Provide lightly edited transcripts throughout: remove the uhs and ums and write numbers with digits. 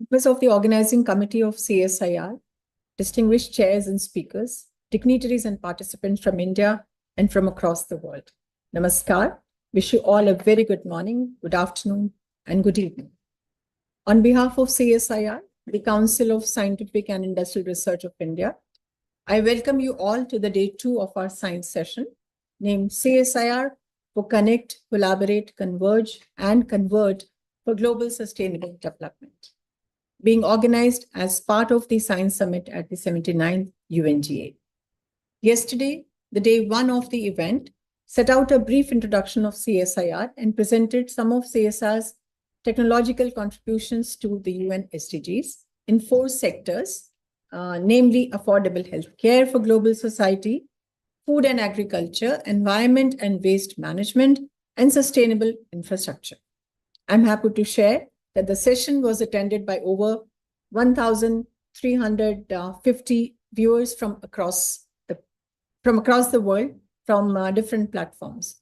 Members of the organizing committee of CSIR, distinguished chairs and speakers, dignitaries and participants from India and from across the world. Namaskar. Wish you all a very good morning, good afternoon, and good evening. On behalf of CSIR, the Council of Scientific and Industrial Research of India, I welcome you all to the day 2 of our science session, named CSIR for Connect, Collaborate, Converge, and Convert for Global Sustainable Development, being organized as part of the Science Summit at the 79th UNGA. Yesterday, the day 1 of the event set out a brief introduction of CSIR and presented some of CSIR's technological contributions to the UN SDGs in 4 sectors, namely affordable healthcare for global society, food and agriculture, environment and waste management, and sustainable infrastructure. I'm happy to share that the session was attended by over 1,350 viewers from across the world from different platforms.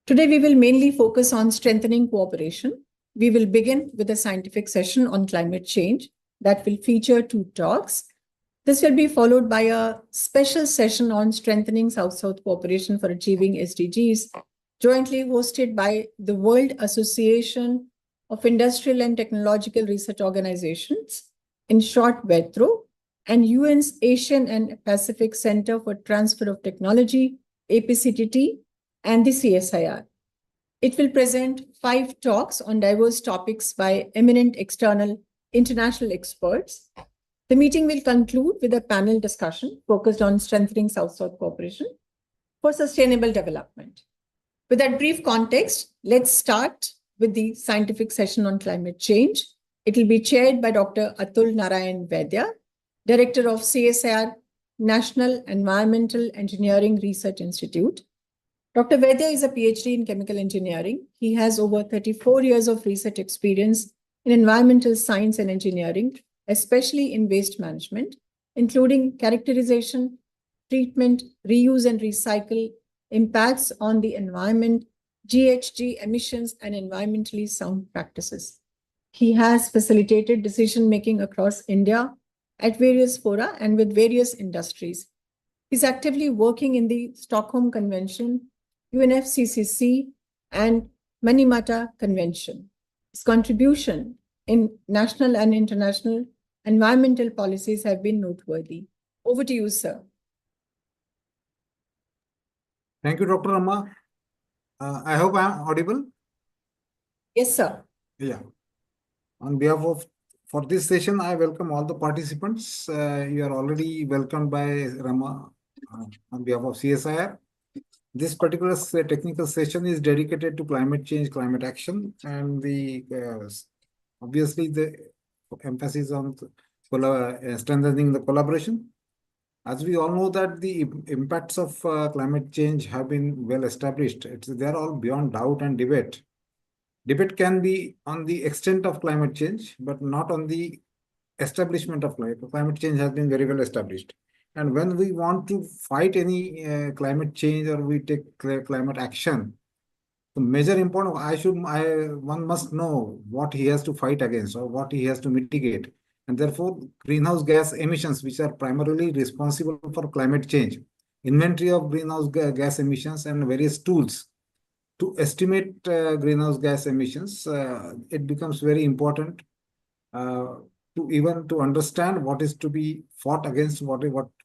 Today, we will mainly focus on strengthening cooperation. We will begin with a scientific session on climate change that will feature 2 talks. This will be followed by a special session on strengthening South-South cooperation for achieving SDGs, jointly hosted by the World Association of Industrial and Technological Research Organizations, in short WETRO, and UN's Asian and Pacific Center for Transfer of Technology, APCTT, and the CSIR. It will present 5 talks on diverse topics by eminent external international experts. The meeting will conclude with a panel discussion focused on strengthening South-South cooperation for sustainable development. With that brief context, let's start with the scientific session on climate change. It will be chaired by Dr. Atul Narayan Vaidya, Director of CSIR National Environmental Engineering Research Institute. Dr. Vaidya is a PhD in chemical engineering. He has over 34 years of research experience in environmental science and engineering, especially in waste management, including characterization, treatment, reuse and recycle, impacts on the environment, GHG emissions, and environmentally sound practices. He has facilitated decision-making across India at various fora and with various industries. He's actively working in the Stockholm Convention, UNFCCC, and Minamata Convention. His contribution in national and international environmental policies have been noteworthy. Over to you, sir. Thank you, Dr. Amma. I hope I am audible. Yes, sir. Yeah. On behalf of, for this session, I welcome all the participants. You are already welcomed by Rama on behalf of CSIR. This particular technical session is dedicated to climate change, climate action, and the obviously the emphasis on strengthening the collaboration. As we all know that the impacts of climate change have been well established. They are all beyond doubt and debate. Debate can be on the extent of climate change, but not on the establishment of climate. Climate change has been very well established. And when we want to fight any climate change or we take climate action, the major important, one must know what he has to fight against or what he has to mitigate. And therefore, greenhouse gas emissions, which are primarily responsible for climate change, inventory of greenhouse gas emissions and various tools to estimate greenhouse gas emissions, it becomes very important to understand what is to be fought against, what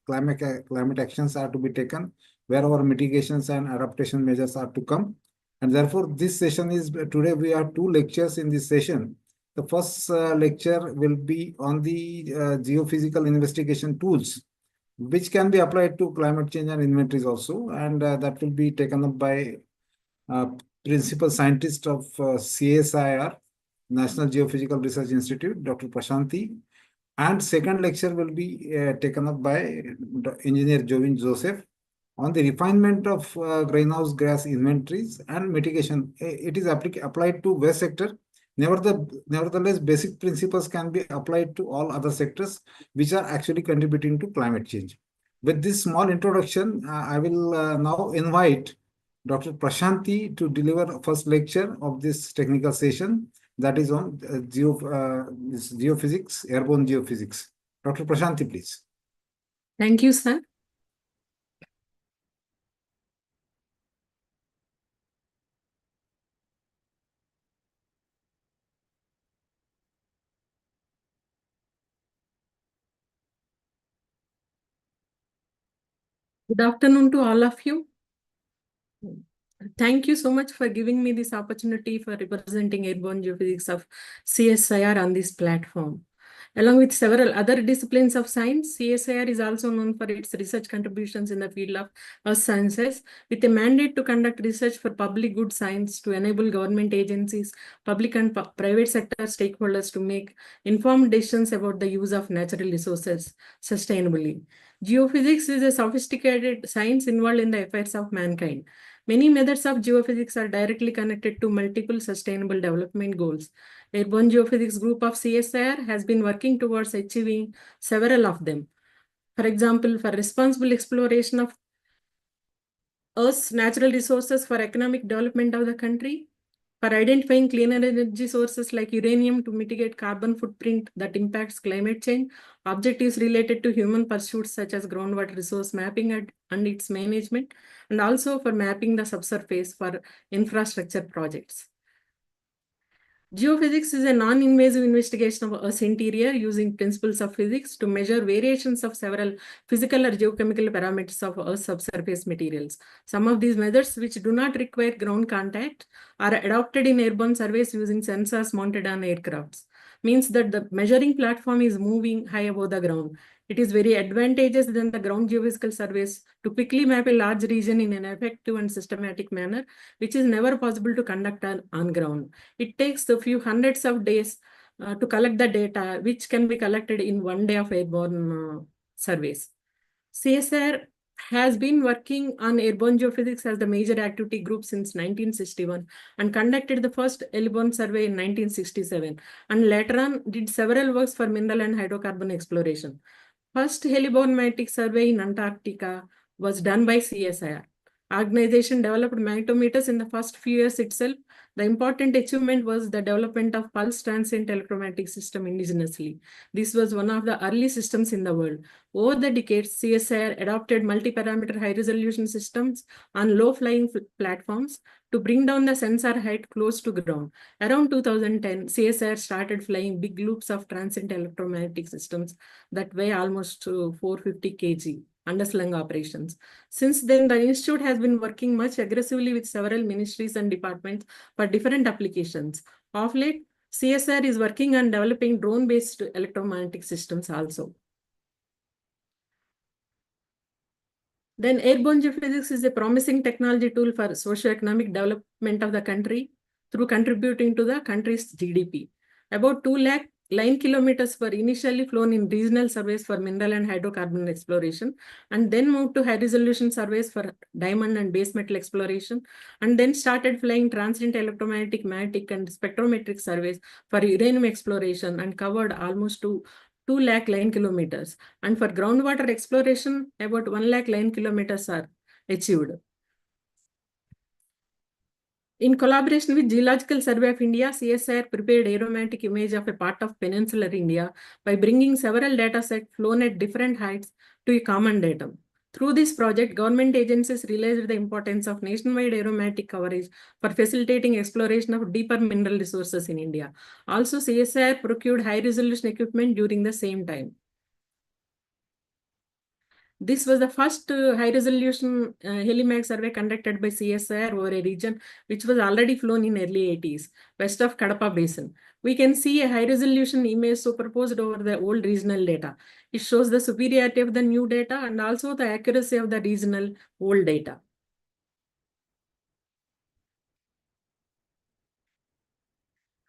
climate actions are to be taken, where our mitigations and adaptation measures are to come. And therefore, this session is, today we have 2 lectures in this session. The first lecture will be on the geophysical investigation tools, which can be applied to climate change and inventories also. And that will be taken up by principal scientist of CSIR, National Geophysical Research Institute, Dr. Prashanti. And second lecture will be taken up by Engineer Jovin Joseph on the refinement of greenhouse gas inventories and mitigation. It is applied to waste sector. Nevertheless, basic principles can be applied to all other sectors which are actually contributing to climate change. With this small introduction, I will now invite Dr. Prashanti to deliver first lecture of this technical session. that is on geophysics, airborne geophysics. Dr. Prashanti, please. Thank you, sir. Good afternoon to all of you. Thank you so much for giving me this opportunity for representing airborne geophysics of CSIR on this platform. Along with several other disciplines of science, CSIR is also known for its research contributions in the field of earth sciences, with a mandate to conduct research for public good science to enable government agencies, public and private sector stakeholders to make informed decisions about the use of natural resources sustainably. Geophysics is a sophisticated science involved in the affairs of mankind. Many methods of geophysics are directly connected to multiple sustainable development goals. Airborne Geophysics Group of CSIR has been working towards achieving several of them. For example, for responsible exploration of Earth's natural resources for economic development of the country, for identifying cleaner energy sources like uranium to mitigate carbon footprint that impacts climate change, objectives related to human pursuits such as groundwater resource mapping and its management, and also for mapping the subsurface for infrastructure projects. Geophysics is a non-invasive investigation of Earth's interior using principles of physics to measure variations of several physical or geochemical parameters of Earth's subsurface materials. Some of these methods, which do not require ground contact, are adopted in airborne surveys using sensors mounted on aircrafts. Means that the measuring platform is moving high above the ground. It is very advantageous than the ground geophysical surveys to quickly map a large region in an effective and systematic manner, which is never possible to conduct on ground. It takes a few hundreds of days to collect the data, which can be collected in one day of airborne surveys. CSIR has been working on airborne geophysics as the major activity group since 1961 and conducted the first airborne survey in 1967, and later on did several works for mineral and hydrocarbon exploration. First heliborne survey in Antarctica was done by CSIR. Organization developed magnetometers in the first few years itself. The important achievement was the development of pulse transient electromagnetic system indigenously. This was one of the early systems in the world. Over the decades, CSIR adopted multi-parameter high-resolution systems on low-flying platforms to bring down the sensor height close to ground. Around 2010, CSIR started flying big loops of transient electromagnetic systems that weigh almost 450 kg underslung operations. Since then, the institute has been working much aggressively with several ministries and departments for different applications. Of late, CSIR is working on developing drone-based electromagnetic systems also. Then airborne geophysics is a promising technology tool for socio-economic development of the country through contributing to the country's GDP. About 2 lakh line kilometers were initially flown in regional surveys for mineral and hydrocarbon exploration, and then moved to high-resolution surveys for diamond and base metal exploration, and then started flying transient electromagnetic, magnetic, and spectrometric surveys for uranium exploration, and covered almost 2 lakh line kilometers. And for groundwater exploration, about 1 lakh line kilometers are achieved. In collaboration with Geological Survey of India, CSIR prepared aeromatic image of a part of peninsular India by bringing several data sets flown at different heights to a common datum. Through this project, government agencies realized the importance of nationwide aeromatic coverage for facilitating exploration of deeper mineral resources in India. Also, CSIR procured high-resolution equipment during the same time. This was the first high-resolution helimag survey conducted by CSIR over a region which was already flown in early 80s, west of Kadapa Basin. We can see a high-resolution image superposed over the old regional data. It shows the superiority of the new data and also the accuracy of the regional old data.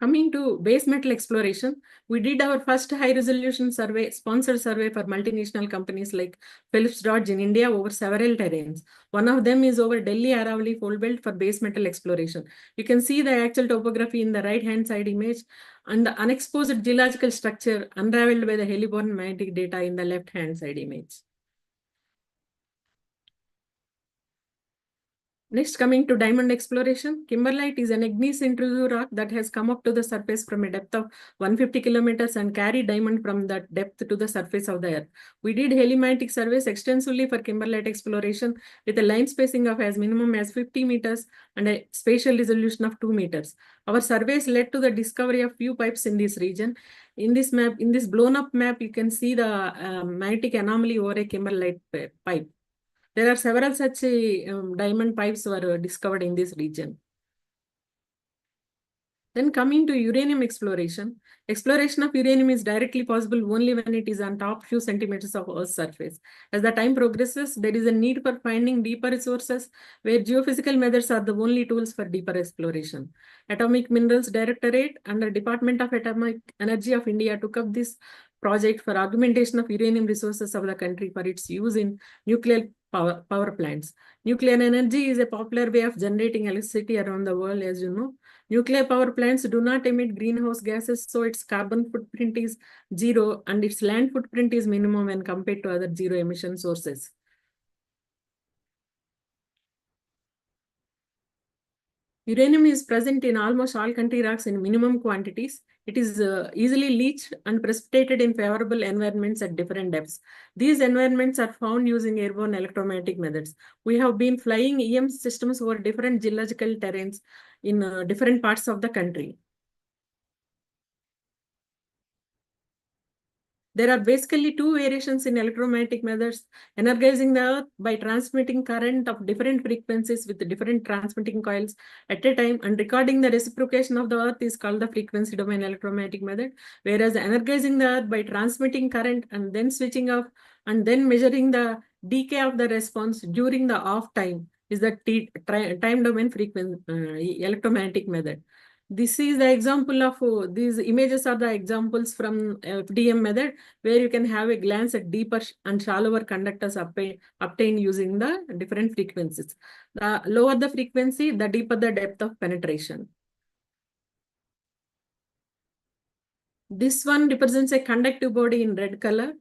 Coming to base metal exploration, we did our first high-resolution survey, sponsored survey for multinational companies like Phillips Dodge in India over several terrains. One of them is over Delhi Aravalli Fold Belt for base metal exploration. You can see the actual topography in the right-hand side image and the unexposed geological structure unraveled by the heliborne magnetic data in the left-hand side image. Next, coming to diamond exploration, kimberlite is an igneous intrusive rock that has come up to the surface from a depth of 150 kilometers and carried diamond from that depth to the surface of the earth. We did helimatic surveys extensively for kimberlite exploration with a line spacing of as minimum as 50 meters and a spatial resolution of 2 meters. Our surveys led to the discovery of few pipes in this region. In this map, in this blown up map, you can see the magnetic anomaly over a kimberlite pipe. There are several such diamond pipes were discovered in this region. Then coming to uranium exploration, exploration of uranium is directly possible only when it is on top few centimeters of Earth's surface. As the time progresses, there is a need for finding deeper resources where geophysical methods are the only tools for deeper exploration. Atomic Minerals Directorate and the Department of Atomic Energy of India took up this project for augmentation of uranium resources of the country for its use in nuclear power plants. Nuclear energy is a popular way of generating electricity around the world, as you know. Nuclear power plants do not emit greenhouse gases, so its carbon footprint is zero and its land footprint is minimum when compared to other zero emission sources. Uranium is present in almost all country rocks in minimum quantities. It is easily leached and precipitated in favorable environments at different depths. These environments are found using airborne electromagnetic methods. We have been flying EM systems over different geological terrains in different parts of the country. There are basically two variations in electromagnetic methods: energizing the earth by transmitting current of different frequencies with different transmitting coils at a time, and recording the reciprocation of the earth is called the frequency domain electromagnetic method, whereas energizing the earth by transmitting current and then switching off and then measuring the decay of the response during the off time is the time domain electromagnetic method. This is the example of these images are the examples from FDM method, where you can have a glance at deeper and shallower conductors obtained using the different frequencies. The lower the frequency, the deeper the depth of penetration. This one represents a conductive body in red color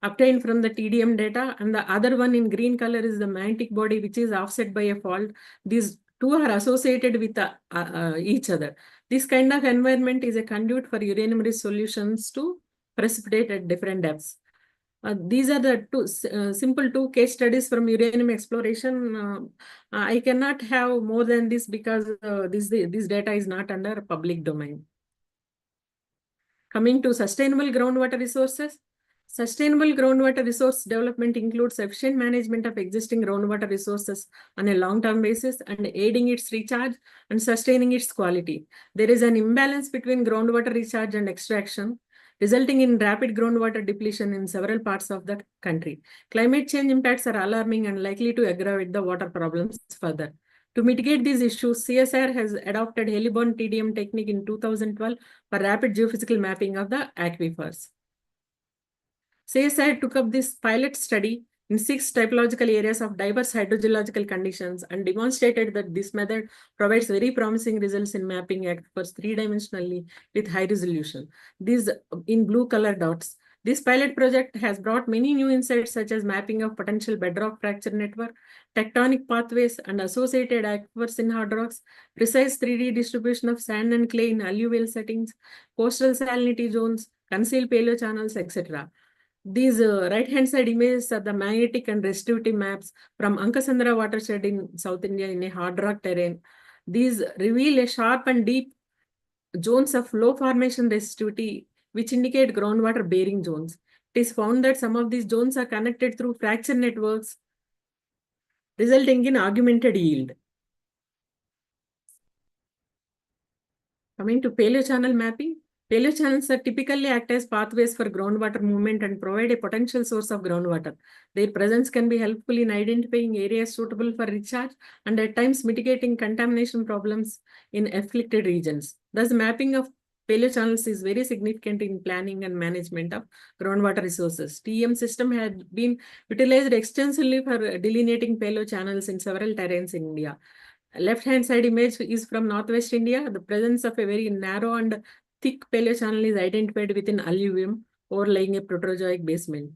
obtained from the TDM data, and the other one in green color is the magnetic body, which is offset by a fault. These two are associated with each other. This kind of environment is a conduit for uranium-rich solutions to precipitate at different depths. These are the simple two case studies from uranium exploration. I cannot have more than this because this data is not under public domain. Coming to sustainable groundwater resources. Sustainable groundwater resource development includes efficient management of existing groundwater resources on a long-term basis and aiding its recharge and sustaining its quality. There is an imbalance between groundwater recharge and extraction, resulting in rapid groundwater depletion in several parts of the country. Climate change impacts are alarming and likely to aggravate the water problems further. To mitigate these issues, CSIR has adopted heliborne TDM technique in 2012 for rapid geophysical mapping of the aquifers. CSIR took up this pilot study in 6 typological areas of diverse hydrogeological conditions and demonstrated that this method provides very promising results in mapping aquifers 3-dimensionally with high resolution. These in blue color dots. This pilot project has brought many new insights such as mapping of potential bedrock fracture network, tectonic pathways and associated aquifers in hard rocks, precise 3D distribution of sand and clay in alluvial settings, coastal salinity zones, concealed paleochannels, etc. These right-hand side images are the magnetic and resistivity maps from Ankasandra watershed in South India in a hard rock terrain. These reveal a sharp and deep zones of low formation resistivity, which indicate groundwater bearing zones. It is found that some of these zones are connected through fracture networks, resulting in augmented yield. Coming to paleochannel mapping. Paleochannels are typically act as pathways for groundwater movement and provide a potential source of groundwater. Their presence can be helpful in identifying areas suitable for recharge and at times mitigating contamination problems in afflicted regions. Thus, mapping of paleochannels is very significant in planning and management of groundwater resources. TEM system had been utilized extensively for delineating paleochannels in several terrains in India. Left-hand side image is from Northwest India. The presence of a very narrow and thick paleochannel is identified within alluvium overlying a proterozoic basement.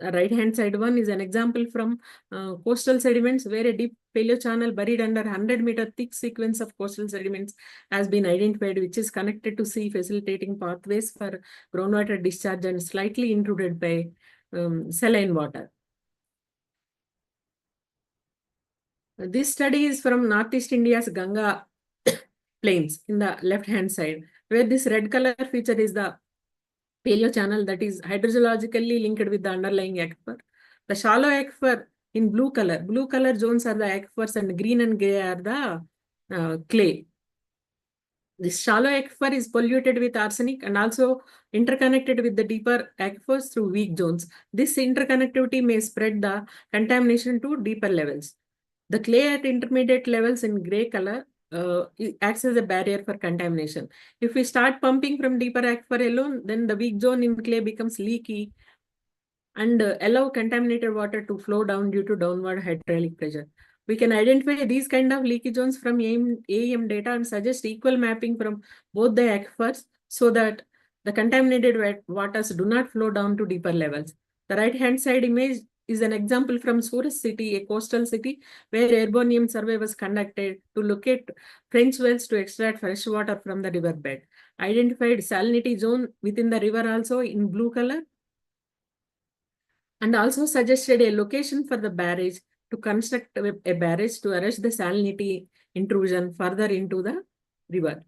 right-hand side one is an example from coastal sediments where a deep paleochannel buried under 100-meter thick sequence of coastal sediments has been identified, which is connected to sea, facilitating pathways for groundwater discharge and slightly intruded by saline water. This study is from Northeast India's Ganga plains in the left-hand side, where this red color feature is the paleochannel that is hydrogeologically linked with the underlying aquifer. The shallow aquifer in blue color zones are the aquifers and green and gray are the clay. This shallow aquifer is polluted with arsenic and also interconnected with the deeper aquifers through weak zones. This interconnectivity may spread the contamination to deeper levels. The clay at intermediate levels in gray color acts as a barrier for contamination. If we start pumping from deeper aquifer alone, then the weak zone in clay becomes leaky and allow contaminated water to flow down due to downward hydraulic pressure. We can identify these kind of leaky zones from AEM data and suggest equal mapping from both the aquifers so that the contaminated waters do not flow down to deeper levels. The right-hand side image is an example from Surat city, a coastal city, where airborne survey was conducted to locate French wells to extract fresh water from the riverbed. Identified salinity zone within the river also in blue color, and also suggested a location for the barrage to construct a barrage to arrest the salinity intrusion further into the river.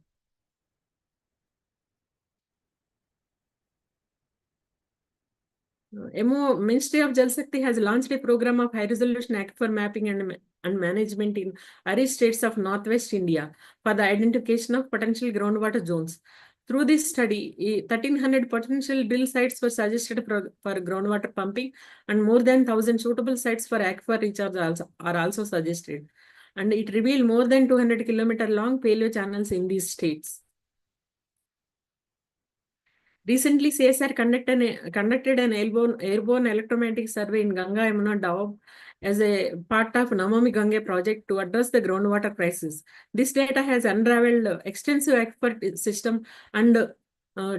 Ministry of Jal Shakti has launched a program of high-resolution aquifer mapping and management in arid states of Northwest India for the identification of potential groundwater zones. Through this study, 1,300 potential drill sites were suggested for groundwater pumping, and more than 1,000 suitable sites for aquifer recharge are also suggested. And it revealed more than 200-kilometer long paleo channels in these states. Recently, CSIR conducted an airborne electromagnetic survey in Ganga Yamuna Doab as a part of Namami Gange project to address the groundwater crisis. This data has unraveled extensive aquifer system and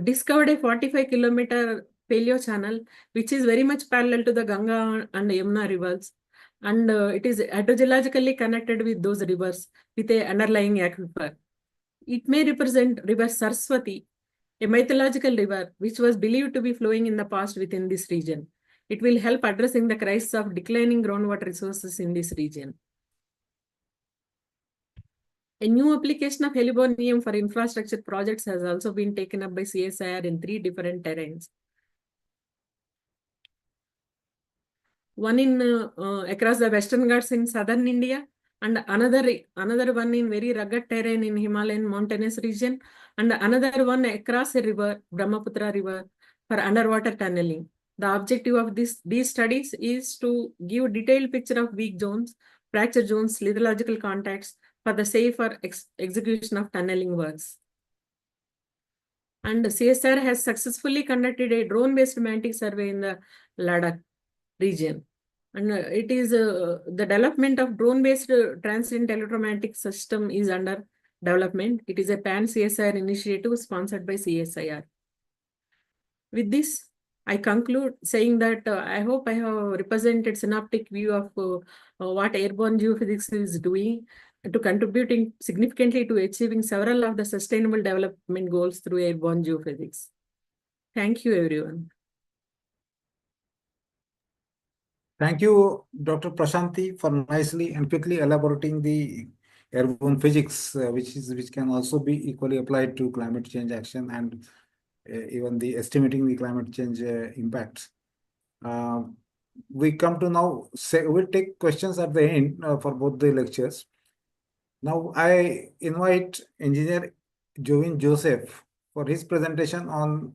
discovered a 45-kilometer paleo channel, which is very much parallel to the Ganga and Yamuna rivers. And it is hydrogeologically connected with those rivers with a underlying aquifer. It may represent River Saraswati, a mythological river which was believed to be flowing in the past within this region. It will help addressing the crisis of declining groundwater resources in this region. A new application of helibonium for infrastructure projects has also been taken up by CSIR in 3 different terrains. One in across the Western Ghats in southern India, and another one in very rugged terrain in Himalayan mountainous region, and another one across a river, Brahmaputra river, for underwater tunneling. The objective of these studies is to give detailed picture of weak zones, fracture zones, lithological contacts for the safer execution of tunneling works. And CSIR has successfully conducted a drone-based magnetic survey in the Ladakh region. And it is the development of drone-based transient electromagnetic system is under development. It is a pan-CSIR initiative sponsored by CSIR. With this, I conclude saying that I hope I have represented synoptic view of what airborne geophysics is doing to contributing significantly to achieving several of the sustainable development goals through airborne geophysics. Thank you, everyone. Thank you, Dr. Prashanti, for nicely and quickly elaborating the airborne physics, which can also be equally applied to climate change action and even the estimating the climate change impacts. We come to now we'll take questions at the end for both the lectures. Now I invite Engineer Jovin Joseph for his presentation on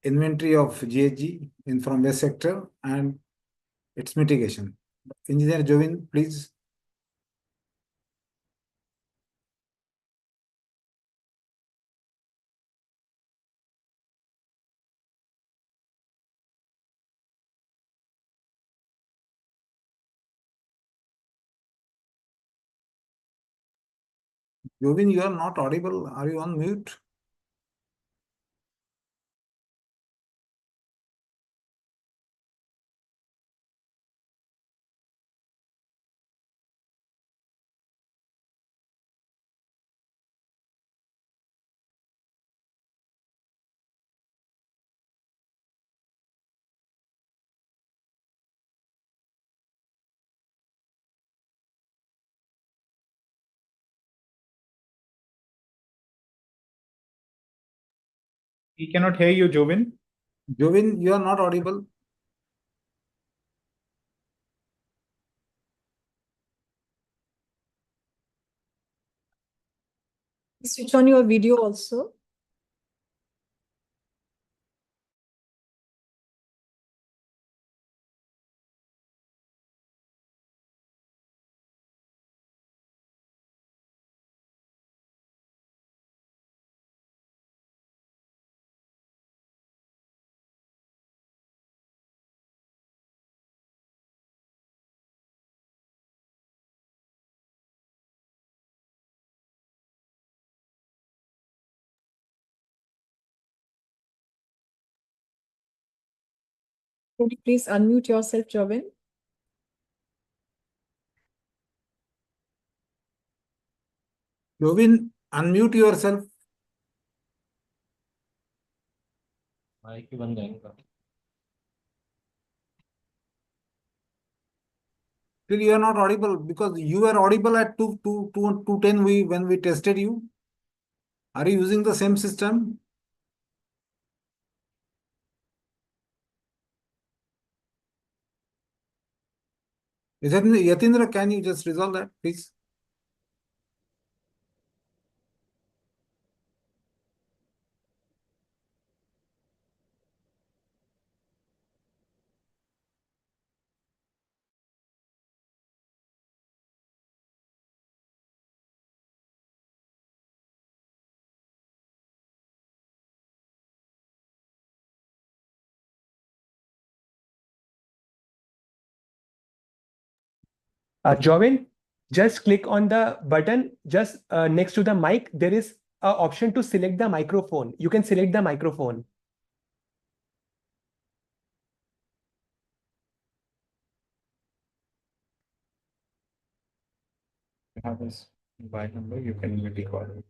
inventory of GHG in from waste sector and its mitigation. Engineer Jovin, please. Jovin, you are not audible. Are you on mute? We cannot hear you, Jovin. Jovin, you are not audible. Switch on your video also. Can you please unmute yourself, Jovin? Jovin, unmute yourself. Still, you are not audible because you were audible at 210 when we tested you. Are you using the same system? Yatindra, can you just resolve that, please? Jovin, just click on the button just next to the mic. There is an option to select the microphone. You can select the microphone. You have his mobile number, you can maybe call him.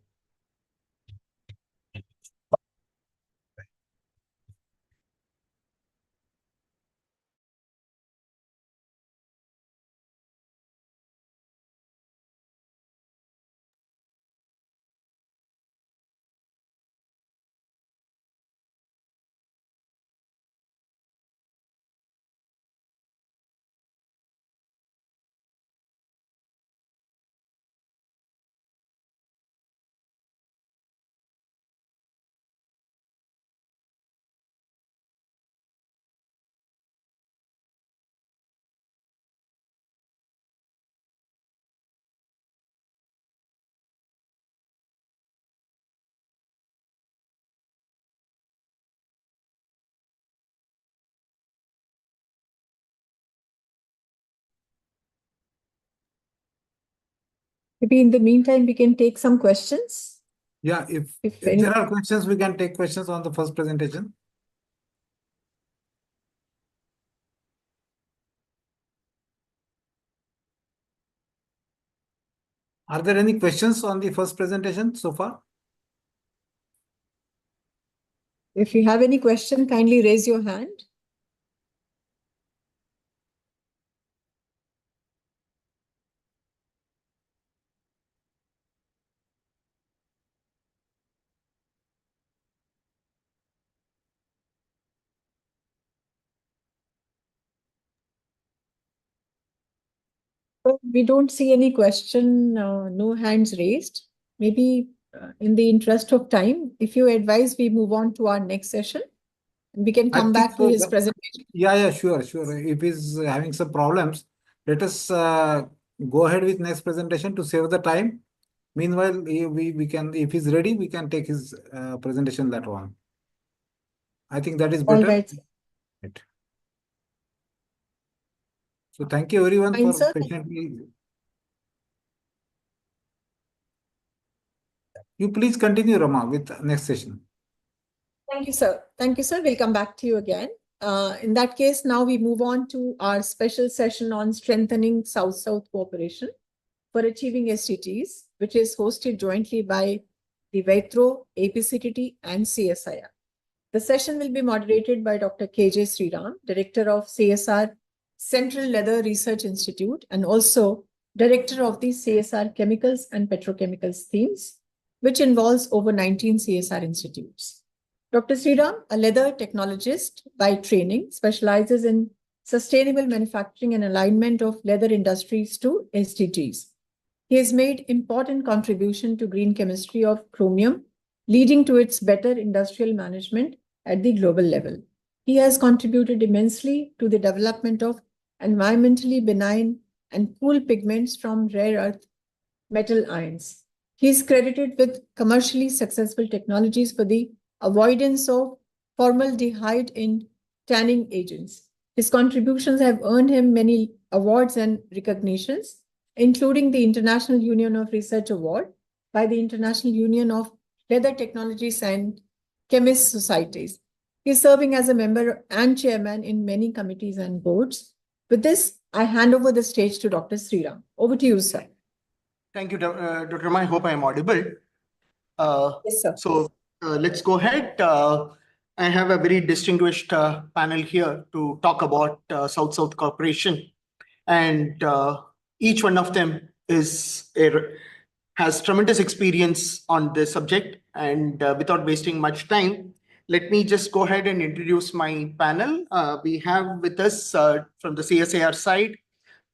Maybe in the meantime, we can take some questions. Yeah, if any- there are questions, we can take questions on the first presentation. Are there any questions on the first presentation so far? If you have any question, kindly raise your hand. We don't see any question, no hands raised. Maybe in the interest of time, if you advise, we move on to our next session. And we can come back to his presentation. Yeah, sure. If he's having some problems, let us go ahead with next presentation to save the time. Meanwhile, we can, if he's ready, we can take his presentation later on. I think that is better. All right. Right. So thank you everyone Fine, for sir. patiently. You please continue, Rama, with next session. Thank you, sir. Thank you, sir. We'll come back to you again. In that case, now we move on to our special session on strengthening South-South cooperation for achieving SDGs, which is hosted jointly by the VETRO, APCTT, and CSIR. The session will be moderated by Dr. KJ Sriram, Director of CSR Central Leather Research Institute, and also Director of the CSR Chemicals and Petrochemicals themes, which involves over 19 CSR institutes. Dr. Sriram, a leather technologist by training, specializes in sustainable manufacturing and alignment of leather industries to SDGs. He has made important contribution to green chemistry of chromium, leading to its better industrial management at the global level. He has contributed immensely to the development of environmentally benign and cool pigments from rare earth metal ions. He is credited with commercially successful technologies for the avoidance of formaldehyde in tanning agents. His contributions have earned him many awards and recognitions, including the International Union of Research Award by the International Union of Leather Technologies and Chemist Societies. He is serving as a member and chairman in many committees and boards. With this, I hand over the stage to Dr. Sriram. Over to you, sir. Thank you, Dr. Rama. I hope I am audible. Yes, sir. So let's go ahead. I have a very distinguished panel here to talk about South-South cooperation. And each one of them has tremendous experience on this subject. And without wasting much time, let me just go ahead and introduce my panel. We have with us from the CSIR side,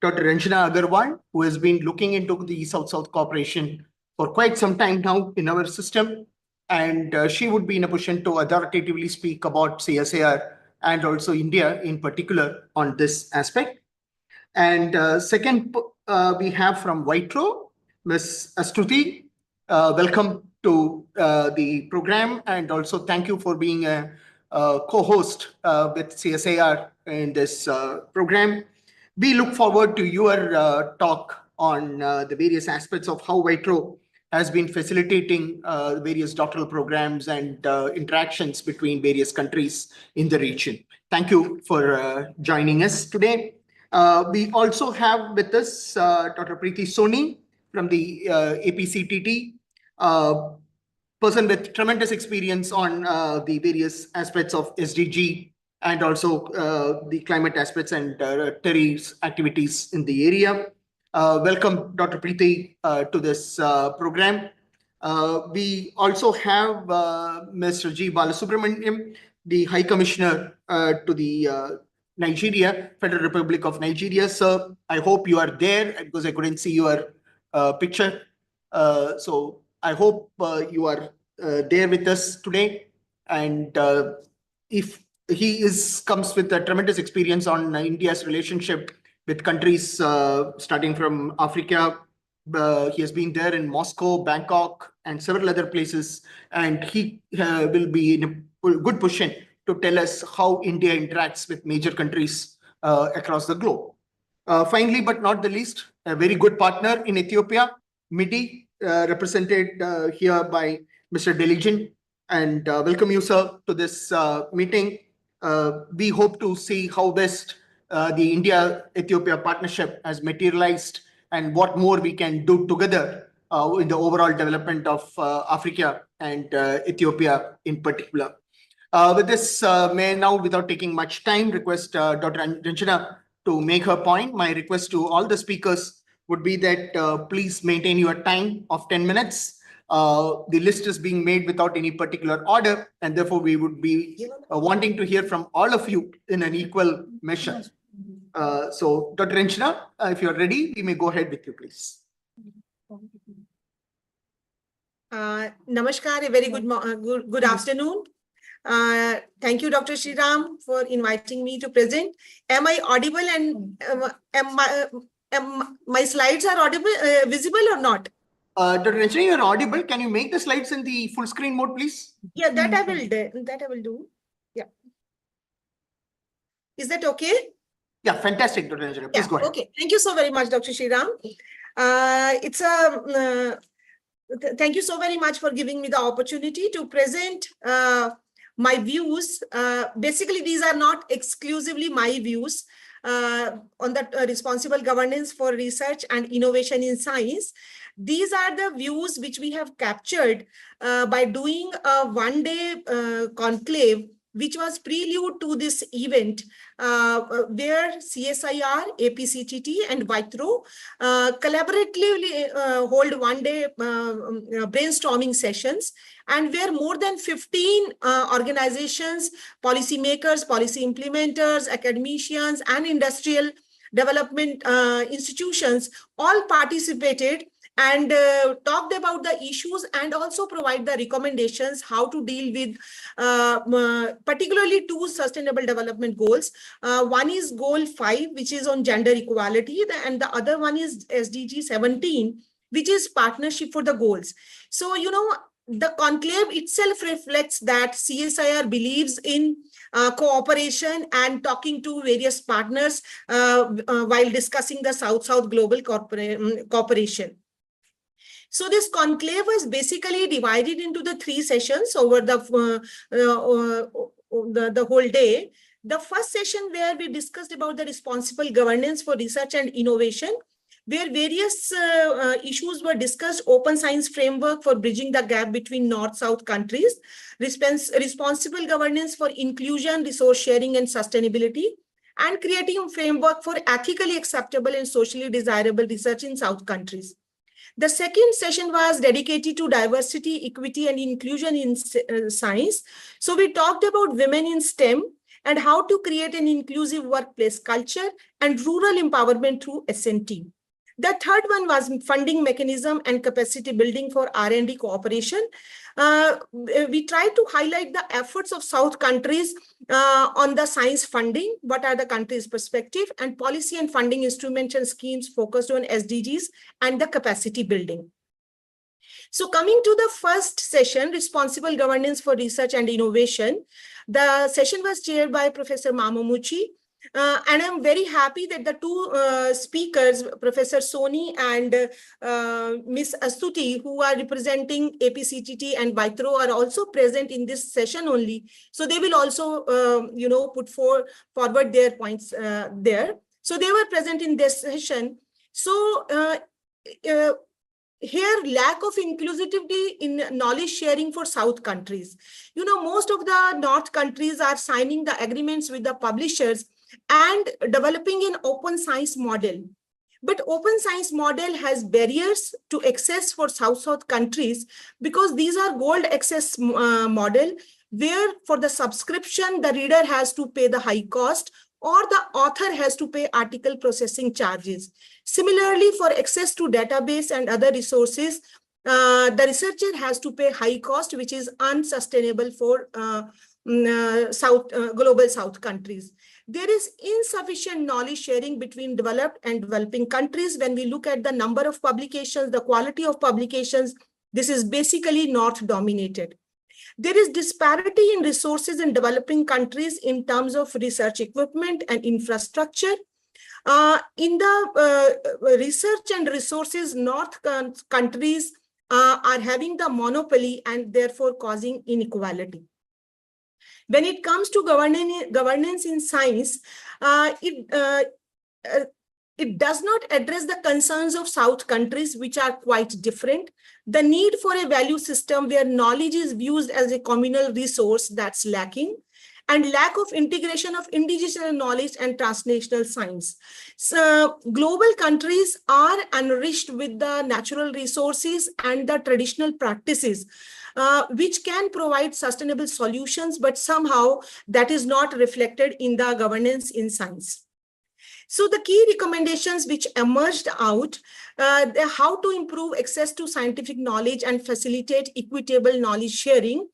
Dr. Ranjana Agarwal, who has been looking into the South-South cooperation for quite some time now in our system. And she would be in a position to authoritatively speak about CSIR and also India in particular on this aspect. And second, we have from Wipro, Ms. Astuti. Welcome to the program, and also thank you for being a co-host with CSIR in this program. We look forward to your talk on the various aspects of how Wipro has been facilitating various doctoral programs and interactions between various countries in the region. Thank you for joining us today. We also have with us Dr. Preeti Soni from the APCTT, person with tremendous experience on the various aspects of SDG and also the climate aspects and terrorist activities in the area. Welcome, Dr. Preeti, to this program. We also have Mr. G. Balasubramaniam, the High Commissioner to the Nigeria, Federal Republic of Nigeria. Sir, I hope you are there because I couldn't see your picture. So I hope you are there with us today. And if he comes with a tremendous experience on India's relationship with countries starting from Africa. He has been there in Moscow, Bangkok, and several other places. And he will be in a good position to tell us how India interacts with major countries across the globe. Finally, but not the least, a very good partner in Ethiopia, MIDI, represented here by Mr. Delijan. And welcome you, sir, to this meeting. We hope to see how best the India-Ethiopia partnership has materialized and what more we can do together in the overall development of Africa and Ethiopia in particular. With this, may I now, without taking much time, request Dr. Ranjana to make her point. My request to all the speakers would be that please maintain your time of 10 minutes. The list is being made without any particular order, and therefore we would be wanting to hear from all of you in an equal measure. So, Dr. Ranjana, if you're ready, we may go ahead with you, please. Namaskar, a very good afternoon. Thank you, Dr. Sriram, for inviting me to present. Am I audible and my slides are audible, visible or not? Dr. Ranjana, you're audible. Can you make the slides in the full screen mode, please? Yeah, that I will do. Yeah. Is that okay? Yeah, fantastic, Dr. Ranjana. Please go ahead. Okay. Thank you so very much, Dr. Sriram. Thank you so very much for giving me the opportunity to present my views. Basically, these are not exclusively my views on the responsible governance for research and innovation in science. These are the views which we have captured by doing a one-day conclave which was prelude to this event, where CSIR, APCTT, and Vitro collaboratively hold one-day brainstorming sessions, and where more than 15 organizations, policymakers, policy implementers, academicians, and industrial development institutions all participated and talked about the issues and also provide the recommendations how to deal with particularly 2 sustainable development goals. One is goal 5, which is on gender equality, and the other one is SDG 17, which is partnership for the goals. So, you know, the conclave itself reflects that CSIR believes in cooperation and talking to various partners while discussing the South-South global cooperation. So this conclave was basically divided into the 3 sessions over the whole day. The first session, where we discussed about the responsible governance for research and innovation, where various issues were discussed: open science framework for bridging the gap between North-South countries, responsible governance for inclusion, resource sharing, and sustainability, and creating a framework for ethically acceptable and socially desirable research in South countries. The second session was dedicated to diversity, equity, and inclusion in science. So we talked about women in STEM and how to create an inclusive workplace culture and rural empowerment through SNT. The third one was funding mechanism and capacity building for R&D cooperation. We tried to highlight the efforts of South countries on the science funding, what are the countries' perspective, and policy and funding instruments and schemes focused on SDGs and the capacity building. So coming to the first session, responsible governance for research and innovation, the session was chaired by Professor Mamamuchi. And I'm very happy that the 2 speakers, Professor Soni and Ms. Astuti, who are representing APCTT and Vitro, are also present in this session only. So they will also, you know, put forward their points there. So they were present in this session. So here, lack of inclusivity in knowledge sharing for South countries. You know, most of the North countries are signing the agreements with the publishers and developing an open science model. But open science model has barriers to access for South-South countries, because these are gold access model, where for the subscription, the reader has to pay the high cost, or the author has to pay article processing charges. Similarly, for access to database and other resources, the researcher has to pay high cost, which is unsustainable for global South countries. There is insufficient knowledge sharing between developed and developing countries. When we look at the number of publications, the quality of publications, this is basically North dominated. There is disparity in resources in developing countries in terms of research equipment and infrastructure. In the research and resources, North countries are having the monopoly and therefore causing inequality. When it comes to governance in science, it does not address the concerns of South countries, which are quite different. The need for a value system where knowledge is viewed as a communal resource, that's lacking, and lack of integration of indigenous knowledge and transnational science. So global countries are enriched with the natural resources and the traditional practices, which can provide sustainable solutions, but somehow that is not reflected in the governance in science. So the key recommendations which emerged out, how to improve access to scientific knowledge and facilitate equitable knowledge sharing.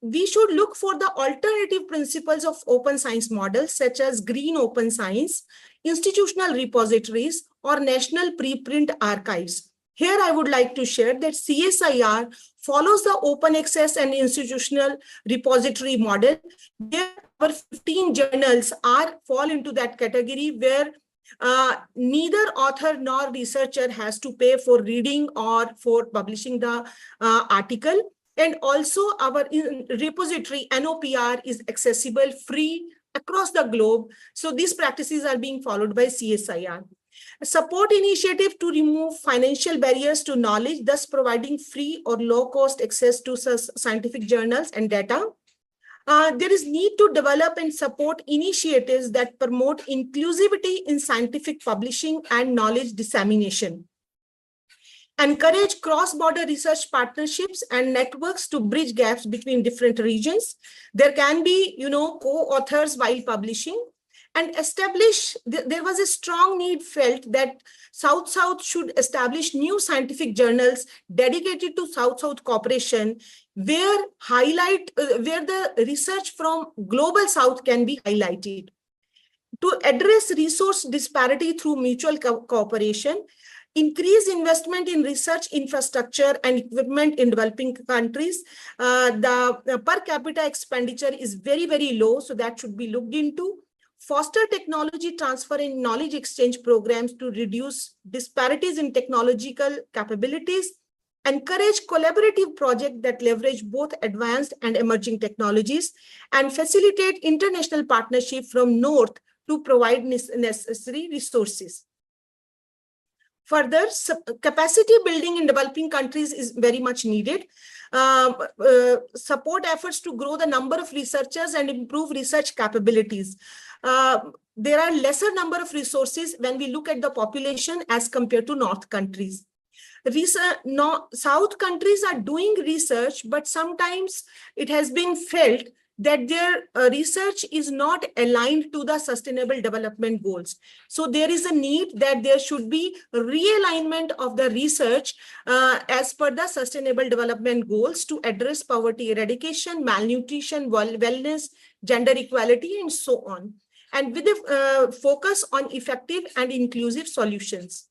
We should look for the alternative principles of open science models, such as green open science, institutional repositories, or national preprint archives. Here I would like to share that CSIR follows the open access and institutional repository model, where our 15 journals fall into that category, where neither author nor researcher has to pay for reading or for publishing the article. And also our repository NOPR is accessible free across the globe. So these practices are being followed by CSIR. Support initiative to remove financial barriers to knowledge, thus providing free or low-cost access to scientific journals and data. There is need to develop and support initiatives that promote inclusivity in scientific publishing and knowledge dissemination. Encourage cross-border research partnerships and networks to bridge gaps between different regions. There can be, co-authors while publishing. And establish, there was a strong need felt that South-South should establish new scientific journals dedicated to South-South cooperation, where the research from Global South can be highlighted. To address resource disparity through mutual cooperation, increase investment in research infrastructure and equipment in developing countries. The per capita expenditure is very, very low, so that should be looked into. Foster technology transfer and knowledge exchange programs to reduce disparities in technological capabilities. Encourage collaborative projects that leverage both advanced and emerging technologies, and facilitate international partnership from North to provide necessary resources. Further, capacity building in developing countries is very much needed. Support efforts to grow the number of researchers and improve research capabilities. There are lesser number of resources when we look at the population as compared to North countries. South countries are doing research, but sometimes it has been felt that their research is not aligned to the sustainable development goals. So there is a need that there should be realignment of the research as per the sustainable development goals to address poverty eradication, malnutrition, wellness, gender equality, and so on. And with a focus on effective and inclusive solutions.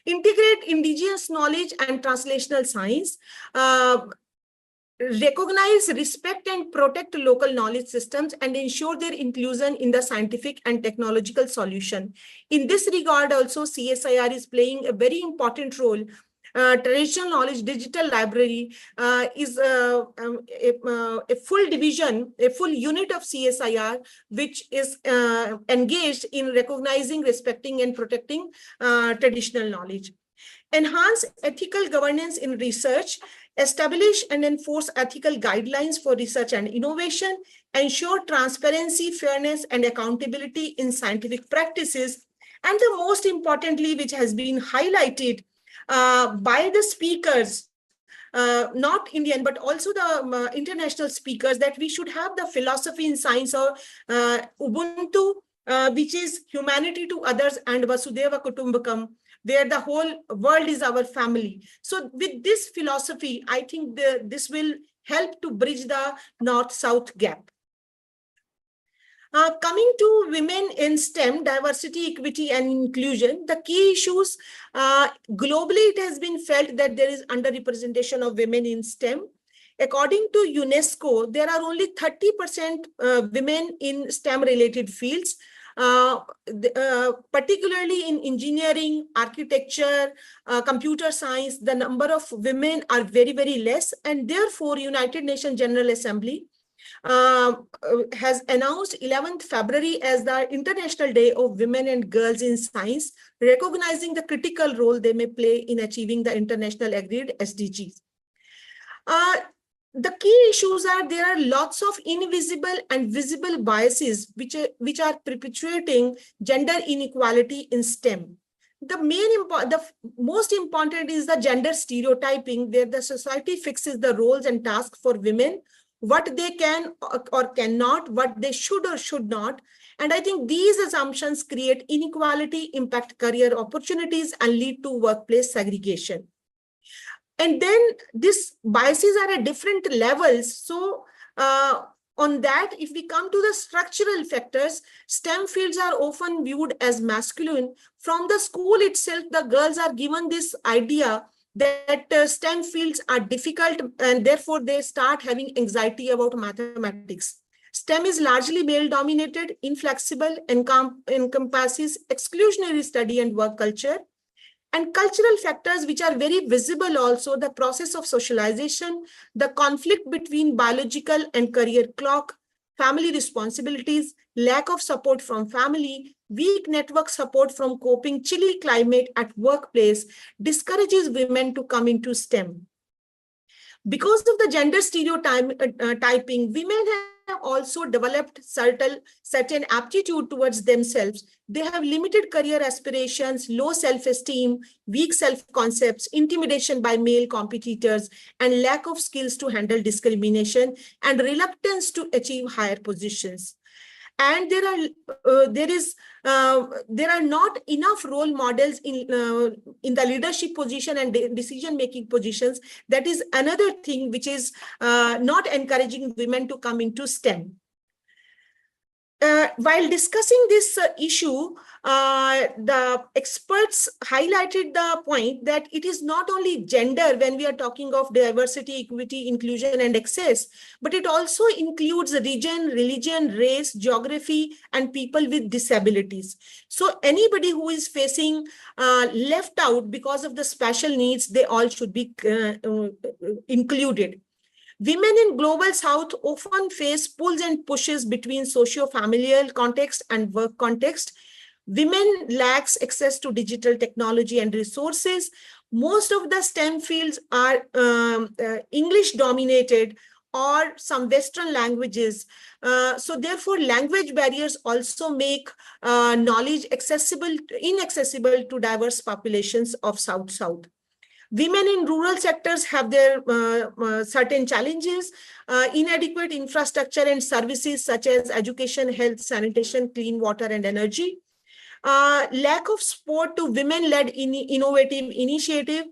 Integrate indigenous knowledge and translational science. Recognize, respect, and protect local knowledge systems and ensure their inclusion in the scientific and technological solution. In this regard, also, CSIR is playing a very important role. Traditional knowledge digital library is a full division, a full unit of CSIR, which is engaged in recognizing, respecting, and protecting traditional knowledge. Enhance ethical governance in research, establish and enforce ethical guidelines for research and innovation, ensure transparency, fairness, and accountability in scientific practices. And the most importantly, which has been highlighted by the speakers, not Indian, but also the international speakers, that we should have the philosophy in science or Ubuntu, which is humanity to others, and Vasudeva Kutumbakam, where the whole world is our family. So with this philosophy, I think this will help to bridge the North-South gap. Coming to women in STEM, diversity, equity, and inclusion, the key issues, globally, it has been felt that there is underrepresentation of women in STEM. According to UNESCO, there are only 30% women in STEM-related fields. Particularly in engineering, architecture, computer science, the number of women are very, very less. And therefore, United Nations General Assembly has announced 11th February as the International Day of Women and Girls in Science, recognizing the critical role they may play in achieving the international agreed SDGs. The key issues are there are lots of invisible and visible biases which are perpetuating gender inequality in STEM. The most important is the gender stereotyping, where the society fixes the roles and tasks for women, what they can or cannot, what they should or should not. And I think these assumptions create inequality, impact career opportunities, and lead to workplace segregation. And then these biases are at different levels. So on that, if we come to the structural factors, STEM fields are often viewed as masculine. From the school itself, the girls are given this idea that STEM fields are difficult, and therefore they start having anxiety about mathematics. STEM is largely male-dominated, inflexible, encompasses exclusionary study and work culture. And cultural factors which are very visible also, the process of socialization, the conflict between biological and career clock, family responsibilities, lack of support from family, weak network support from coping chilly climate at workplace discourages women to come into STEM. Because of the gender stereotyping, women have also developed certain aptitude towards themselves. They have limited career aspirations, low self-esteem, weak self-concepts, intimidation by male competitors, and lack of skills to handle discrimination and reluctance to achieve higher positions. And there are not enough role models in the leadership position and decision-making positions. That is another thing which is not encouraging women to come into STEM. While discussing this issue, the experts highlighted the point that it is not only gender when we are talking of diversity, equity, inclusion, and access, but it also includes region, religion, race, geography, and people with disabilities. So anybody who is facing left out because of the special needs, they all should be included. Women in Global South often face pulls and pushes between socio-familial context and work context. Women lacks access to digital technology and resources. Most of the STEM fields are English dominated or some Western languages. So therefore, language barriers also make knowledge inaccessible to diverse populations of South. Women in rural sectors have their certain challenges, inadequate infrastructure and services such as education, health, sanitation, clean water, and energy. Lack of support to women-led innovative initiative,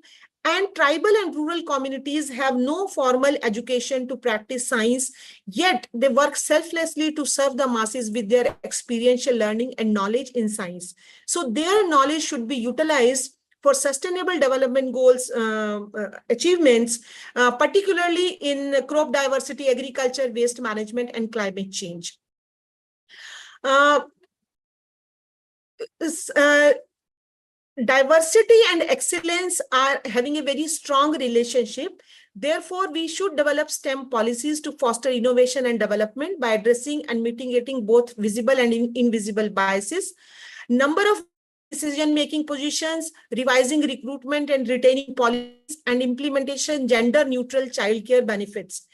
and tribal and rural communities have no formal education to practice science, yet they work selflessly to serve the masses with their experiential learning and knowledge in science. So their knowledge should be utilized for sustainable development goals achievements, particularly in crop diversity, agriculture, waste management, and climate change. Diversity and excellence are having a very strong relationship. Therefore, we should develop STEM policies to foster innovation and development by addressing and mitigating both visible and invisible biases. Number of decision-making positions, revising recruitment and retaining policies, and implementation gender-neutral childcare benefits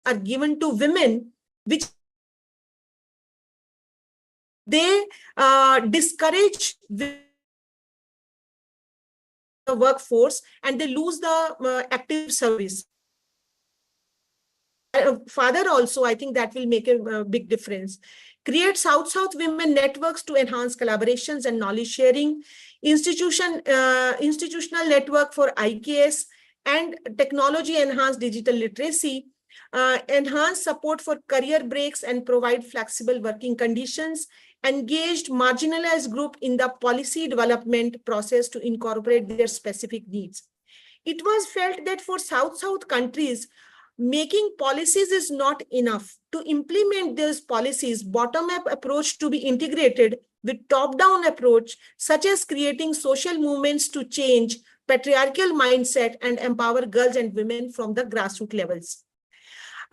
are given to women, which they discourage the workforce and they lose the active service. Father also, I think that will make a big difference. Create South-South women networks to enhance collaborations and knowledge sharing, institutional network for IKS and technology-enhanced digital literacy, enhance support for career breaks and provide flexible working conditions, engaged marginalized group in the policy development process to incorporate their specific needs. It was felt that for South-South countries, making policies is not enough. To implement those policies, bottom-up approach to be integrated with top-down approach, such as creating social movements to change patriarchal mindset and empower girls and women from the grassroots levels.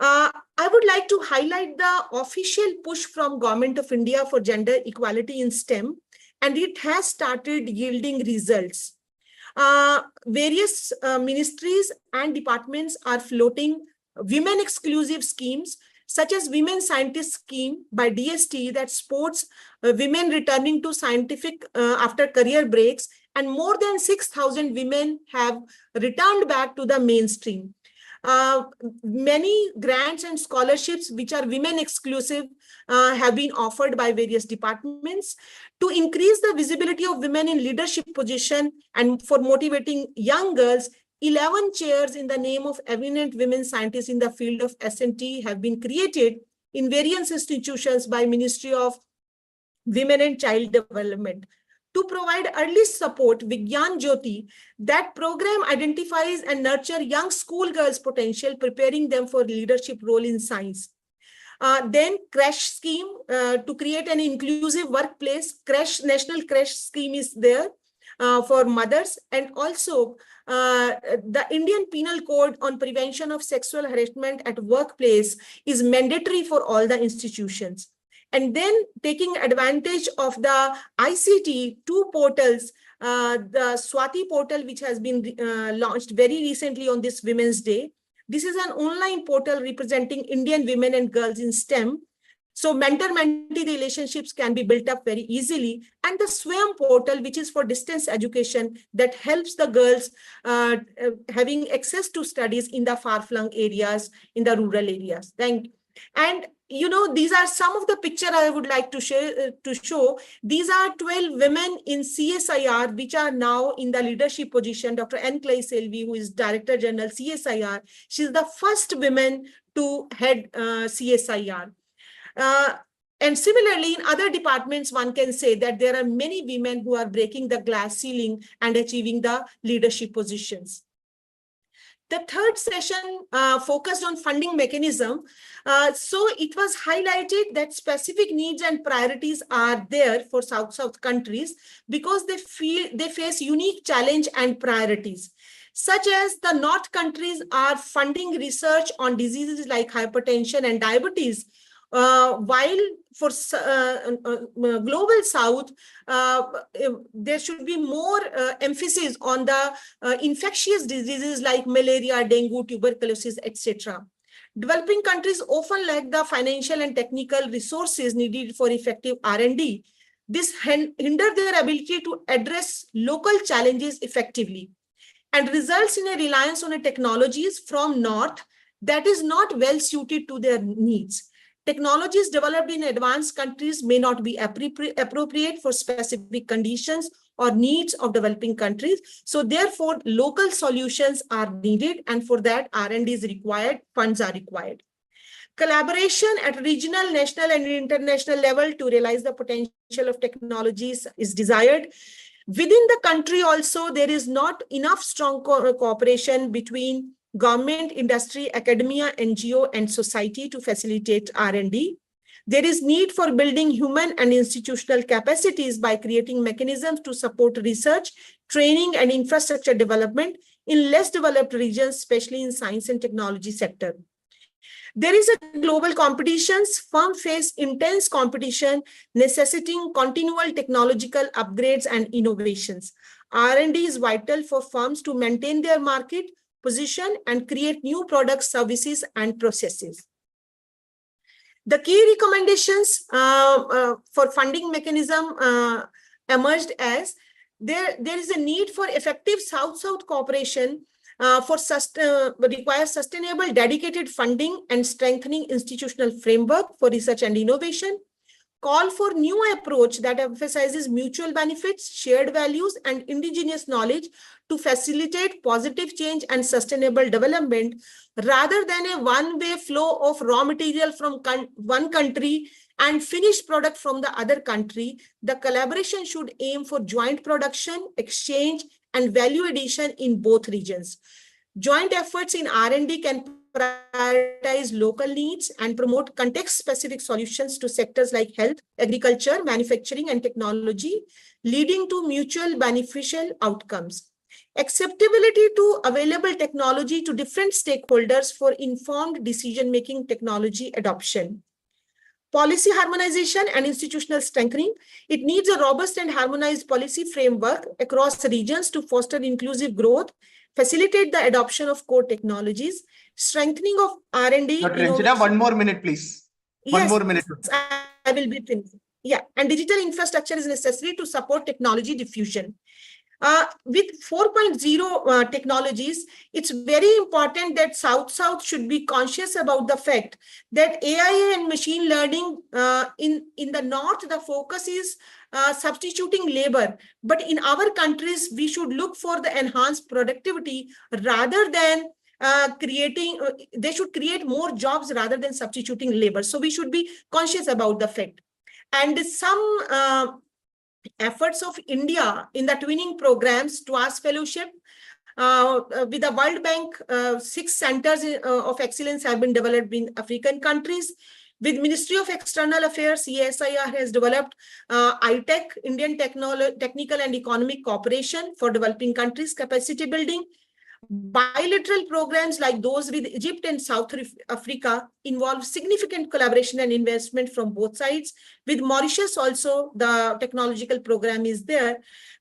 I would like to highlight the official push from Government of India for gender equality in STEM, and it has started yielding results. Various ministries and departments are floating women exclusive schemes such as Women Scientist Scheme by DST that supports women returning to scientific after career breaks, and more than 6,000 women have returned back to the mainstream. Many grants and scholarships which are women exclusive have been offered by various departments to increase the visibility of women in leadership position, and for motivating young girls. 11 chairs in the name of eminent women scientists in the field of S&T have been created in various institutions by Ministry of Women and Child Development. To provide early support, Vigyan Jyoti, that program identifies and nurture young schoolgirls' potential, preparing them for leadership role in science. Then Crash Scheme to create an inclusive workplace. National Crash Scheme is there for mothers, and also the Indian Penal Code on prevention of sexual harassment at workplace is mandatory for all the institutions. And then taking advantage of the ICT, 2 portals, the Swati portal, which has been launched very recently on this Women's Day, This is an online portal representing Indian women and girls in STEM. So mentor-mentee relationships can be built up very easily. And the SWAYAM portal, which is for distance education, that helps the girls having access to studies in the far-flung areas, in the rural areas. Thank you. And these are some of the picture I would like to share to show. These are 12 women in CSIR, which are now in the leadership position. Dr. N. Clay Selvi, who is Director General CSIR, she's the first woman to head CSIR. And similarly, in other departments, one can say that there are many women who are breaking the glass ceiling and achieving the leadership positions. The third session focused on funding mechanism. So it was highlighted that specific needs and priorities are there for South-South countries because they face unique challenge and priorities, such as the North countries are funding research on diseases like hypertension and diabetes, while for global South, there should be more emphasis on the infectious diseases like malaria, dengue, tuberculosis, etc. Developing countries often lack the financial and technical resources needed for effective R&D. This hinder their ability to address local challenges effectively and results in a reliance on a technologies from North that is not well suited to their needs. Technologies developed in advanced countries may not be appropriate for specific conditions or needs of developing countries. So therefore, local solutions are needed, and for that, R&D is required, funds are required. Collaboration at regional, national, and international level to realize the potential of technologies is desired. Within the country also, there is not enough strong cooperation between government, industry, academia, NGO, and society to facilitate R&D. There is need for building human and institutional capacities by creating mechanisms to support research, training, and infrastructure development in less developed regions, especially in science and technology sector. There is a global competitions. Firms face intense competition, necessitating continual technological upgrades and innovations. R&D is vital for firms to maintain their market position and create new products, services, and processes. The key recommendations for funding mechanism emerged as there is a need for effective South-South cooperation requires sustainable, dedicated funding and strengthening institutional framework for research and innovation. Call for new approach that emphasizes mutual benefits, shared values, and indigenous knowledge to facilitate positive change and sustainable development, rather than a one-way flow of raw material from one country and finished product from the other country. The collaboration should aim for joint production, exchange, and value addition in both regions. Joint efforts in R&D can prioritize local needs and promote context-specific solutions to sectors like health, agriculture, manufacturing, and technology, leading to mutual beneficial outcomes. Acceptability to available technology to different stakeholders for informed decision-making technology adoption. Policy harmonization and institutional strengthening. It needs a robust and harmonized policy framework across regions to foster inclusive growth, facilitate the adoption of core technologies, strengthening of R&D. Dr. Ranjana, 1 more minute, please. One more minute. I will be finished. Yeah, and digital infrastructure is necessary to support technology diffusion. With 4.0 technologies, it's very important that South-South should be conscious about the fact that AI and machine learning in the North, the focus is substituting labor. But in our countries, we should look for the enhanced productivity rather than they should create more jobs rather than substituting labor. So we should be conscious about the fact. And some efforts of India in the twinning programs, TWAS fellowship, with the World Bank, 6 centers of excellence have been developed in African countries. With Ministry of External Affairs, CSIR has developed ITEC, Indian Technical and Economic Cooperation for developing countries capacity building. Bilateral programs like those with Egypt and South Africa involve significant collaboration and investment from both sides. With Mauritius also, the technological program is there.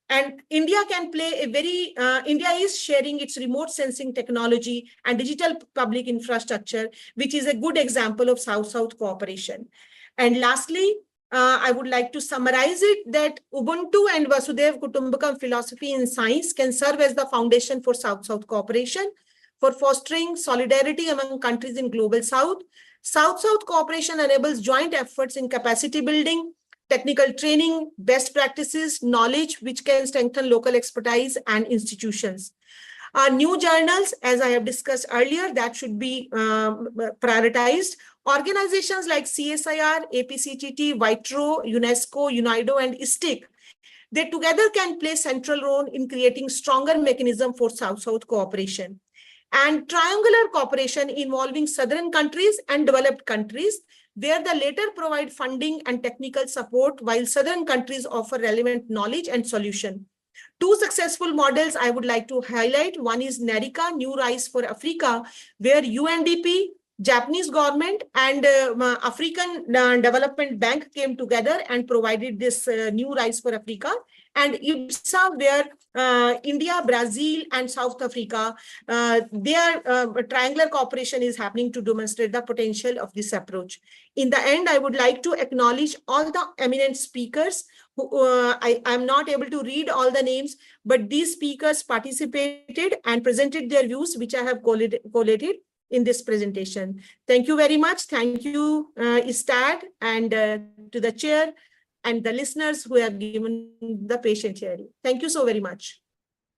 And India can play a very, India is sharing its remote sensing technology and digital public infrastructure, which is a good example of South-South cooperation. And lastly, I would like to summarize it that Ubuntu and Vasudhaiva Kutumbakam philosophy in science can serve as the foundation for South-South cooperation, for fostering solidarity among countries in Global South. South-South cooperation enables joint efforts in capacity building, technical training, best practices, knowledge, which can strengthen local expertise and institutions. New journals, as I have discussed earlier, that should be prioritized. Organizations like CSIR, APCTT, WITRO, UNESCO, UNIDO, and ISTIC, they together can play central role in creating stronger mechanism for South-South cooperation. And triangular cooperation involving southern countries and developed countries, where the latter provide funding and technical support while southern countries offer relevant knowledge and solution. Two successful models I would like to highlight. One is NARICA, New Rice for Africa, where UNDP, Japanese government, and African Development Bank came together and provided this New Rice for Africa. And IBSA, where India, Brazil, and South Africa, their triangular cooperation is happening to demonstrate the potential of this approach. In the end, I would like to acknowledge all the eminent speakers. I'm not able to read all the names, but these speakers participated and presented their views, which I have collated in this presentation. Thank you very much. Thank you, ISTAD, and to the chair and the listeners who have given the patient hearing. Thank you so very much.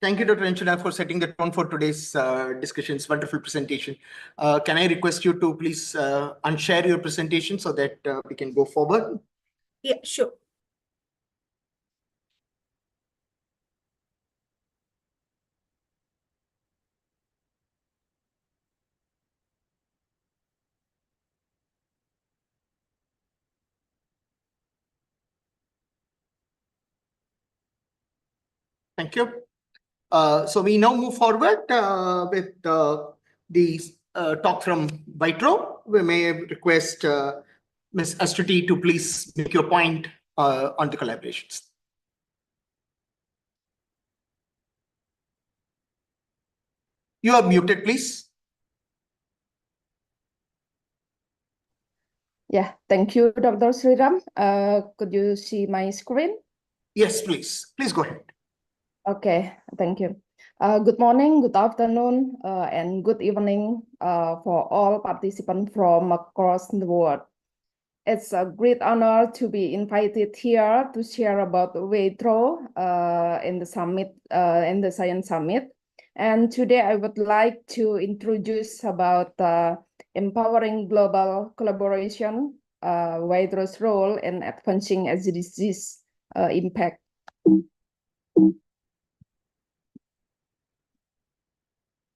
Thank you, Dr. Anshula, for setting the tone for today's discussions. Wonderful presentation. Can I request you to please unshare your presentation so that we can go forward? Yeah, sure. Thank you. So we now move forward with the talk from WITRO. We may request Ms. Astuti to please make your point on the collaborations. You are muted, please. Yeah, thank you, Dr. Sriram. Could you see my screen? Yes, please. Please go ahead. Okay, thank you. Good morning, good afternoon, and good evening for all participants from across the world. It's a great honor to be invited here to share about WITRO in the summit, in the Science Summit. And today I would like to introduce about empowering global collaboration, WITRO's role in advancing SDGs impact.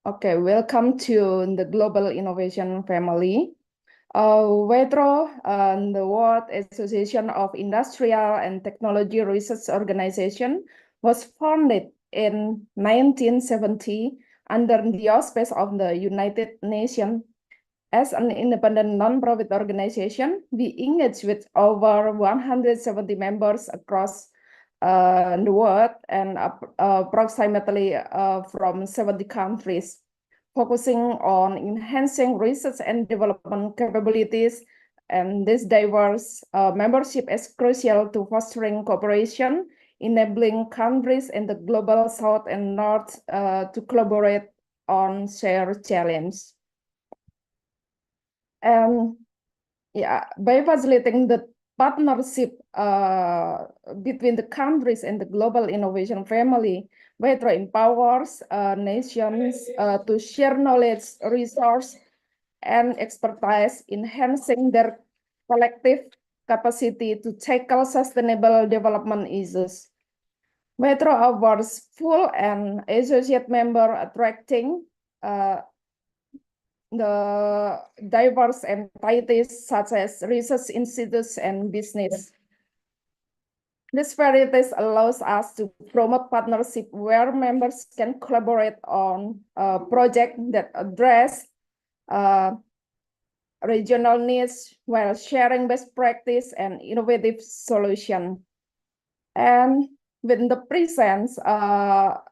Okay, welcome to the Global Innovation Family. WITRO, the World Association of Industrial and Technology Research Organization, was founded in 1970 under the auspices of the United Nations. As an independent non-profit organization, we engage with over 170 members across the world and approximately from 70 countries, focusing on enhancing research and development capabilities. And this diverse membership is crucial to fostering cooperation, enabling countries in the global South and North to collaborate on shared challenges. And yeah, by facilitating the partnership between the countries and the global innovation family, WITRO empowers nations to share knowledge, resource, and expertise, enhancing their collective capacity to tackle sustainable development issues. WITRO offers full and associate member attracting the diverse entities such as research institutes and business. This varieties allows us to promote partnership where members can collaborate on projects that address regional needs while sharing best practice and innovative solution. And with the presence of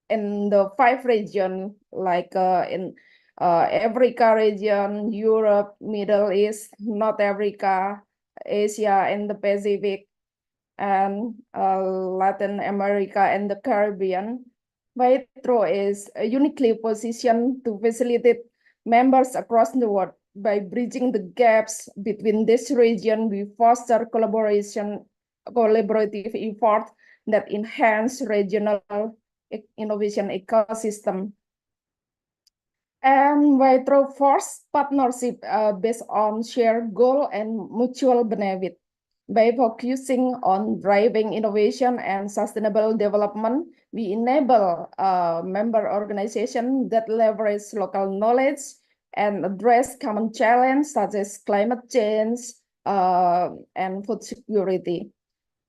in the 5 regions, like in Africa region, Europe, Middle East, North Africa, Asia, and the Pacific, and Latin America and the Caribbean, Vitro is uniquely positioned to facilitate members across the world. By bridging the gaps between this region, we foster collaborative efforts that enhance regional innovation ecosystem. And Vitro force partnership based on shared goal and mutual benefit. By focusing on driving innovation and sustainable development, we enable member organizations that leverage local knowledge and address common challenges such as climate change and food security.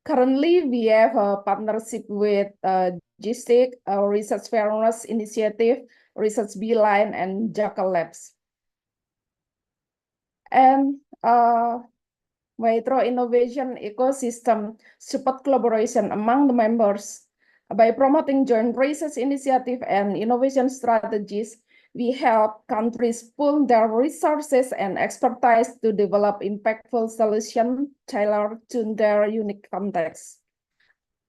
Currently, we have a partnership with GSTIC, Research Fairness Initiative, Research Beeline, and Jackal Labs. And Vitro innovation ecosystem support collaboration among the members. By promoting joint research initiative and innovation strategies, we help countries pool their resources and expertise to develop impactful solutions tailored to their unique context.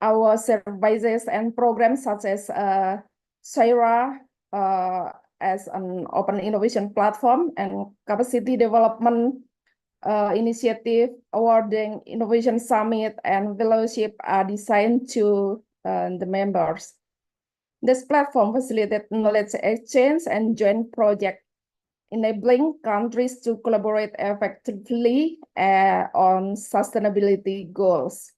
Our services and programs such as CSIR as an open innovation platform and capacity development initiative, awarding innovation summit and fellowship are designed to the members. This platform facilitates knowledge exchange and joint project, enabling countries to collaborate effectively on sustainability goals.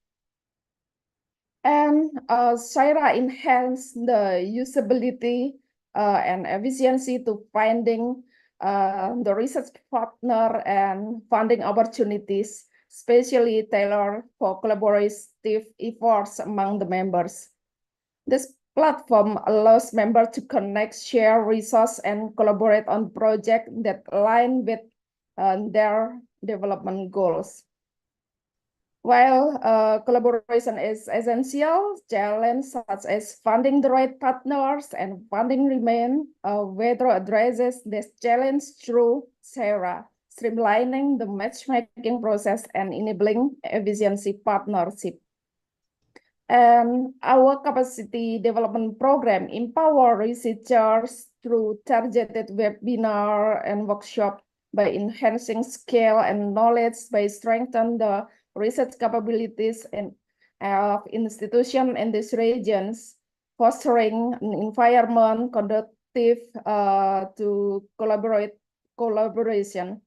And CSIR enhance the usability and efficiency to finding the research partner and funding opportunities, especially tailored for collaborative efforts among the members. This platform allows members to connect, share resources, and collaborate on projects that align with their development goals. While collaboration is essential, challenges such as finding the right partners and funding remain. Vitro addresses this challenge through CSIR, streamlining the matchmaking process and enabling efficiency partnership. And our capacity development program empower researchers through targeted webinar and workshop by enhancing skill and knowledge, by strengthening the research capabilities and of institutions in these regions, fostering an environment conducive to collaboration.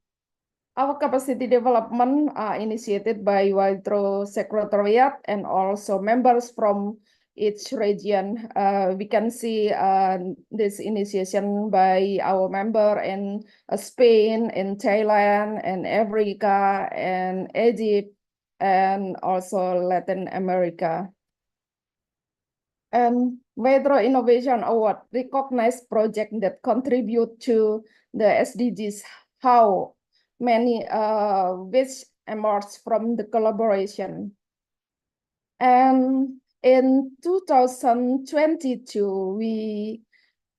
Our capacity development are initiated by Vitro Secretariat and also members from each region. We can see this initiation by our member in Spain, in Thailand, and Africa, and Egypt, and also Latin America. And Vitro Innovation Award recognized projects that contribute to the SDGs, how many which emerged from the collaboration. And in 2022, we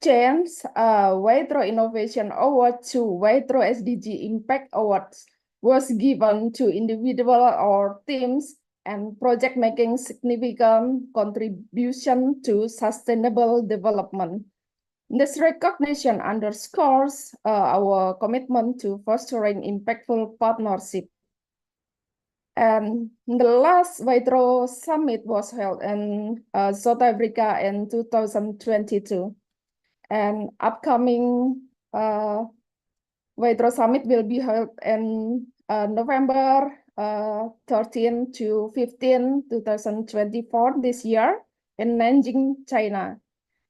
changed Vitro Innovation Award to Vitro SDG Impact Awards, was given to individual or teams and project making significant contribution to sustainable development. This recognition underscores our commitment to fostering impactful partnership. And the last Vitro Summit was held in South Africa in 2022. And upcoming Vitro Summit will be held in November 13 to 15, 2024 this year in Nanjing, China.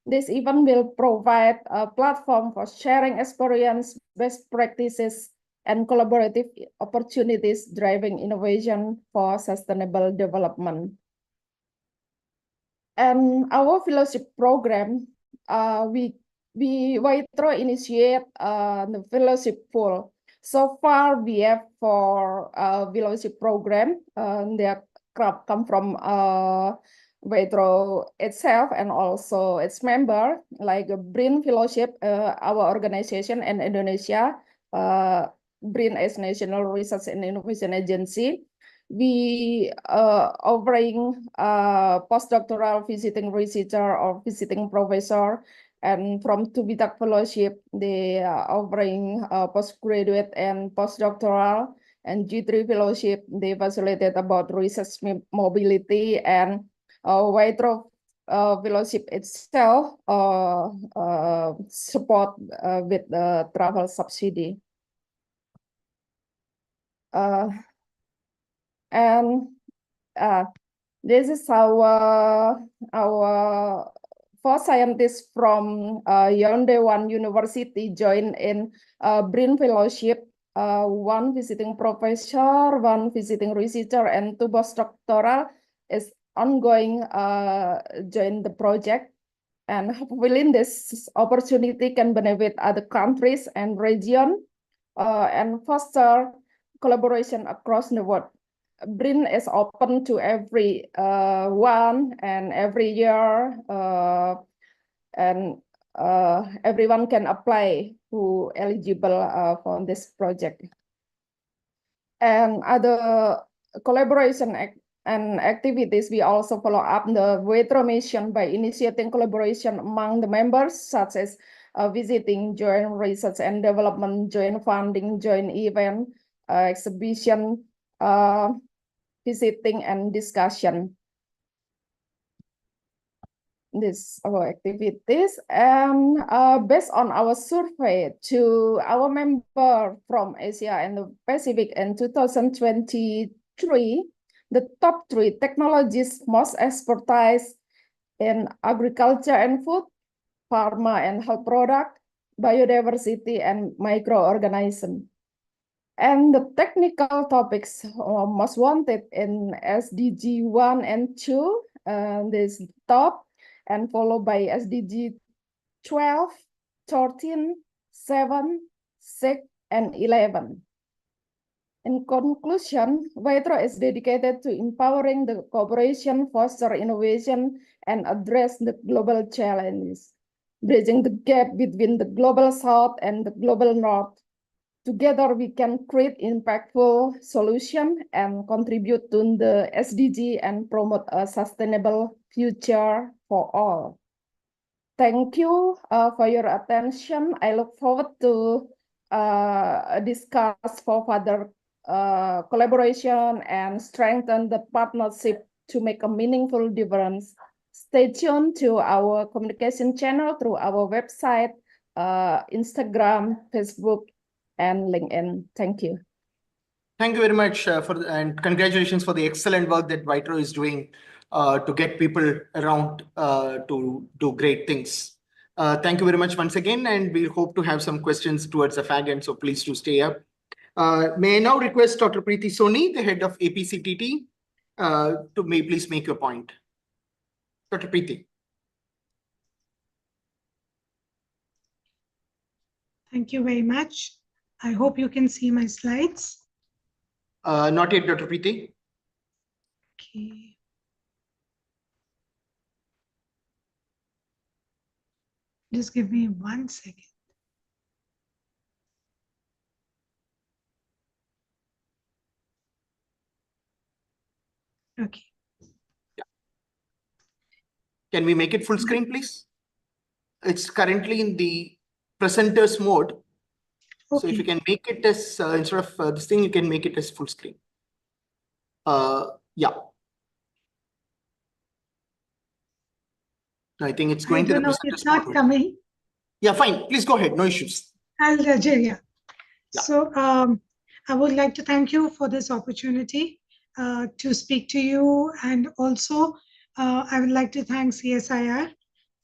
This event will provide a platform for sharing experience, best practices, and collaborative opportunities driving innovation for sustainable development. And our fellowship program, we Waitro initiate the fellowship pool. So far, we have 4 fellowship program. They come from Waitro itself and also its member, like BRIN Fellowship, our organization in Indonesia, BRIN is National Research and Innovation Agency. We offering postdoctoral visiting researcher or visiting professor, and from Tubitak Fellowship, they are offering postgraduate and postdoctoral, and G3 Fellowship, they facilitate about research mobility, and Waitro Fellowship itself support with the travel subsidy. And this is our 4 scientists from Yaoundé One University join in BRIN Fellowship, 1 visiting professor, 1 visiting researcher, and 2 postdoctoral is ongoing join the project. And hopefully this opportunity can benefit other countries and region and foster collaboration across the world. BRIN is open to every one and every year, and everyone can apply who eligible for this project. And other collaboration and activities, we also follow up the Waitro mission by initiating collaboration among the members, such as visiting, joint research and development, joint funding, joint event, exhibition, visiting and discussion. This our activities, and based on our survey to our member from Asia and the Pacific in 2023, the top 3 technologies most expertise in agriculture and food, pharma and health product, biodiversity, and microorganism. And the technical topics most wanted in SDG 1 and 2, this top, and followed by SDG 12, 13, 7, 6, and 11. In conclusion, Waitro is dedicated to empowering the cooperation, foster innovation, and address the global challenges, bridging the gap between the global south and the global north. Together, we can create impactful solutions and contribute to the SDG and promote a sustainable future for all. Thank you for your attention. I look forward to discuss for further collaboration and strengthen the partnership to make a meaningful difference. Stay tuned to our communication channel through our website, Instagram, Facebook, and LinkedIn. Thank you. Thank you very much and congratulations for the excellent work that Waitro is doing to get people around to do great things. Thank you very much once again, and we hope to have some questions towards the fag end, so please do stay up. May I now request Dr. Preeti Soni, the head of APCTT, to please make your point. Dr. Preeti. Thank you very much. I hope you can see my slides. Not yet, Dr. Preeti. Okay. Just give me 1 second. Okay. Yeah. Can we make it full screen, please? It's currently in the presenters mode. Okay. So if you can make it as, instead of this thing, you can make it as full screen. Yeah. I think it's going to the presenters it's not mode. coming. Yeah, fine. Please go ahead. No issues. Yeah. So I would like to thank you for this opportunity to speak to you. And also, I would like to thank CSIR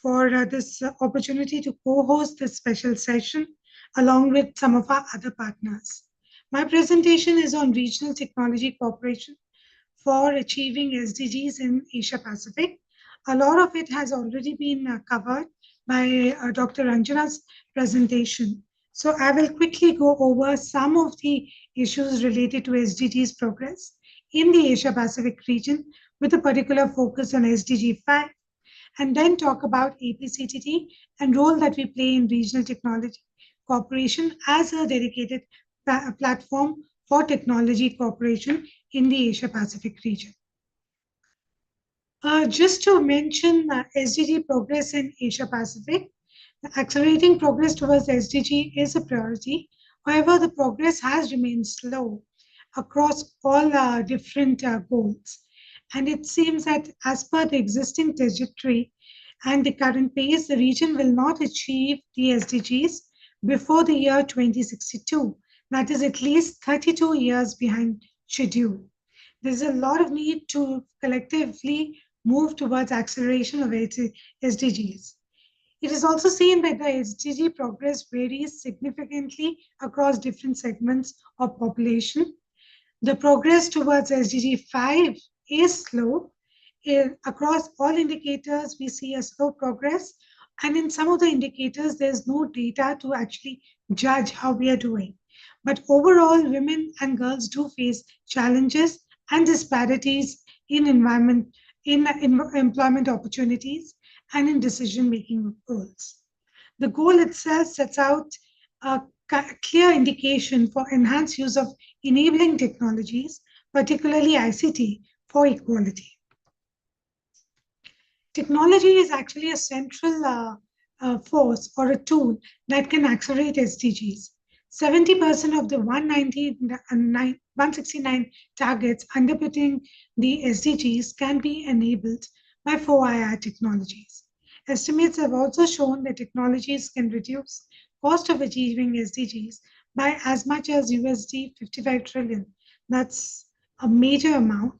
for this opportunity to co-host this special session along with some of our other partners. My presentation is on regional technology cooperation for achieving SDGs in Asia Pacific. A lot of it has already been covered by Dr. Anjana's presentation. So I will quickly go over some of the issues related to SDGs progress in the Asia Pacific region with a particular focus on SDG 5, and then talk about APCTT and role that we play in regional technology cooperation as a dedicated platform for technology cooperation in the Asia Pacific region. Just to mention SDG progress in Asia Pacific, accelerating progress towards SDG is a priority. However, the progress has remained slow across all different goals. And it seems that as per the existing trajectory and the current pace, the region will not achieve the SDGs before the year 2062. That is at least 32 years behind schedule. There's a lot of need to collectively move towards acceleration of SDGs. It is also seen that the SDG progress varies significantly across different segments of population. The progress towards SDG 5 is slow. Across all indicators, we see a slow progress. And in some of the indicators, there's no data to actually judge how we are doing. But overall, women and girls do face challenges and disparities in employment opportunities and in decision-making goals. The goal itself sets out a clear indication for enhanced use of enabling technologies, particularly ICT, for equality. Technology is actually a central force or a tool that can accelerate SDGs. 70% of the 169 targets underpinning the SDGs can be enabled by 4IR technologies. Estimates have also shown that technologies can reduce cost of achieving SDGs by as much as USD 55 trillion. That's a major amount.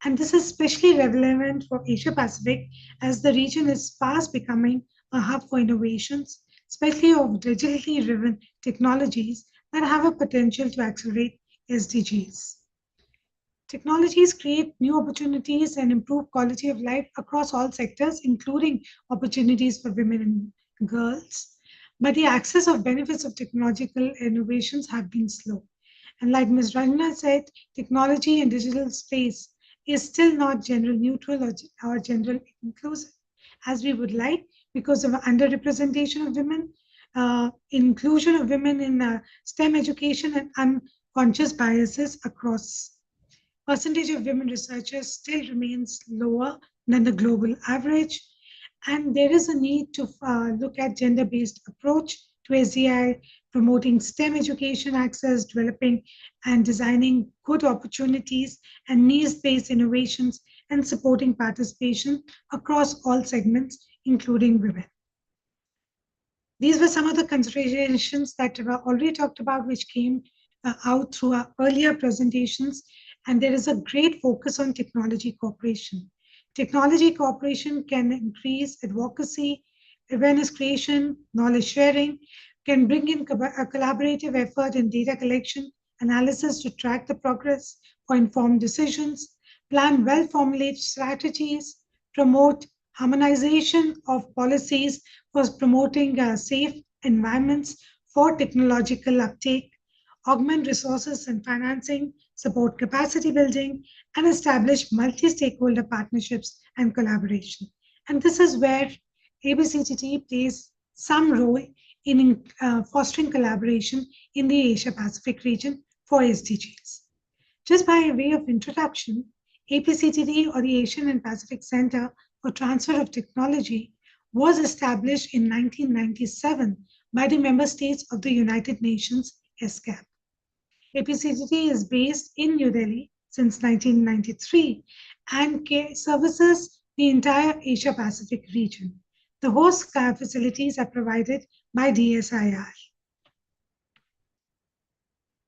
And this is especially relevant for Asia Pacific as the region is fast becoming a hub for innovations, especially of digitally driven technologies that have a potential to accelerate SDGs. Technologies create new opportunities and improve quality of life across all sectors, including opportunities for women and girls. But the access of benefits of technological innovations have been slow. And like Ms. Ranjana said, technology and digital space is still not gender neutral or gender inclusive as we would like because of underrepresentation of women, inclusion of women in STEM education and unconscious biases across. Percentage of women researchers still remains lower than the global average. And there is a need to look at gender-based approach to SDI, promoting STEM education access, developing and designing good opportunities and needs-based innovations, and supporting participation across all segments, including women. These were some of the considerations that were already talked about, which came out through our earlier presentations. And there is a great focus on technology cooperation. Technology cooperation can increase advocacy, awareness creation, knowledge sharing, can bring in a collaborative effort in data collection, analysis to track the progress for informed decisions, plan well-formulated strategies, promote harmonization of policies for promoting safe environments for technological uptake, augment resources and financing, support capacity building, and establish multi-stakeholder partnerships and collaboration. And this is where ABCTT plays some role in fostering collaboration in the Asia-Pacific region for SDGs. Just by way of introduction, APCTT, or the Asian and Pacific Center for Transfer of Technology, was established in 1997 by the member states of the United Nations, ESCAP. APCTT is based in New Delhi since 1993 and services the entire Asia-Pacific region. The host facilities are provided by CSIR.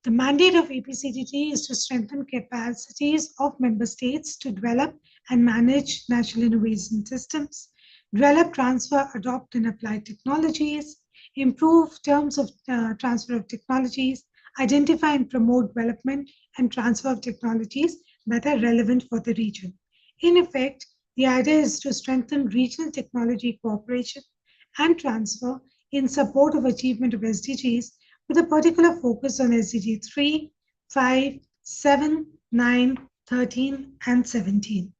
The mandate of APCTT is to strengthen capacities of member states to develop and manage national innovation systems, develop, transfer, adopt, and apply technologies, improve terms of transfer of technologies, identify and promote development and transfer of technologies that are relevant for the region. In effect, the idea is to strengthen regional technology cooperation and transfer in support of achievement of SDGs with a particular focus on SDG 3, 5, 7, 9, 13, and 17.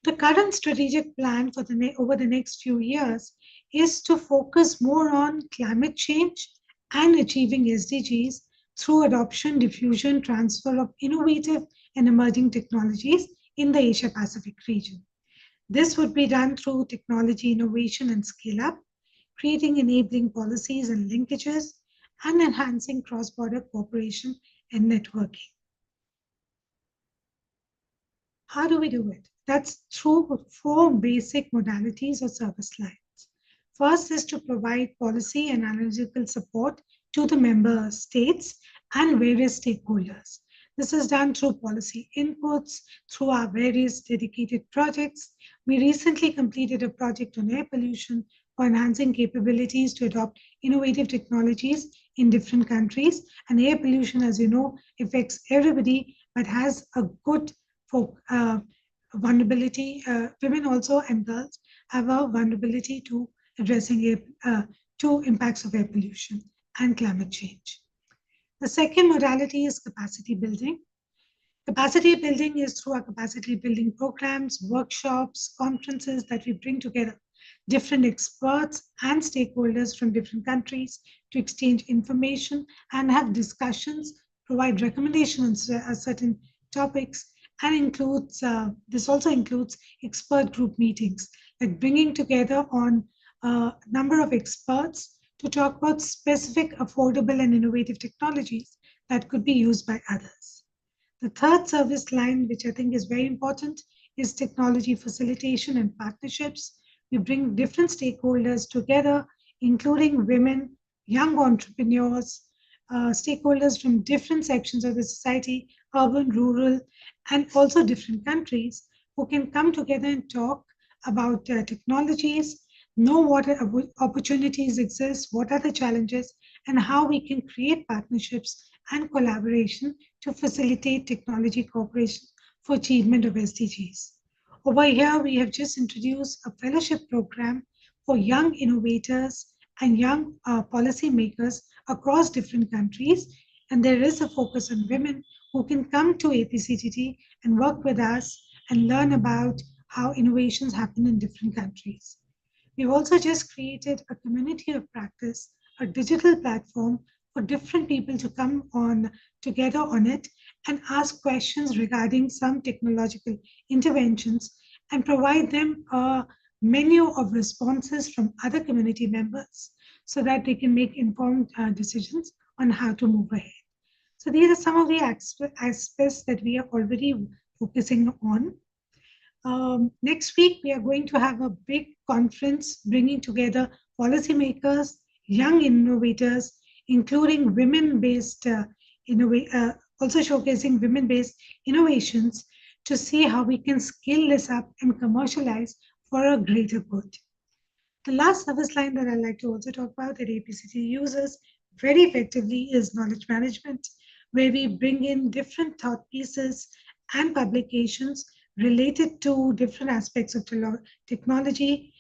The current strategic plan for over the next few years is to focus more on climate change and achieving SDGs through adoption, diffusion, transfer of innovative and emerging technologies in the Asia-Pacific region. This would be done through technology innovation and scale-up, creating enabling policies and linkages, and enhancing cross-border cooperation and networking. How do we do it? That's through 4 basic modalities or service lines. First is to provide policy and analytical support to the member states and various stakeholders. This is done through policy inputs, through our various dedicated projects. We recently completed a project on air pollution for enhancing capabilities to adopt innovative technologies in different countries. And air pollution, as you know, affects everybody, but has a good vulnerability. Women also and girls have a vulnerability to addressing to impacts of air pollution and climate change. The second modality is capacity building. Capacity building is through our capacity building programs, workshops, conferences that we bring together different experts and stakeholders from different countries to exchange information and have discussions, provide recommendations on certain topics, and includes this also includes expert group meetings, like bringing together on a number of experts to talk about specific, affordable, and innovative technologies that could be used by others. The third service line, which I think is very important, is technology facilitation and partnerships. We bring different stakeholders together, including women, young entrepreneurs, stakeholders from different sections of the society, urban, rural, and also different countries, who can come together and talk about technologies, know what opportunities exist, what are the challenges, and how we can create partnerships and collaboration to facilitate technology cooperation for achievement of SDGs. Over here, we have just introduced a fellowship program for young innovators and young policymakers across different countries. And there is a focus on women who can come to APCTT and work with us and learn about how innovations happen in different countries. We've also just created a community of practice, a digital platform for different people to come on together on it and ask questions regarding some technological interventions and provide them a menu of responses from other community members so that they can make informed decisions on how to move ahead. So these are some of the aspects that we are already focusing on. Next week, we are going to have a big conference bringing together policymakers, young innovators, including women-based also showcasing women-based innovations to see how we can scale this up and commercialize for a greater good. The last service line that I'd like to also talk about that APCT uses very effectively is knowledge management, where we bring in different thought pieces and publications related to different aspects of technology,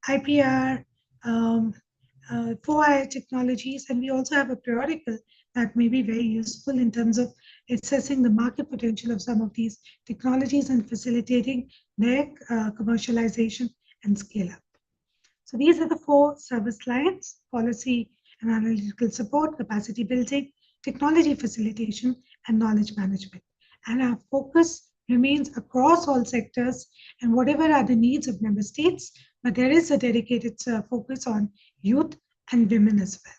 IPR, 4IR technologies, and we also have a periodical that may be very useful in terms of assessing the market potential of some of these technologies and facilitating their commercialization and scale up. So these are the 4 service lines: policy and analytical support, capacity building, technology facilitation, and knowledge management. And our focus remains across all sectors and whatever are the needs of member states, but there is a dedicated focus on youth and women as well.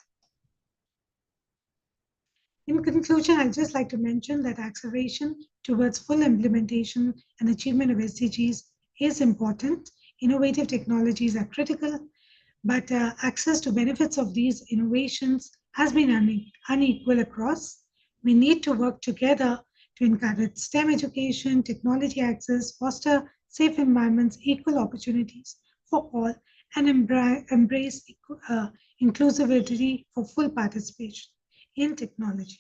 In conclusion, I'd just like to mention that acceleration towards full implementation and achievement of SDGs is important. Innovative technologies are critical, but access to benefits of these innovations has been unequal across. We need to work together to encourage STEM education, technology access, foster safe environments, equal opportunities for all, and embrace inclusivity for full participation in technology.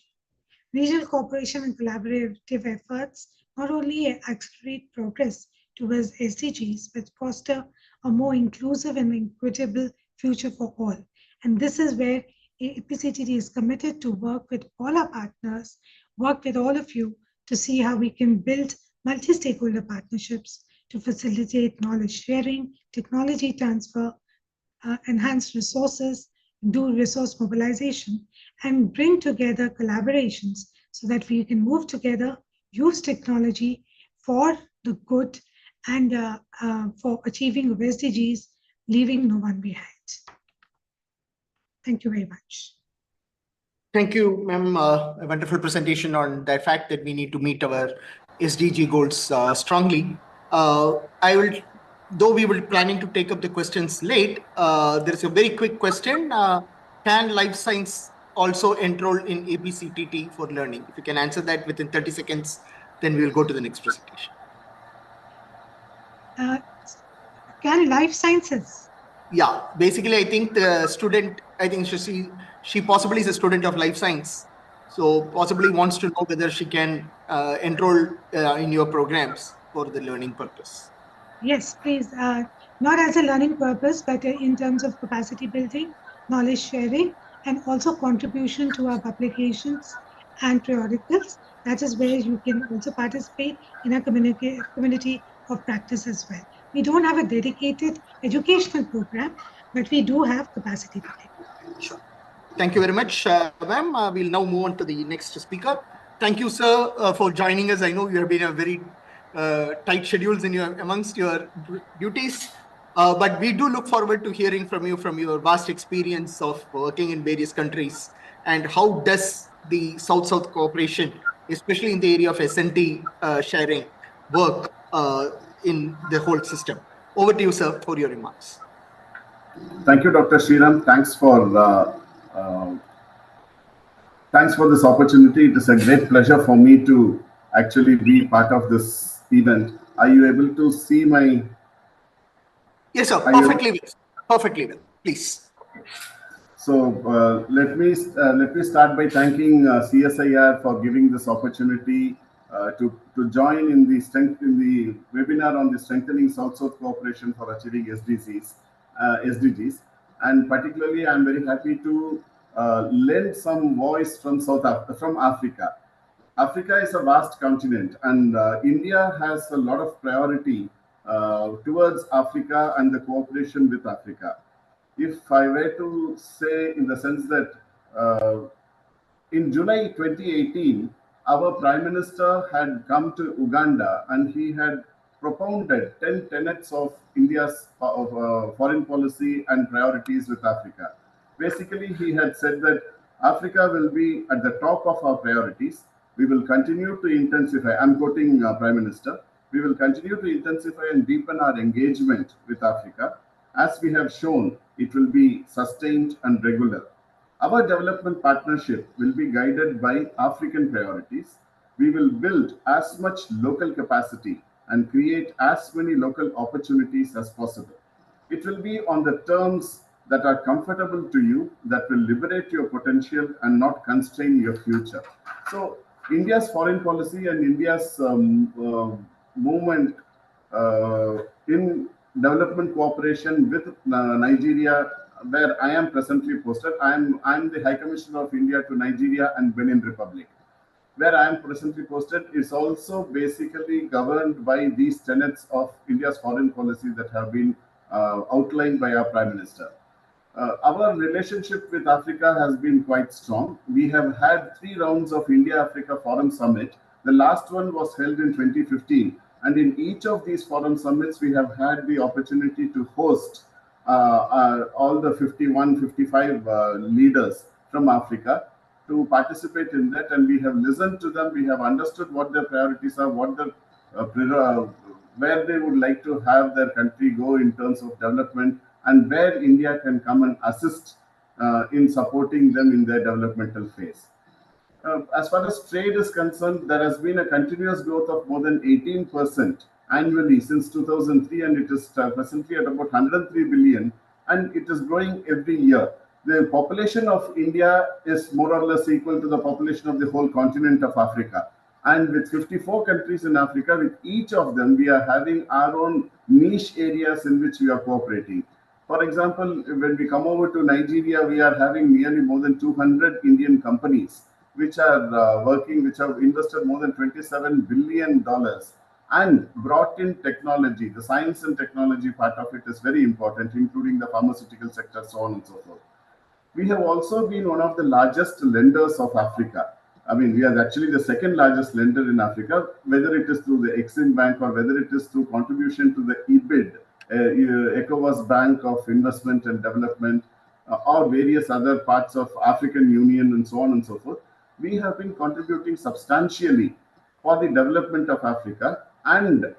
Regional cooperation and collaborative efforts not only accelerate progress towards SDGs, but foster a more inclusive and equitable future for all. And this is where APCTD is committed to work with all our partners, work with all of you to see how we can build multi-stakeholder partnerships to facilitate knowledge sharing, technology transfer, enhance resources, do resource mobilization, and bring together collaborations so that we can move together, use technology for the good and for achieving of SDGs, leaving no one behind. Thank you very much. Thank you, ma'am. A wonderful presentation on the fact that we need to meet our SDG goals strongly. Though we were planning to take up the questions late, there is a very quick question. Can life science also enroll in ABCTT for learning? If you can answer that within 30 seconds, then we will go to the next presentation. Can life sciences? Yeah, basically, I think the student, I think she possibly is a student of life science. So possibly wants to know whether she can enroll in your programs for the learning purpose. Yes, please. Not as a learning purpose, but in terms of capacity building, knowledge sharing, and also contribution to our publications and periodicals. That is where you can also participate in a community of practice as well. We don't have a dedicated educational program, but we do have capacity building. Sure. Thank you very much, ma'am. We'll now move on to the next speaker. Thank you, sir, for joining us. I know you have been a very tight schedules amongst your duties, but we do look forward to hearing from you from your vast experience of working in various countries and how does the South-South cooperation, especially in the area of S&T sharing, work in the whole system. Over to you, sir, for your remarks. Thank you, Dr. Sriram. Thanks for this opportunity. It is a great pleasure for me to actually be part of this event. Are you able to see my? Yes, sir. Perfectly well. Perfectly well. Please. So let me start by thanking CSIR for giving this opportunity to join in the webinar on the strengthening South-South cooperation for achieving SDGs. And particularly, I'm very happy to lend some voice from Africa. Africa is a vast continent, and India has a lot of priority towards Africa and the cooperation with Africa. If I were to say, in the sense that in July 2018, our Prime Minister had come to Uganda and he had propounded 10 tenets of India's foreign policy and priorities with Africa. Basically, he had said that Africa will be at the top of our priorities. We will continue to intensify, I'm quoting Prime Minister, we will continue to intensify and deepen our engagement with Africa. As we have shown, it will be sustained and regular. Our development partnership will be guided by African priorities. We will build as much local capacity and create as many local opportunities as possible. It will be on the terms that are comfortable to you, that will liberate your potential and not constrain your future. So India's foreign policy and India's movement in development cooperation with Nigeria, where I am presently posted. I'm the High Commissioner of India to Nigeria and Benin Republic. Where I am presently posted is also basically governed by these tenets of India's foreign policy that have been outlined by our Prime Minister. Our relationship with Africa has been quite strong. We have had 3 rounds of India-Africa Forum Summit. The last one was held in 2015. And in each of these forum summits, we have had the opportunity to host all the 55 leaders from Africa to participate in that. And we have listened to them. We have understood what their priorities are, what the where they would like to have their country go in terms of development, and where India can come and assist in supporting them in their developmental phase. As far as trade is concerned, there has been a continuous growth of more than 18% annually since 2003, and it is presently at about 103 billion, and it is growing every year. the population of India is more or less equal to the population of the whole continent of Africa. And with 54 countries in Africa, with each of them, we are having our own niche areas in which we are cooperating. For example, when we come over to Nigeria, we are having nearly more than 200 Indian companies which are which have invested more than $27 billion and brought in technology. The science and technology part of it is very important, including the pharmaceutical sector, so on and so forth. We have also been one of the largest lenders of Africa. I mean, we are actually the second largest lender in Africa, whether it is through the Exim Bank or whether it is through contribution to the EBID, ECOWAS Bank of Investment and Development, or various other parts of African Union and so on and so forth. We have been contributing substantially for the development of Africa and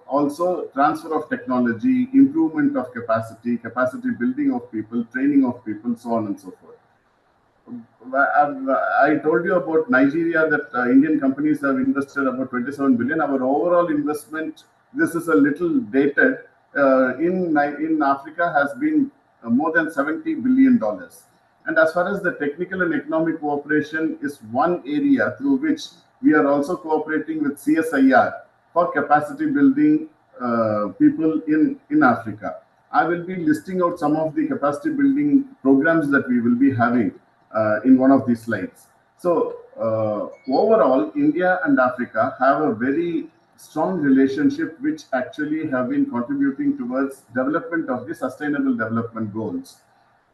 also transfer of technology, improvement of capacity, capacity building of people, training of people, so on and so forth. I told you about Nigeria that Indian companies have invested about 27 billion. Our overall investment, this is a little dated, in Africa has been more than $70 billion. And as far as the technical and economic cooperation is one area through which we are also cooperating with CSIR for capacity building people in Africa. I will be listing out some of the capacity building programs that we will be having in one of these slides. So overall, India and Africa have a very strong relationship which actually have been contributing towards development of the sustainable development goals.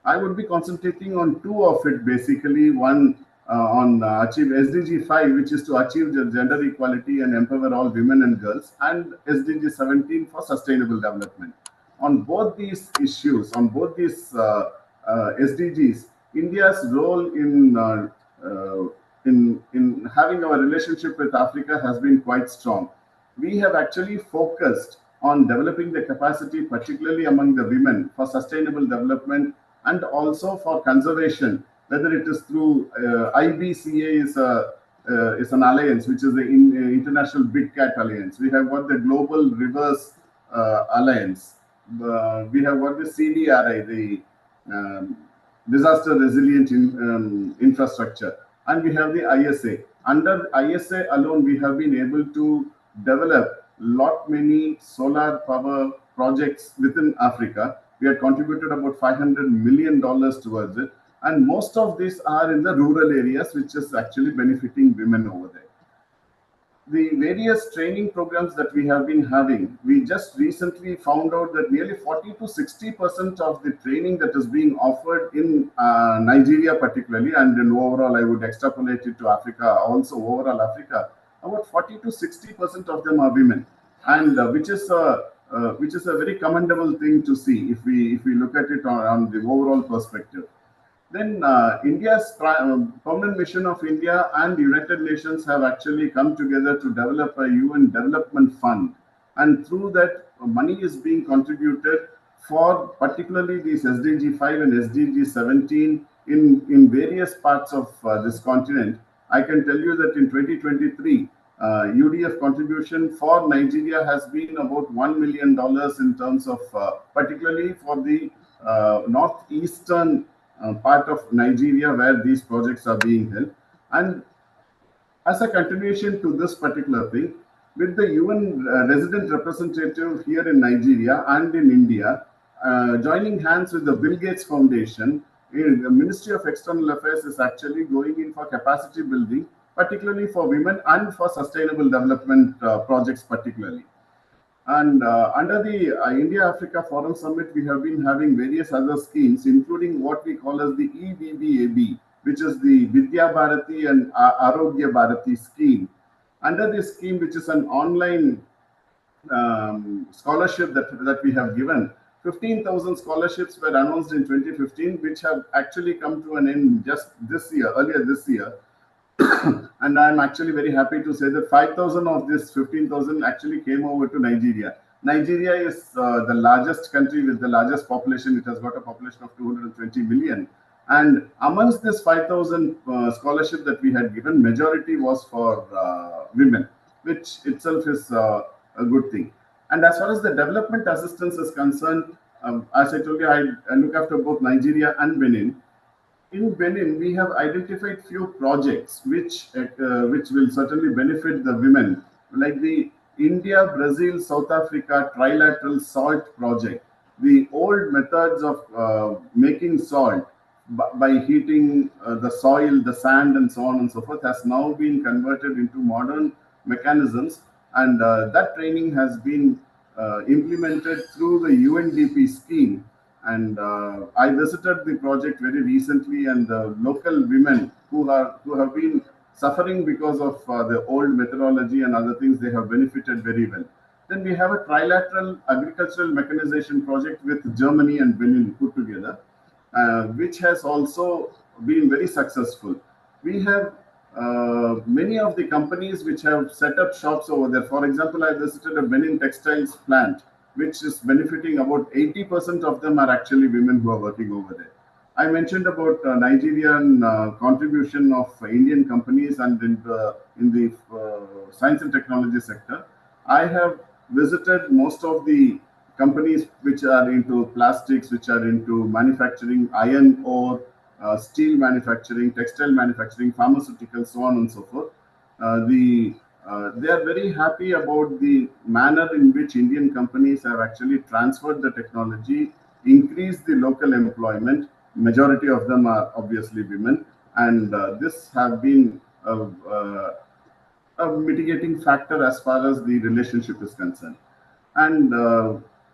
I would be concentrating on two of it basically. One on achieve SDG 5, which is to achieve gender equality and empower all women and girls, and SDG 17 for sustainable development. On both these issues, on both these SDGs, India's role in having our relationship with Africa has been quite strong. We have actually focused on developing the capacity, particularly among the women, for sustainable development and also for conservation, whether it is through IBCA is an alliance, which is the International Big Cat Alliance. We have got the Global Rivers Alliance. We have got the CDRI, the Disaster Resilient Infrastructure, and we have the ISA. Under ISA alone, we have been able to develop many solar power projects within Africa. We have contributed about $500 million towards it. And most of these are in the rural areas, which is actually benefiting women over there. The various training programs that we have been having, we just recently found out that nearly 40 to 60% of the training that is being offered in Nigeria particularly, and then overall I would extrapolate it to Africa, also overall Africa, about 40 to 60% of them are women, and which is a very commendable thing to see if we look at it on the overall perspective. Then India's permanent mission of India and the United Nations have actually come together to develop a UN Development Fund. And through that, money is being contributed for particularly these SDG 5 and SDG 17 in various parts of this continent. I can tell you that in 2023, UDF contribution for Nigeria has been about $1 million in terms of, particularly for the northeastern part of Nigeria where these projects are being held. And as a continuation to this particular thing, with the UN resident representative here in Nigeria and in India, joining hands with the Bill Gates Foundation, the Ministry of External Affairs is actually going in for capacity building, particularly for women and for sustainable development projects particularly. And under the India-Africa Forum Summit, we have been having various other schemes, including what we call as the EVBAB, which is the Vidya Bharati and Arogya Bharati scheme. Under this scheme, which is an online scholarship that we have given, 15,000 scholarships were announced in 2015, which have actually come to an end just this year, earlier this year. And I'm actually very happy to say that 5,000 of this 15,000 actually came over to Nigeria. Nigeria is the largest country with the largest population. It has got a population of 220 million. And amongst this 5,000 scholarship that we had given, majority was for women, which itself is a good thing. And as far as the development assistance is concerned, as I told you, I look after both Nigeria and Benin. In Benin, we have identified few projects which will certainly benefit the women, like the India, Brazil, South Africa trilateral salt project. The old methods of making salt by heating the soil, the sand, and so on and so forth has now been converted into modern mechanisms, and that training has been implemented through the UNDP scheme. And I visited the project very recently, and the local women who have been suffering because of the old methodology and other things, they have benefited very well. Then we have a trilateral agricultural mechanization project with Germany and Benin put together, which has also been very successful. We have many of the companies which have set up shops over there. For example, I visited a Benin textiles plant, which is benefiting about 80% of them are actually women who are working over there. I mentioned about Nigerian contribution of Indian companies and in the science and technology sector. I have visited most of the companies which are into plastics, which are into manufacturing iron ore, steel manufacturing, textile manufacturing, pharmaceuticals, so on and so forth. They are very happy about the manner in which Indian companies have actually transferred the technology, increased the local employment. Majority of them are obviously women, and this have been a mitigating factor as far as the relationship is concerned. And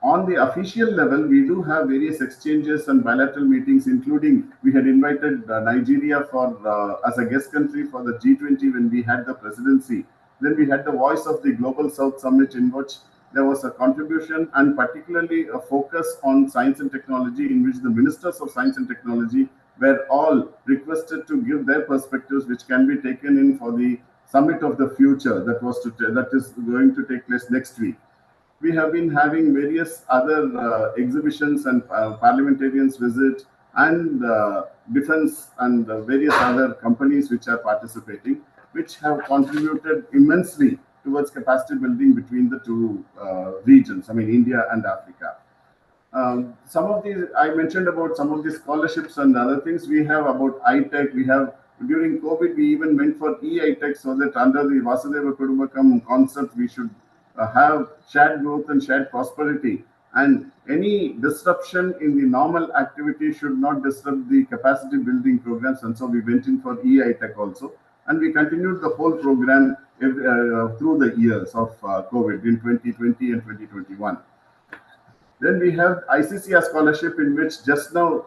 on the official level, we do have various exchanges and bilateral meetings, including we had invited Nigeria for as a guest country for the G20 when we had the presidency. Then we had the Voice of the Global South Summit, in which there was a contribution and particularly a focus on science and technology, in which the ministers of science and technology were all requested to give their perspectives, which can be taken in for the Summit of the Future that is going to take place next week. We have been having various other exhibitions and parliamentarians visit, and defense and various other companies which are participating, which have contributed immensely towards capacity building between the two regions, I mean India and Africa. Some of these, I mentioned about some of these scholarships and other things. We have about iTech. We have, during COVID, we even went for e-iTech, so that under the Vasudeva Kudumbakam concept, we should have shared growth and shared prosperity. And any disruption in the normal activity should not disrupt the capacity building programs. And so we went in for e-iTech also. And we continued the whole program through the years of COVID in 2020 and 2021. Then we have ICCR scholarship, in which just now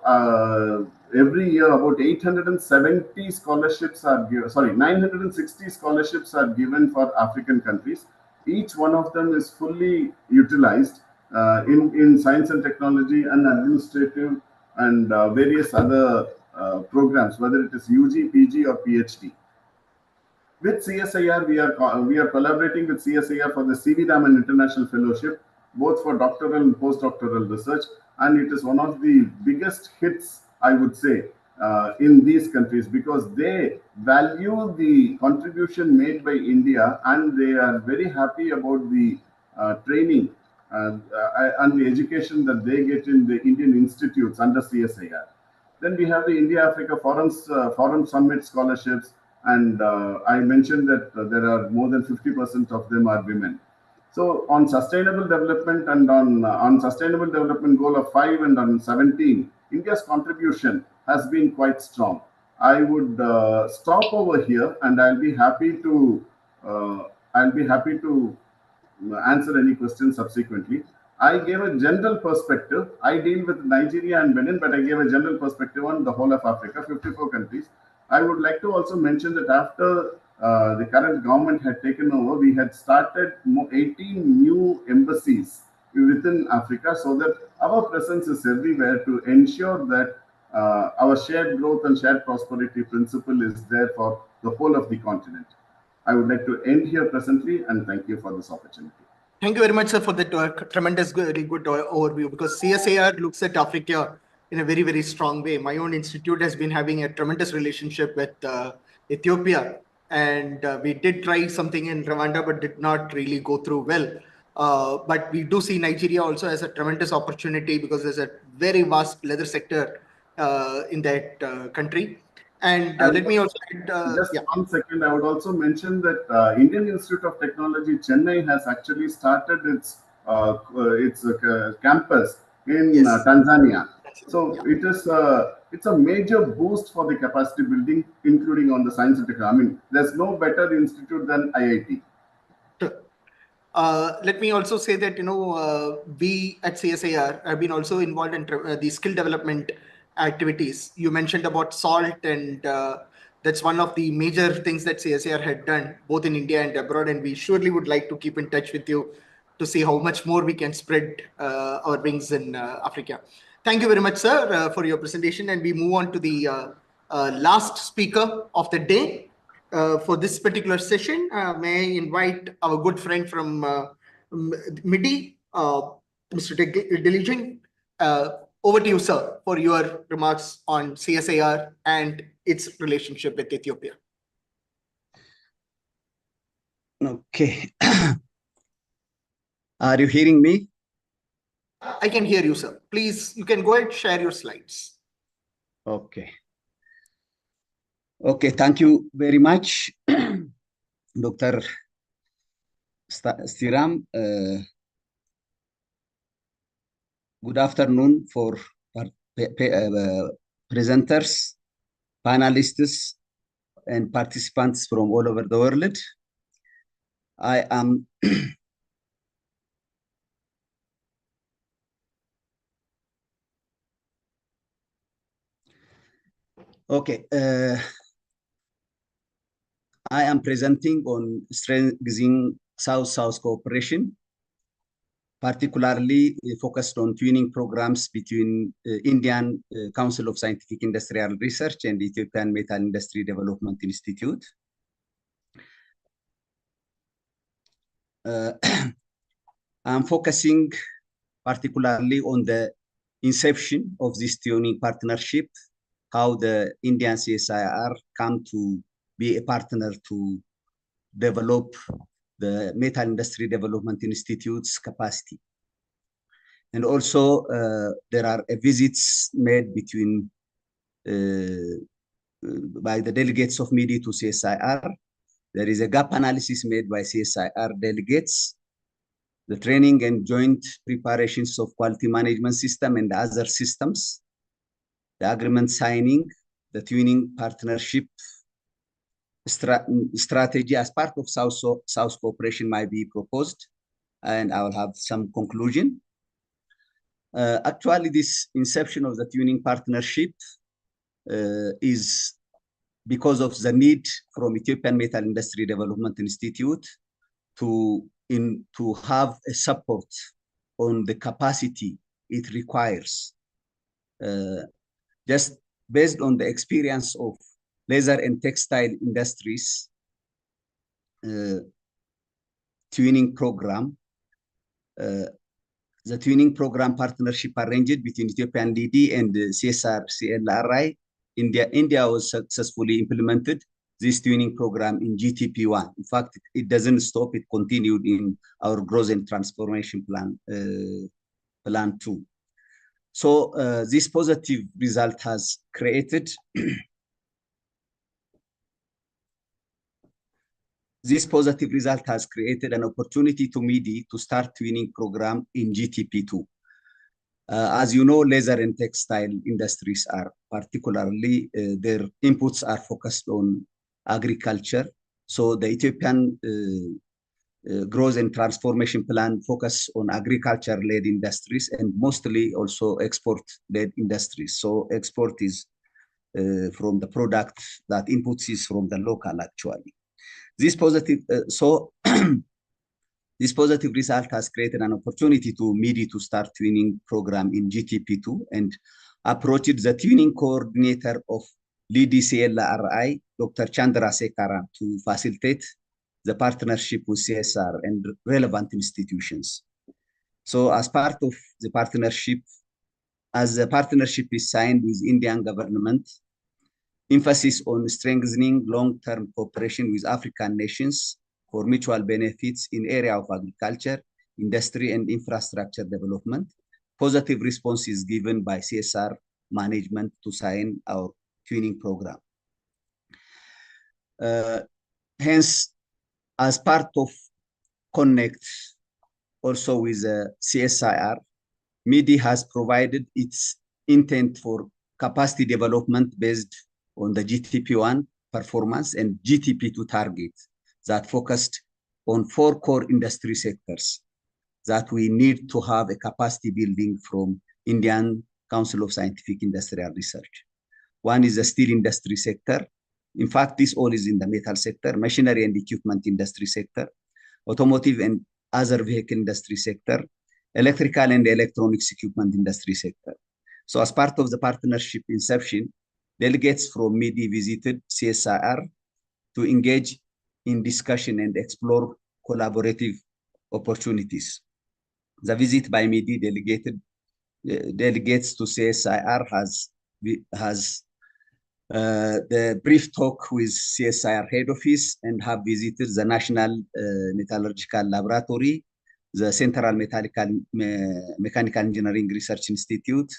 every year about 870 scholarships are given. Sorry, 960 scholarships are given for African countries. Each one of them is fully utilized in science and technology and administrative and various other programs, whether it is UG, PG, or PhD. With CSIR, we are collaborating with CSIR for the CV Raman International Fellowship, both for doctoral and postdoctoral research, and it is one of the biggest hits, I would say, in these countries, because they value the contribution made by India, and they are very happy about the training and the education that they get in the Indian institutes under CSIR. Then we have the India-Africa Forum Summit scholarships, and I mentioned that there are more than 50% of them are women. So on sustainable development and on sustainable development goal of 5 and on 17, India's contribution has been quite strong. I would stop over here, and I'll be happy to answer any questions subsequently. I gave a general perspective. I deal with Nigeria and Benin, but I gave a general perspective on the whole of Africa, 54 countries. I would like to also mention that after the current government had taken over, we had started 18 new embassies within Africa, so that our presence is everywhere to ensure that our shared growth and shared prosperity principle is there for the whole of the continent. I would like to end here presently, and thank you for this opportunity. Thank you very much, sir, for that tremendous, very good overview, because CSIR looks at Africa in a very, very strong way. My own institute has been having a tremendous relationship with Ethiopia, and we did try something in Rwanda, but did not really go through well. But we do see Nigeria also as a tremendous opportunity because there's a very vast leather sector in that country. And let me also just 1 second. I would also mention that Indian Institute of Technology Chennai has actually started its campus in Tanzania. So it's a major boost for the capacity building, including on the science and technology. I mean, there's no better institute than IIT. Let me also say that, we at CSIR have been also involved in the skill development activities. You mentioned about SALT, and that's one of the major things that CSIR had done both in India and abroad. And we surely would like to keep in touch with you to see how much more we can spread our wings in Africa. Thank you very much, sir, for your presentation. And we move on to the last speaker of the day. For this particular session, may I invite our good friend from MIDI, Mr. Diligent. Over to you, sir, for your remarks on CSIR and its relationship with Ethiopia. Okay. Are you hearing me? I can hear you, sir. Please, you can go ahead and share your slides. Okay. Okay, thank you very much, Dr. Stiram. Good afternoon for presenters, panelists, and participants from all over the world. I am okay. I am presenting on strengthening South-South cooperation, particularly focused on twinning programs between Indian Council of Scientific Industrial Research and Ethiopian Metal Industry Development Institute. I'm focusing particularly on the inception of this twinning partnership, how the Indian CSIR come to be a partner to develop the Metal Industry Development Institute's capacity. And also there are visits made between by the delegates of MIDI to CSIR. There is a gap analysis made by CSIR delegates, the training and joint preparations of quality management system and other systems, the agreement signing, the twinning partnership strategy as part of South cooperation might be proposed, and I will have some conclusion. Actually, this inception of the twinning partnership is because of the need from Ethiopian Metal Industry Development Institute to have a support on the capacity it requires. Just based on the experience of leather and textile industries twinning program, the twinning program partnership arranged between Ethiopian DD and CSR CLRI, India was successfully implemented this twinning program in GTP1. In fact, it doesn't stop, it continued in our growth and transformation plan, plan 2. So this positive result has created this positive result has created an opportunity to MIDI to start twinning program in GTP2. As you know, leather and textile industries are particularly, their inputs are focused on agriculture. So the Ethiopian growth and transformation plan focus on agriculture-led industries and mostly also export-led industries. So export is from the product, that inputs is from the local actually. This positive, this positive result has created an opportunity to MIDI to start twinning program in GTP2 and approached the twinning coordinator of LIDCLRI, Dr. Chandra Sekaran, to facilitate the partnership with CSR and relevant institutions. So as part of the partnership, as the partnership is signed with Indian government, emphasis on strengthening long-term cooperation with African nations for mutual benefits in area of agriculture, industry and infrastructure development. Positive response is given by CSR management to sign our twinning program. Hence, as part of Connect, also with CSIR, MIDI has provided its intent for capacity development based on the GTP1 performance and GTP2 targets that focused on 4 core industry sectors that we need to have a capacity building from Indian Council of Scientific Industrial Research. One is the steel industry sector. In fact, this all is in the metal sector, machinery and equipment industry sector, automotive and other vehicle industry sector, electrical and electronics equipment industry sector. So as part of the partnership inception, delegates from MIDI visited CSIR to engage in discussion and explore collaborative opportunities. The visit by MIDI delegates to CSIR has the brief talk with CSIR head office and have visited the National Metallurgical Laboratory, the Central Mechanical Engineering Research Institute,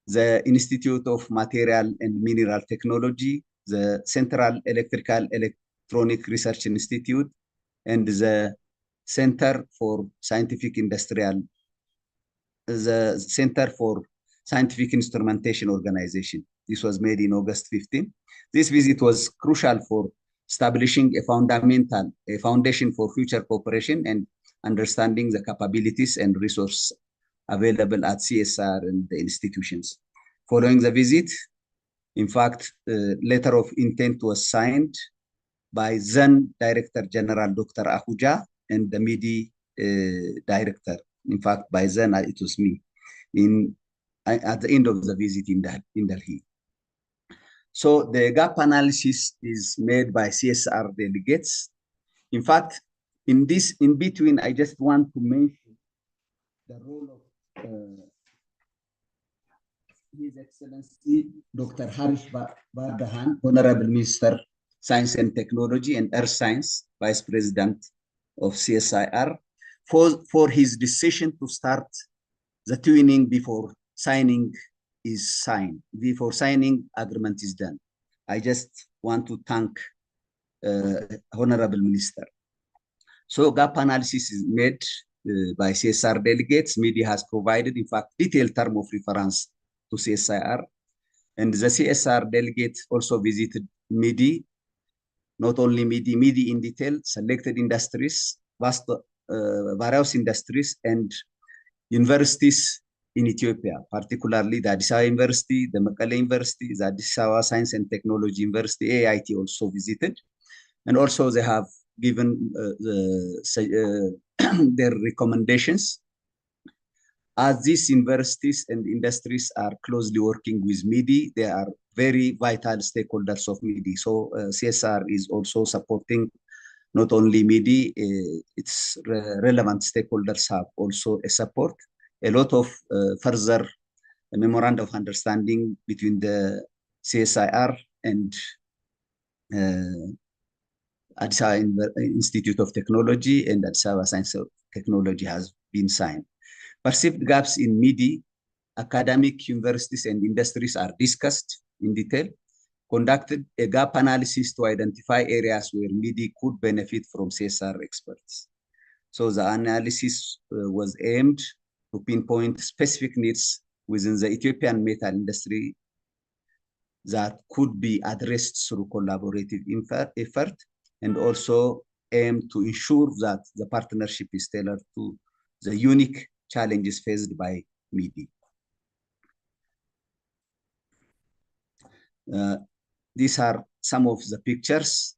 the Institute of Material and Mineral Technology, the Central Electrical Electronic Research Institute, and the Center for Scientific Instrumentation Organization. This was made in August 15. This visit was crucial for establishing a foundation for future cooperation and understanding the capabilities and resources available at CSR and the institutions. Following the visit, in fact, letter of intent was signed by then Director General Dr. Ahuja and the MIDI director. In fact, by then it was me at the end of the visit in Delhi. So the gap analysis is made by CSR delegates. In fact, in between, I just want to mention the role of His Excellency Dr. Harish Vardhan, Honorable Minister, Science and Technology and Earth Science, Vice President of CSIR, for his decision to start the twinning before signing is signed, before signing agreement is done. I just want to thank Honorable Minister. So gap analysis is made by CSR delegates. MIDI has provided, in fact, detailed term of reference to CSIR. And the CSR delegates also visited MIDI, not only MIDI in detail, selected industries, various industries and universities in Ethiopia, particularly the Addis Ababa University, the Mekelle University, the Addis Ababa Science and Technology University, AIT also visited. And also they have given their recommendations. As these universities and industries are closely working with MIDI, they are very vital stakeholders of MIDI. So CSR is also supporting not only MIDI, its relevant stakeholders have also a support. A lot of further memorandum of understanding between the CSIR and Addis Ababa Institute of Technology and Addis Ababa Science of Technology has been signed. Perceived gaps in MIDI, academic universities and industries are discussed in detail, conducted a gap analysis to identify areas where MIDI could benefit from CSR experts. So the analysis was aimed to pinpoint specific needs within the Ethiopian metal industry that could be addressed through collaborative effort, and also aim to ensure that the partnership is tailored to the unique challenges faced by MIDI. These are some of the pictures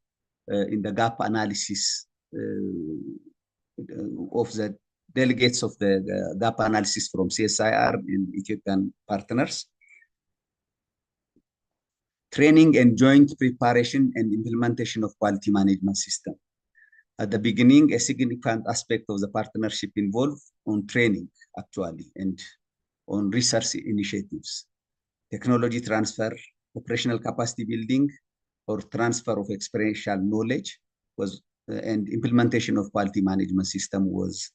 in the gap analysis of the delegates of the gap analysis from CSIR and Ethiopian partners. Training and joint preparation and implementation of quality management system. At the beginning, a significant aspect of the partnership involved on training, actually, and on research initiatives, technology transfer, operational capacity building, or transfer of experiential knowledge was, and implementation of quality management system was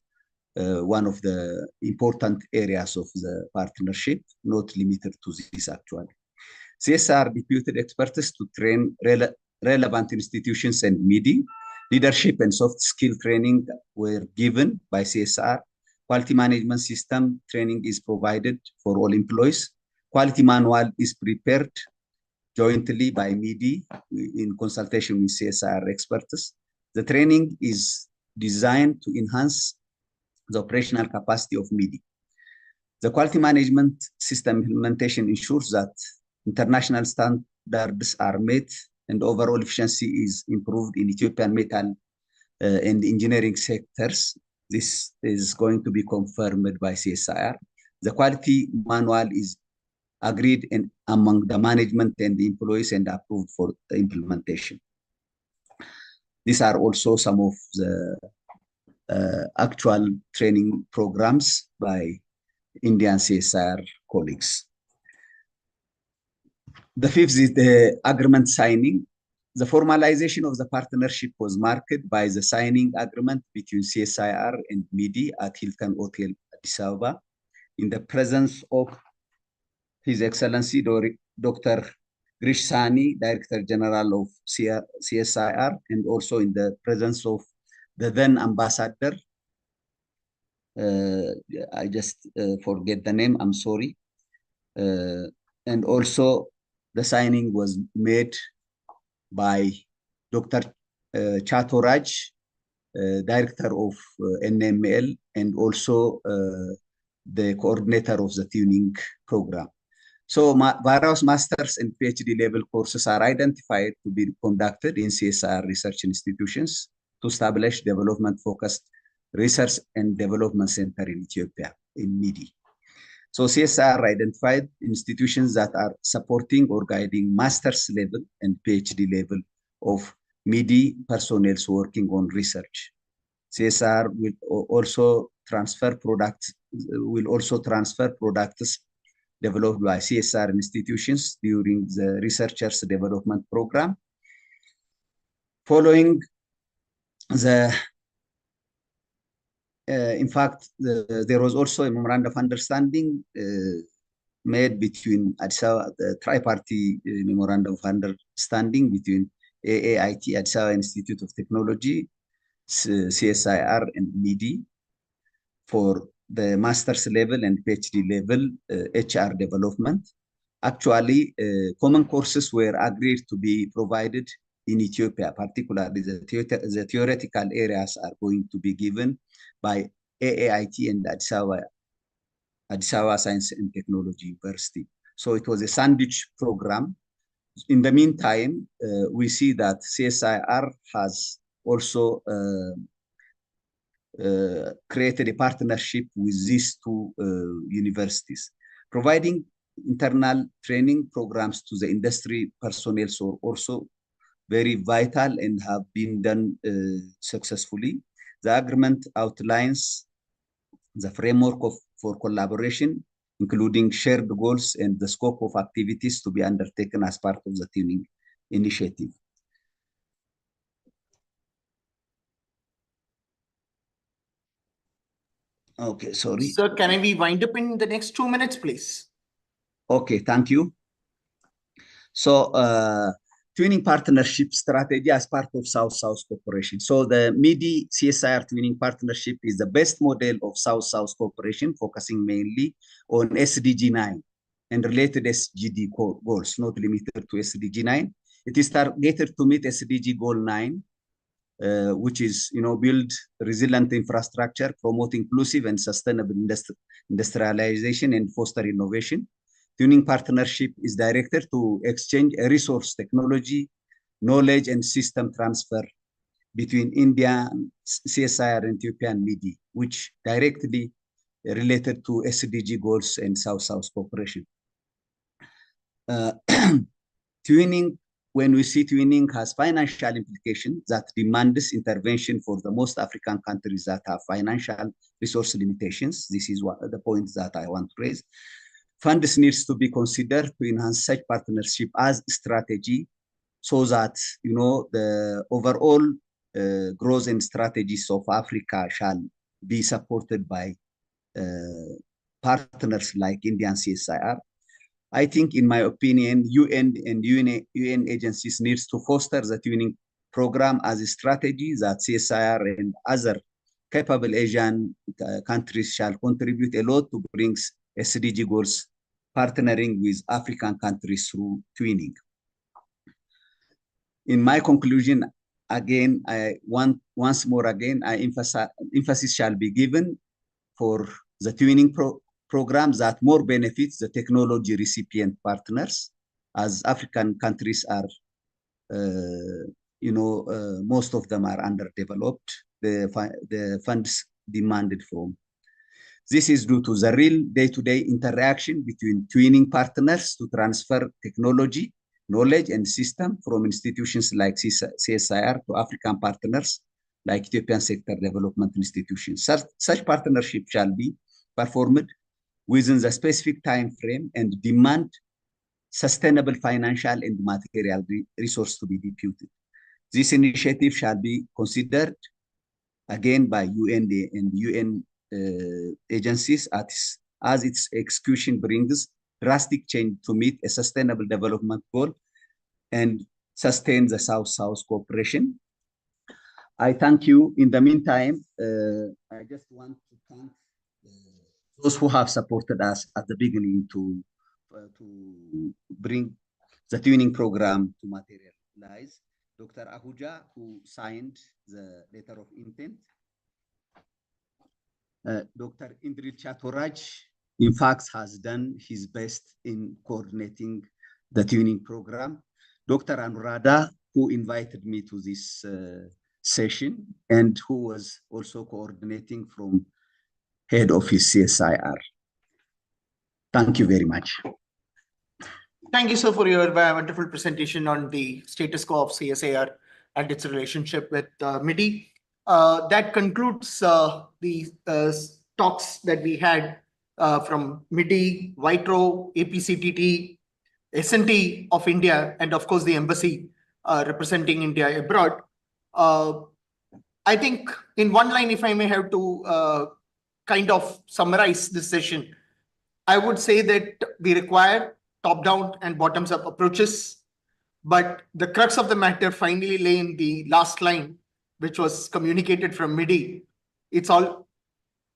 one of the important areas of the partnership, not limited to this actually. CSIR deputed experts to train relevant institutions and MIDI. Leadership and soft skill training were given by CSIR. Quality management system training is provided for all employees. Quality manual is prepared jointly by MIDI in consultation with CSIR experts. The training is designed to enhance the operational capacity of MIDI. The quality management system implementation ensures that international standards are met and overall efficiency is improved in Ethiopian metal and engineering sectors. This is going to be confirmed by CSIR. The quality manual is agreed among the management and the employees and approved for the implementation. These are also some of the actual training programs by Indian CSIR colleagues. The fifth is the agreement signing. The formalization of the partnership was marked by the signing agreement between CSIR and MIDI at Hilton Hotel Addis Ababa in the presence of His Excellency Dr. Grish Sani, Director General of CSIR, and also in the presence of the then ambassador. I just forget the name, I'm sorry. And also the signing was made by Dr. Chaturaj, Director of NML, and also the coordinator of the tuning program. So various master's and PhD level courses are identified to be conducted in CSIR research institutions to establish development-focused research and development center in Ethiopia, in MIDI. So CSIR identified institutions that are supporting or guiding master's level and PhD level of MIDI personnel working on research. CSIR will also transfer products developed by CSIR institutions during the researchers development program. Following the in fact, there was also a memorandum of understanding made between Addis Ababa, the tri-party memorandum of understanding between AAIT, Addis Ababa Institute of Technology, CSIR, and MIDI for the master's level and PhD level HR development. Actually, common courses were agreed to be provided in Ethiopia, particularly the theoretical areas are going to be given by AAIT and Addis Ababa Science and Technology University. So it was a sandwich program. In the meantime, we see that CSIR has also created a partnership with these two universities, providing internal training programs to the industry personnel are also very vital and have been done successfully. The agreement outlines the framework for collaboration, including shared goals and the scope of activities to be undertaken as part of the tuning initiative. Okay, sorry. Sir, can we wind up in the next 2 minutes, please? Okay, thank you. So, twinning partnership strategy as part of South-South cooperation. So the MIDI CSIR twinning partnership is the best model of South-South cooperation, focusing mainly on SDG 9 and related SDG goals, not limited to SDG 9. It is targeted to meet SDG goal 9, which is, build resilient infrastructure, promote inclusive and sustainable industrialization and foster innovation. Tuning partnership is directed to exchange a resource, technology, knowledge, and system transfer between India, CSIR, and Ethiopia and MIDI, which directly related to SDG goals and South-South cooperation. Twinning, when we see twinning has financial implications that demands intervention for the most African countries that have financial resource limitations. This is what the point that I want to raise. Funds needs to be considered to enhance such partnership as strategy so that, the overall growth and strategies of Africa shall be supported by partners like Indian CSIR. I think, in my opinion, UN and UN agencies needs to foster the twinning program as a strategy that CSIR and other capable Asian countries shall contribute a lot to bring SDG goals, partnering with African countries through twinning. In my conclusion, again, once more again, emphasis shall be given for the twinning program that more benefits the technology recipient partners, as African countries are, most of them are underdeveloped. The funds demanded from. This is due to the real day-to-day interaction between twinning partners to transfer technology, knowledge, and system from institutions like CSIR to African partners like Ethiopian sector development institutions. Such partnership shall be performed within the specific time frame and demand sustainable financial and material resource to be deputed. This initiative shall be considered again by UN and UN agencies as its execution brings drastic change to meet a sustainable development goal and sustain the South-South cooperation. I thank you. In the meantime, I just want to thank those who have supported us at the beginning to bring the twinning program to materialize. Dr. Ahuja, who signed the letter of intent. Dr. Indrit Chaturaj, in fact, has done his best in coordinating the twinning program. Dr. Anuradha, who invited me to this session and who was also coordinating from head office CSIR. Thank you very much. Thank you, sir, for your wonderful presentation on the status quo of CSIR and its relationship with MIDI. That concludes the talks that we had from MIDI, WITRO, APCTT, SNT of India, and of course the embassy representing India abroad. I think in one line, if I may have to kind of summarize this session, I would say that we require top-down and bottoms-up approaches, but the crux of the matter finally lay in the last line, which was communicated from MIDI. It's all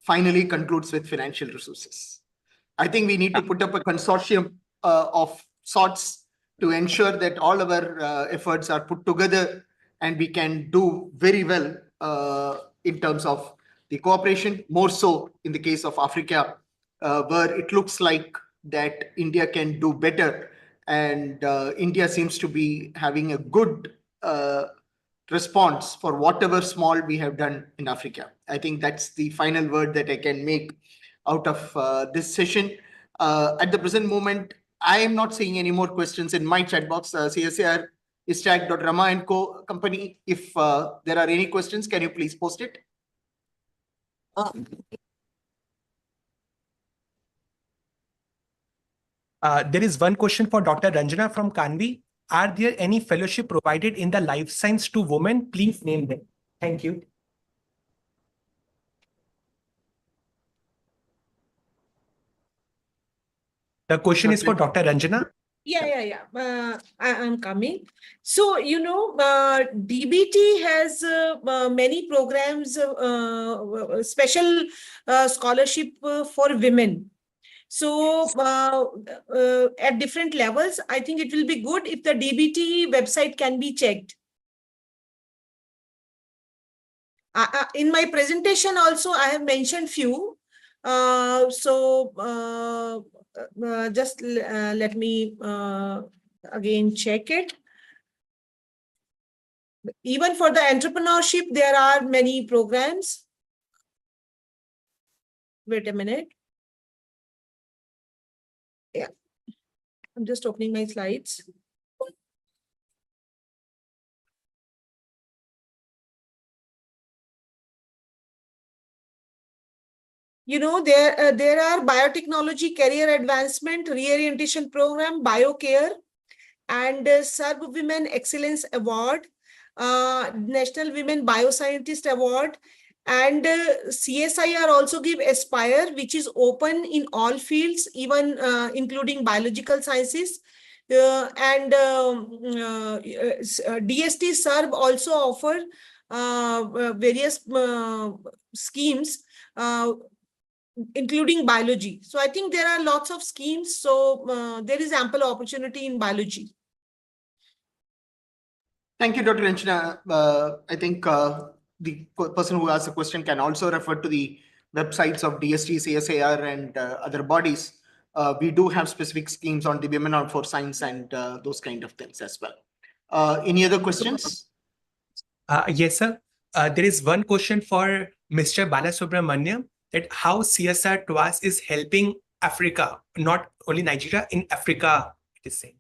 finally concludes with financial resources. I think we need to put up a consortium of sorts to ensure that all of our efforts are put together and we can do very well in terms of the cooperation, more so in the case of Africa, where it looks like that India can do better, and India seems to be having a good response for whatever small we have done in Africa. I think that's the final word that I can make out of this session. At the present moment, I am not seeing any more questions in my chat box. CSIR is Rama & Co. company. If there are any questions, can you please post it? There is one question for Dr. Ranjana from Kanvi. Are there any fellowship provided in the life science to women? Please name them. Thank you. The question is for Dr. Ranjana. I'm coming. So, DBT has many programs, special scholarship for women. So at different levels, I think it will be good if the DBT website can be checked. In my presentation also, I have mentioned few. Just let me again check it. Even for the entrepreneurship, there are many programs. Wait a minute. Yeah, I'm just opening my slides. There are biotechnology career advancement reorientation program, BioCare, and Serb Women Excellence Award, National Women Bioscientist Award, And CSIR also give Aspire, which is open in all fields, even including biological sciences. DST SERB also offer various schemes, including biology. So I think there are lots of schemes. So there is ample opportunity in biology. Thank you, Dr. Ranjana. I think the person who asked the question can also refer to the websites of DST, CSIR, and other bodies. We do have specific schemes on the Women for Science and those kind of things as well. Any other questions? Yes, sir. There is one question for Mr. Balasubramaniam, that how CSR TWAS is helping Africa, not only Nigeria, in Africa, it is saying.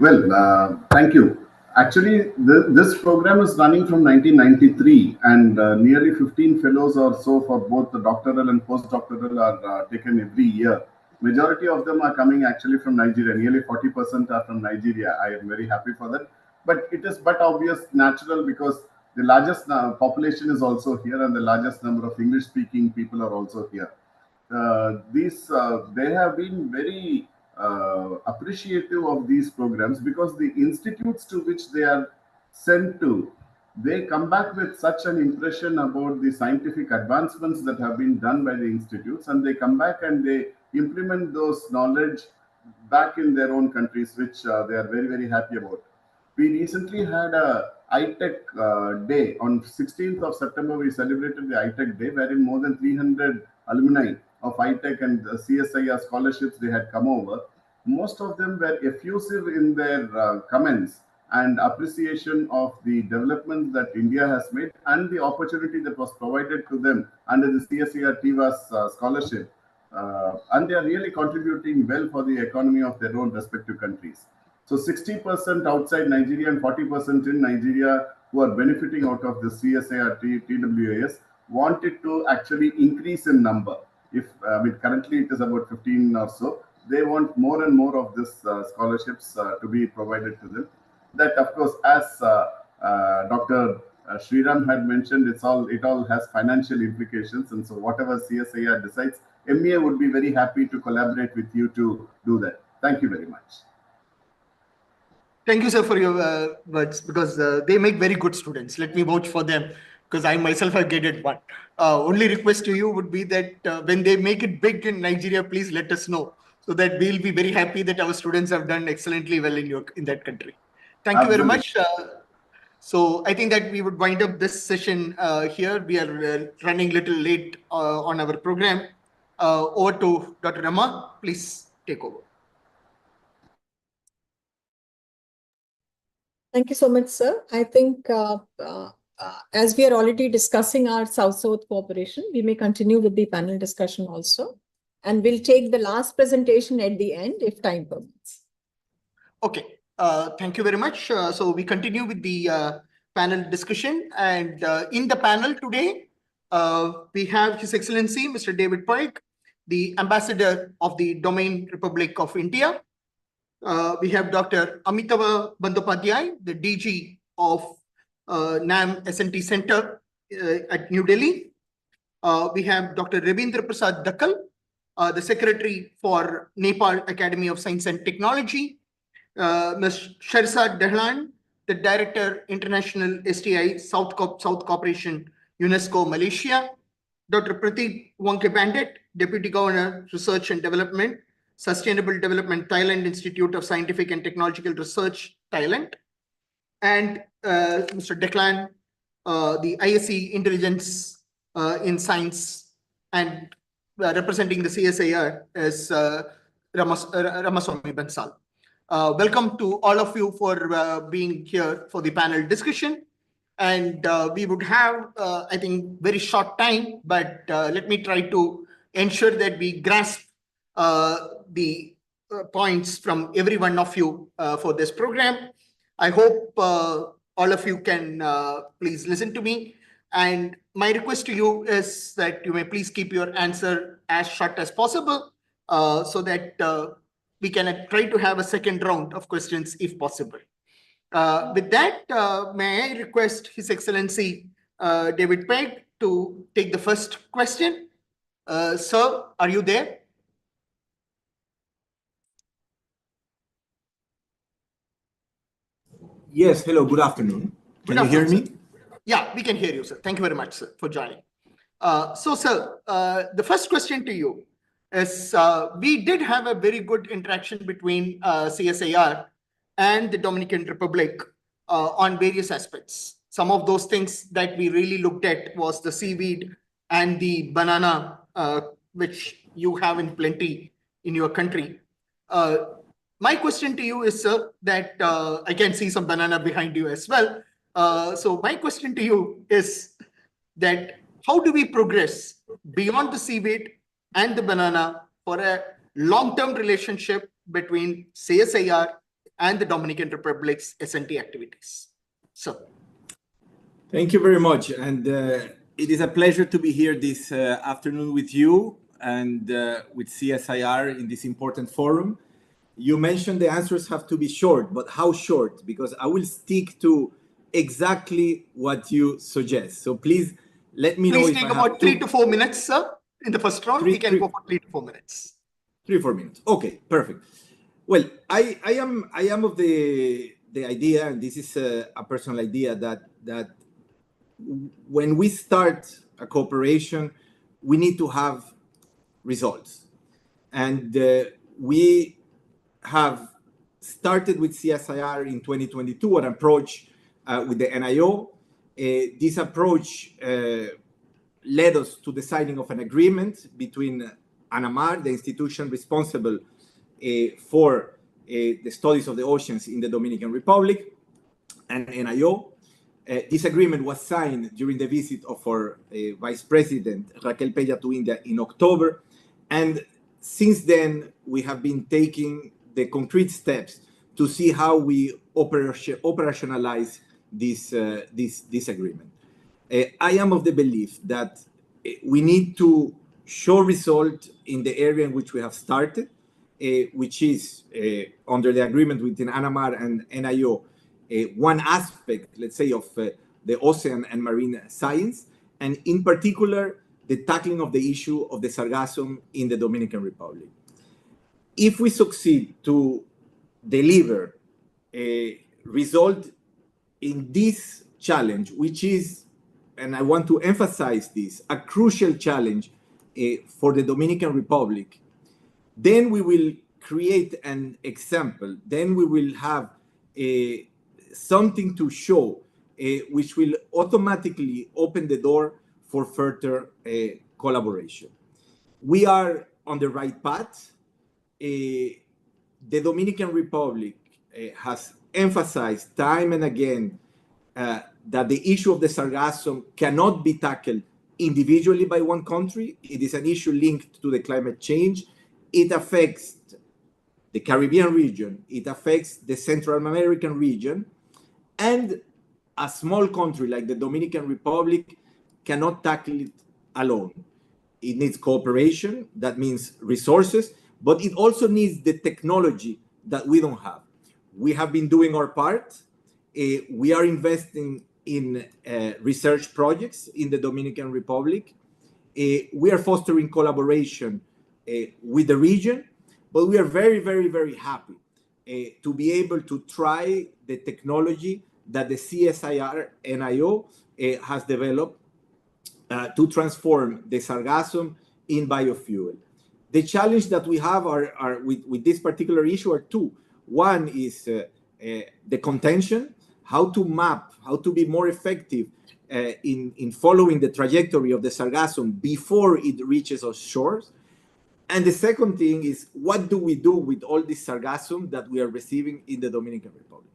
Well, thank you. Actually, this program is running from 1993, and nearly 15 fellows or so for both the doctoral and postdoctoral are taken every year. Majority of them are coming actually from Nigeria. Nearly 40% are from Nigeria. I am very happy for that. But it is but obvious, natural, because the largest population is also here, and the largest number of English-speaking people are also here. They have been very appreciative of these programs, because the institutes to which they are sent to, they come back with such an impression about the scientific advancements that have been done by the institutes, and they come back and they implement those knowledge back in their own countries, which they are very, very happy about. We recently had a iTech day. On 16th of September, we celebrated the iTech day, wherein more than 300 alumni of iTech and CSIR scholarships, they had come over. Most of them were effusive in their comments and appreciation of the development that India has made and the opportunity that was provided to them under the CSIR TWAS scholarship. And they are really contributing well for the economy of their own respective countries. So 60% outside Nigeria and 40% in Nigeria who are benefiting out of the CSIR TWAS want it to actually increase in number. If currently it is about 15 or so, they want more and more of this scholarships to be provided to them. That, of course, as Dr. Sriram had mentioned, it all has financial implications, and so whatever CSIR decides, MEA would be very happy to collaborate with you to do that. Thank you very much. Thank you, sir, for your words, because they make very good students. Let me vouch for them, because I myself have graded one. Only request to you would be that when they make it big in Nigeria, please let us know, so that we'll be very happy that our students have done excellently well in that country. Thank you very much. So I think that we would wind up this session here. We are running a little late on our program. Over to Dr. Rama. Please take over. Thank you so much, sir. I think as we are already discussing our South-South cooperation, we may continue with the panel discussion also. And we'll take the last presentation at the end if time permits. Okay. Thank you very much. So we continue with the panel discussion. And in the panel today, we have His Excellency, Mr. David Parikh, the Ambassador of the Domain Republic of India. We have Dr. Amitava Bandyopadhyay, the DG of NAM S&T Center at New Delhi. We have Dr. Ravindra Prasad Dakkal, the Secretary for Nepal Academy of Science and Technology. Ms. Shersad Dahlan, the Director, International STI South Cooperation, UNESCO, Malaysia. Dr. Prateek Wongke Pandit, Deputy Governor, Research and Development, Sustainable Development, Thailand Institute of Scientific and Technological Research, Thailand. And Mr. Declan, the ISC Intelligence in Science, and representing the CSIR as Ramaswamy Bansal. Welcome to all of you for being here for the panel discussion. And we would have, I think, very short time, but let me try to ensure that we grasp the points from every one of you for this program. I hope all of you can please listen to me. And my request to you is that you may please keep your answer as short as possible so that we can try to have a second round of questions if possible. With that, may I request His Excellency David Pegg to take the first question. Sir, are you there? Yes, hello, good afternoon. Can you hear me? Yeah, we can hear you, sir. Thank you very much, sir, for joining. Sir, the first question to you is, we did have a very good interaction between CSIR and the Dominican Republic on various aspects. Some of those things that we really looked at was the seaweed and the banana, which you have in plenty in your country. My question to you is, sir, that I can see some banana behind you as well. So my question to you is that how do we progress beyond the seaweed and the banana for a long-term relationship between CSIR and the Dominican Republic's S&T activities? So, thank you very much. And it is a pleasure to be here this afternoon with you and with CSIR in this important forum. You mentioned the answers have to be short, but how short? Because I will stick to exactly what you suggest. So please let me know. Please take about 3 to 4 minutes, sir. In the first round, we can go for 3 to 4 minutes. 3 or 4 minutes. Okay, perfect. Well, I am of the idea, and this is a personal idea, that when we start a cooperation, we need to have results. And we have started with CSIR in 2022 an approach with the NIO. This approach led us to the signing of an agreement between ANAMAR, the institution responsible for the studies of the oceans in the Dominican Republic, and NIO. This agreement was signed during the visit of our Vice President Raquel Peña to India in October, and since then we have been taking the concrete steps to see how we operationalize this agreement. I am of the belief that we need to show result in the area in which we have started, which is under the agreement between ANAMAR and NIO, one aspect, let's say, of the ocean and marine science, and in particular, the tackling of the issue of the sargassum in the Dominican Republic. If we succeed to deliver a result in this challenge, which is, and I want to emphasize this, a crucial challenge for the Dominican Republic, then we will create an example, then we will have something to show, which will automatically open the door for further collaboration. We are on the right path. The Dominican Republic has emphasized time and again that the issue of the sargassum cannot be tackled individually by one country. It is an issue linked to the climate change. It affects the Caribbean region, it affects the Central American region, and a small country like the Dominican Republic cannot tackle it alone. It needs cooperation, that means resources, but it also needs the technology that we don't have. We have been doing our part. We are investing in research projects in the Dominican Republic. We are fostering collaboration with the region, but we are very, very, very happy to be able to try the technology that the CSIR NIO has developed to transform the sargassum in biofuel. The challenge that we have are with this particular issue are two. One is the contention, how to map, how to be more effective in following the trajectory of the sargassum before it reaches our shores. And the second thing is, what do we do with all this sargassum that we are receiving in the Dominican Republic?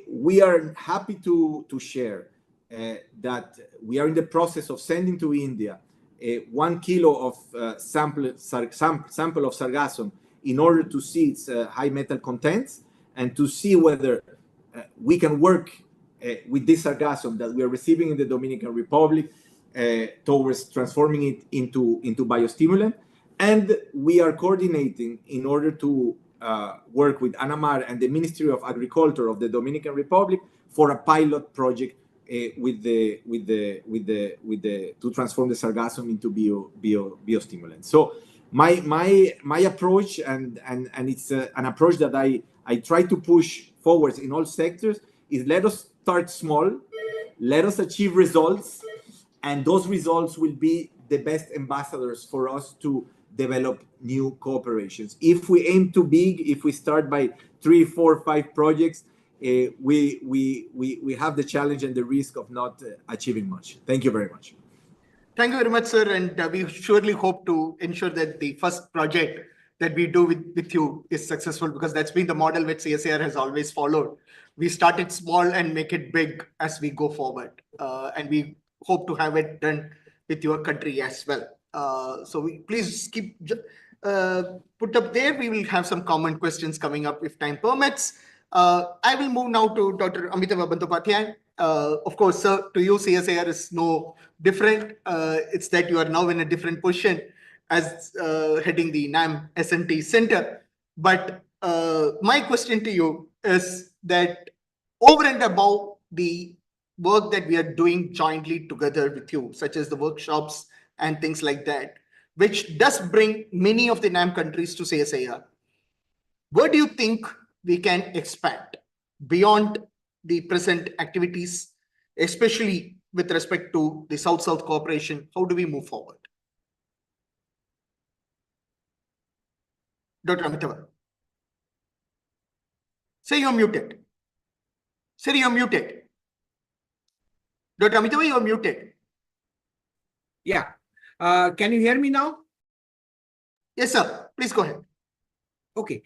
We are happy to share that we are in the process of sending to India 1 kilo of sample of sargassum in order to see its high metal contents and to see whether we can work with this sargassum that we are receiving in the Dominican Republic towards transforming it into biostimulant. And we are coordinating in order to work with ANAMAR and the Ministry of Agriculture of the Dominican Republic for a pilot project to transform the sargassum into biostimulant. So my approach, and it's an approach that I try to push forwards in all sectors, is let us start small, let us achieve results, and those results will be the best ambassadors for us to develop new cooperations. If we aim too big, if we start by 3, 4, 5 projects, we have the challenge and the risk of not achieving much. Thank you very much. Thank you very much, sir. And we surely hope to ensure that the first project that we do with you is successful, because that's been the model which CSIR has always followed. We start it small and make it big as we go forward. And we hope to have it done with your country as well. So please keep put up there. We will have some common questions coming up if time permits. I will move now to Dr. Amitava Bandyopadhyay. Of course, sir, to you, CSIR is no different. It's that you are now in a different position as heading the NAM S&T Center. But my question to you is that over and above the work that we are doing jointly together with you, such as the workshops and things like that, which does bring many of the NAM countries to CSIR, where do you think we can expand beyond the present activities, especially with respect to the South-South cooperation? How do we move forward? Dr. Amitava. Say you're muted. Sir, you're muted. Dr. Amitava, you're muted. Yeah. Can you hear me now? Yes, sir. Please go ahead. Okay.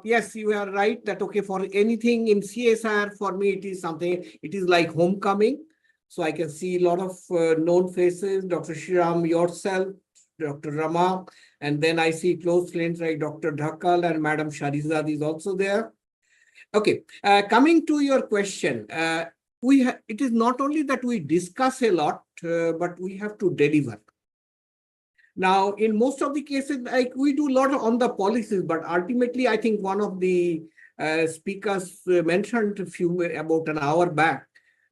Yes, you are right that, okay, for anything in CSIR, for me, it is something, it is like homecoming. So I can see a lot of known faces, Dr. Shriram, yourself, Dr. Rama, and then I see close friends like Dr. Dhakkal and Madam Sharizad is also there. Okay. Coming to your question, it is not only that we discuss a lot, but we have to deliver. Now, in most of the cases, like we do a lot on the policies, but ultimately, I think one of the speakers mentioned about an hour back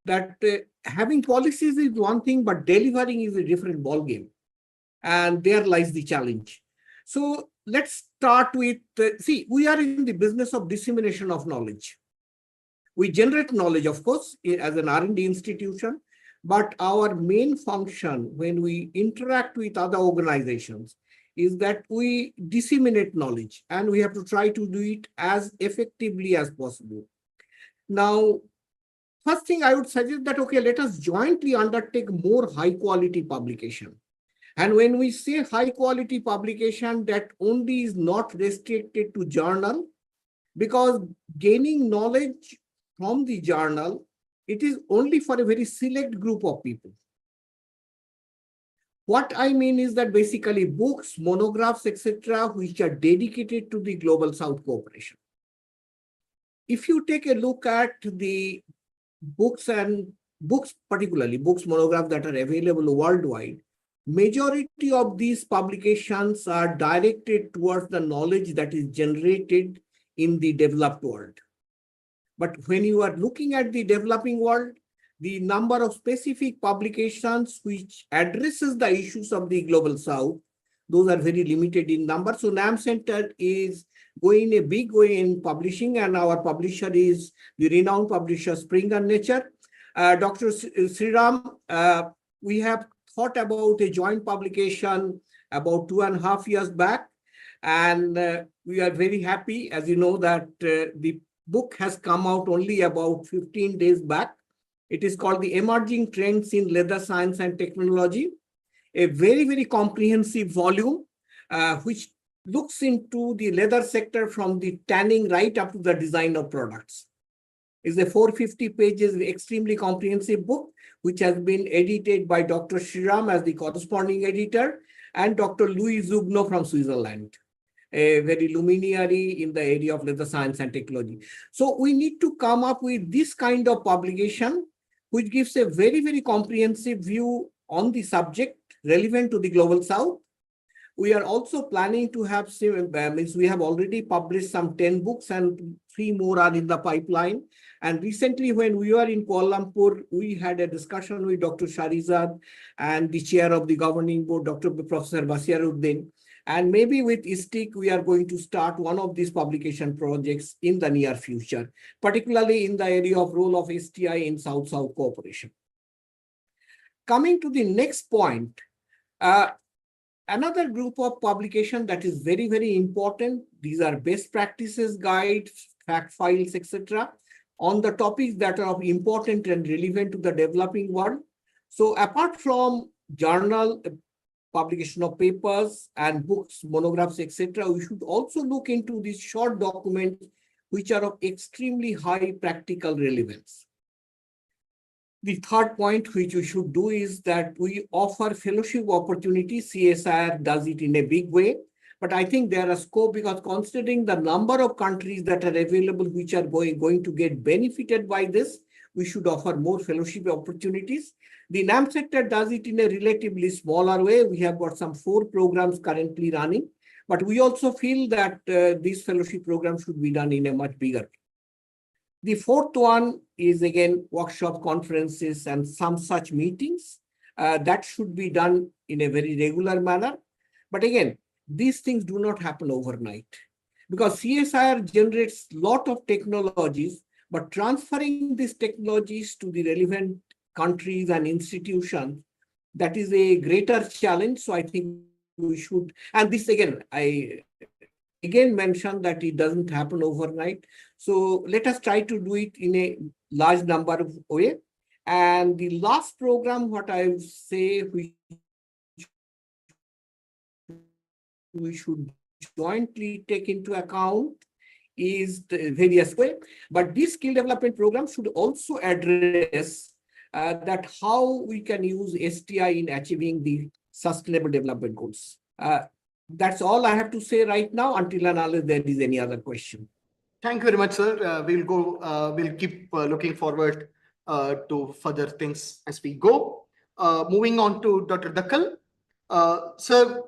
that having policies is one thing, but delivering is a different ballgame. And there lies the challenge. So let's start with, see, we are in the business of dissemination of knowledge. We generate knowledge, of course, as an R&D institution. But our main function when we interact with other organizations is that we disseminate knowledge, and we have to try to do it as effectively as possible. Now, first thing I would suggest that, okay, let us jointly undertake more high quality publication. And when we say high quality publication, that only is not restricted to journal, because gaining knowledge from the journal, it is only for a very select group of people. What I mean is that basically books, monographs, etc., which are dedicated to the Global South cooperation. If you take a look at the books, particularly books, monographs that are available worldwide, majority of these publications are directed towards the knowledge that is generated in the developed world. But when you are looking at the developing world, the number of specific publications which addresses the issues of the Global South, those are very limited in number. So NAM Center is going a big way in publishing, and our publisher is the renowned publisher Springer Nature. Dr. Sriram, we have thought about a joint publication about 2.5 years back, and we are very happy, as you know, that the book has come out only about 15 days back. It is called The Emerging Trends in Leather Science and Technology, a very, very comprehensive volume, which looks into the leather sector from the tanning right up to the design of products. It's a 450 pages, extremely comprehensive book, which has been edited by Dr. Shriram as the corresponding editor, and Dr. Louis Zugno from Switzerland, a very luminary in the area of leather science and technology. So we need to come up with this kind of publication, which gives a very, very comprehensive view on the subject relevant to the Global South. We are also planning to have, we have already published some 10 books and 3 more are in the pipeline. And recently, when we were in Kuala Lumpur, we had a discussion with Dr. Sharizad and the chair of the governing board, Dr. Professor Basiruddin. And maybe with ISTIC, we are going to start one of these publication projects in the near future, particularly in the area of role of STI in South-South cooperation. Coming to the next point, another group of publication that is very, very important. These are best practices guides, fact files, etc. on the topics that are of important and relevant to the developing world. So apart from journal, publication of papers and books, monographs, etc., we should also look into these short documents which are of extremely high practical relevance. The third point which we should do is that we offer fellowship opportunities. CSIR does it in a big way, but I think there are scope because considering the number of countries that are available which are going to get benefited by this, we should offer more fellowship opportunities. The NAM sector does it in a relatively smaller way. We have got some 4 programs currently running, but we also feel that these fellowship programs should be done in a much bigger way. The fourth one is again workshop, conferences, and some such meetings that should be done in a very regular manner. But again, these things do not happen overnight because CSIR generates a lot of technologies, but transferring these technologies to the relevant countries and institutions, that is a greater challenge. So I think we should, and this again, I again mentioned that it doesn't happen overnight. So let us try to do it in a large number of ways. And the last program, what I would say we should jointly take into account is the various way. But this skill development program should also address that how we can use STI in achieving the sustainable development goals. That's all I have to say right now until and unless there is any other question. Thank you very much, sir. We'll keep looking forward to further things as we go. Moving on to Dr. Dakkal. Sir,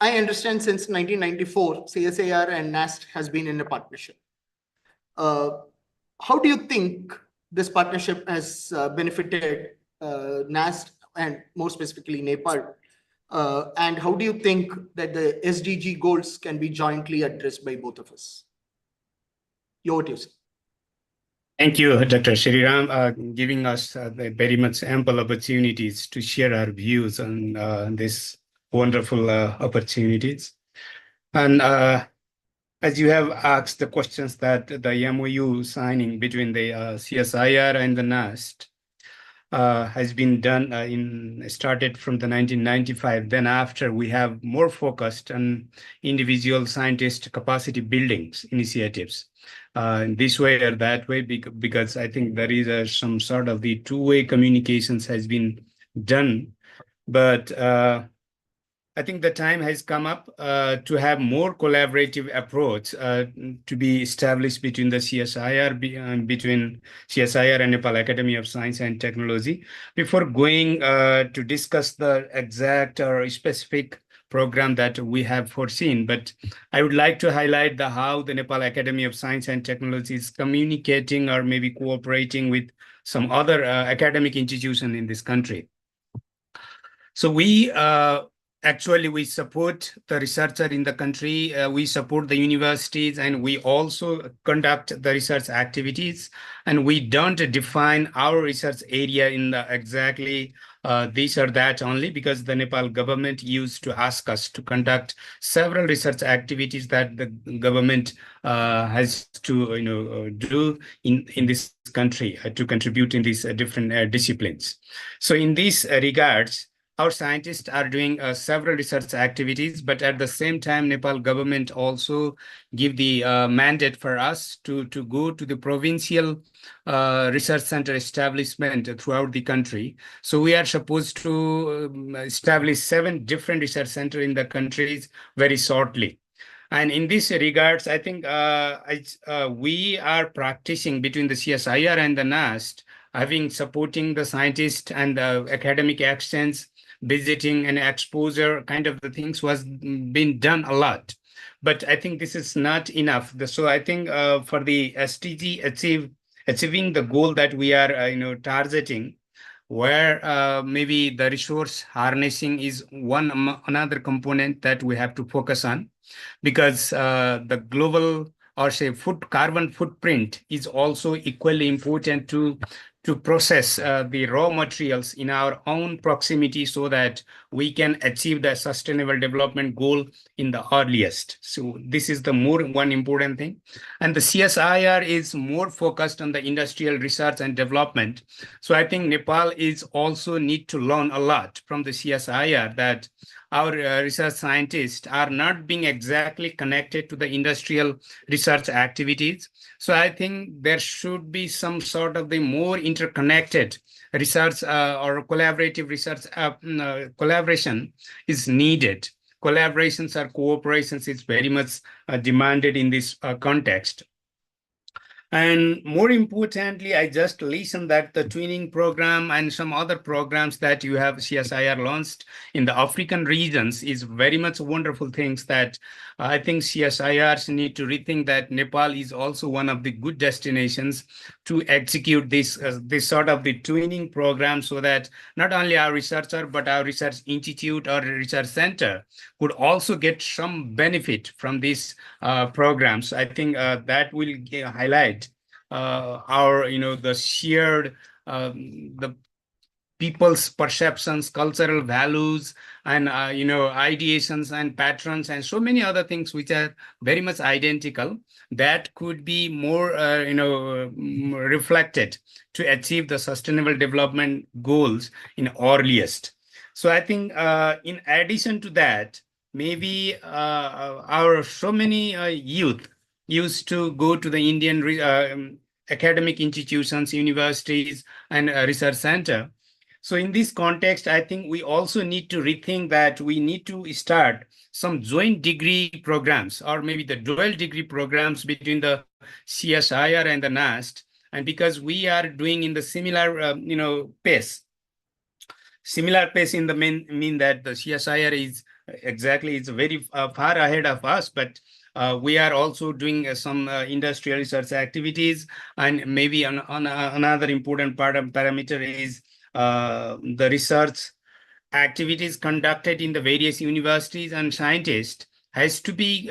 I understand since 1994, CSIR and NAST has been in a partnership. How do you think this partnership has benefited NAST and more specifically Nepal? And how do you think that the SDG goals can be jointly addressed by both of us? Over to you, sir. Thank you, Dr. Shriram, giving us very much ample opportunities to share our views on this wonderful opportunities. And as you have asked the questions that the MOU signing between the CSIR and the NAST has been done started from the 1995. Then after we have more focused on individual scientist capacity buildings initiatives. This way or that way, because I think there is some sort of the two-way communications has been done. But I think the time has come up to have more collaborative approach to be established between the CSIR, between CSIR and Nepal Academy of Science and Technology. Before going to discuss the exact or specific program that we have foreseen, but I would like to highlight how the Nepal Academy of Science and Technology is communicating or maybe cooperating with some other academic institution in this country. So we actually, we support the researcher in the country, we support the universities, and we also conduct the research activities. And we don't define our research area in the exactly this or that only, because the Nepal government used to ask us to conduct several research activities that the government has to do in this country to contribute in these different disciplines. So in these regards, our scientists are doing several research activities, but at the same time, Nepal government also give the mandate for us to go to the provincial research center establishment throughout the country. So we are supposed to establish 7 different research centers in the countries very shortly. And in this regards, I think we are practicing between the CSIR and the NAST, supporting the scientists and the academic exchange, visiting and exposure kind of the things was been done a lot. But I think this is not enough. So I think for the SDG achieve achieving the goal that we are targeting, where maybe the resource harnessing is another component that we have to focus on, because the global, or say, carbon footprint is also equally important to process the raw materials in our own proximity, so that we can achieve the sustainable development goal in the earliest. So this is the one important thing. And the CSIR is more focused on the industrial research and development. So I think Nepal is also need to learn a lot from the CSIR, that our research scientists are not being exactly connected to the industrial research activities. So I think there should be some sort of the more interconnected research or collaborative research collaboration is needed. Collaborations or cooperations is very much demanded in this context. And more importantly, I just listened that the twinning program and some other programs that you have CSIR launched in the African regions is very much wonderful things that I think CSIRs need to rethink, that Nepal is also one of the good destinations to execute this sort of the twinning program, so that not only our researcher, but our research institute or research center could also get some benefit from these programs. I think that will highlight our, the shared, the people's perceptions, cultural values, and, ideations and patterns, and so many other things which are very much identical, that could be more, reflected to achieve the sustainable development goals in earliest. So I think in addition to that, maybe our so many youth used to go to the Indian academic institutions, universities, and research center. So in this context, I think we also need to rethink that we need to start some joint degree programs, or maybe the dual degree programs between the CSIR and the NAST. And because we are doing in the similar, pace. Similar pace in the mean that the CSIR is very far ahead of us, but we are also doing some industrial research activities. And maybe another important parameter is the research activities conducted in the various universities and scientists has to be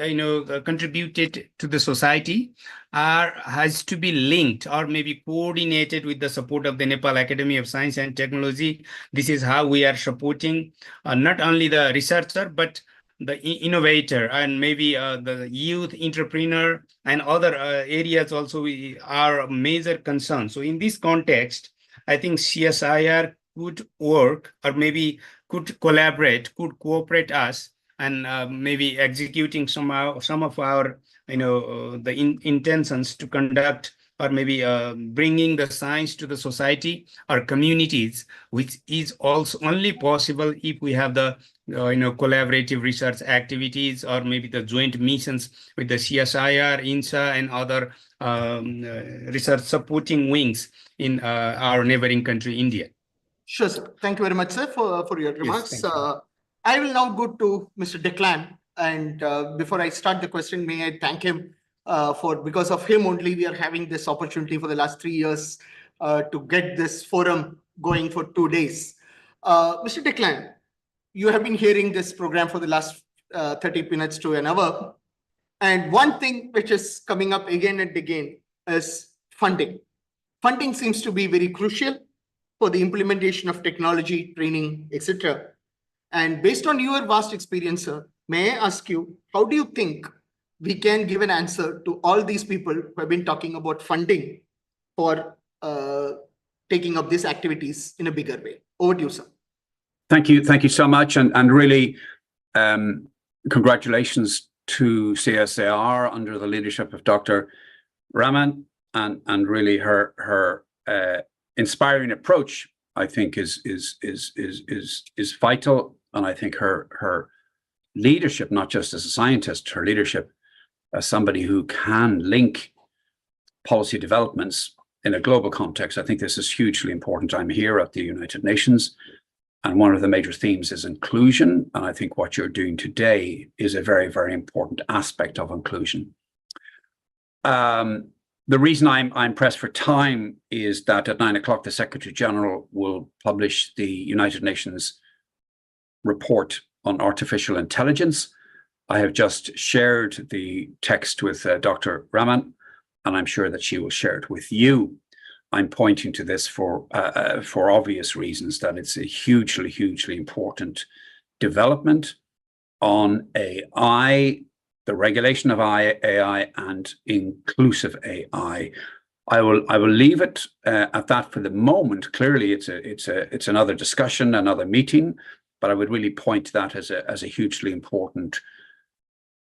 contributed to the society, or has to be linked or maybe coordinated with the support of the Nepal Academy of Science and Technology. This is how we are supporting not only the researcher, but the innovator, and maybe the youth entrepreneur, and other areas also are major concerns. So in this context, I think CSIR could work, or maybe could collaborate, could cooperate us, and maybe executing some of our, the intentions to conduct, or maybe bringing the science to the society or communities, which is also only possible if we have the collaborative research activities, or maybe the joint missions with the CSIR, INSA, and other research supporting wings in our neighboring country, India. Sure, sir. Thank you very much, sir, for your remarks. Yes, thank you. I will now go to Mr. Declan. And before I start the question, may I thank him because of him only we are having this opportunity for the last 3 years to get this forum going for 2 days. Mr. Declan, you have been hearing this program for the last 30 minutes to an hour. And one thing which is coming up again and again is funding. Funding seems to be very crucial for the implementation of technology, training, etc. And based on your vast experience, sir, may I ask you, how do you think we can give an answer to all these people who have been talking about funding for taking up these activities in a bigger way? Over to you, sir. Thank you so much, and really congratulations to CSIR under the leadership of Dr. Raman, and really her inspiring approach, I think, is vital. And I think her leadership, not just as a scientist, her leadership as somebody who can link policy developments in a global context, I think this is hugely important. I'm here at the United Nations, and one of the major themes is inclusion. And I think what you're doing today is a very, very important aspect of inclusion. The reason I'm pressed for time is that at 9 o'clock, the Secretary General will publish the United Nations report on artificial intelligence. I have just shared the text with Dr. Raman, and I'm sure that she will share it with you. I'm pointing to this for obvious reasons, that it's a hugely, hugely important development on AI, the regulation of AI and inclusive AI. I will leave it at that for the moment. Clearly, it's another discussion, another meeting, but I would really point to that as a hugely important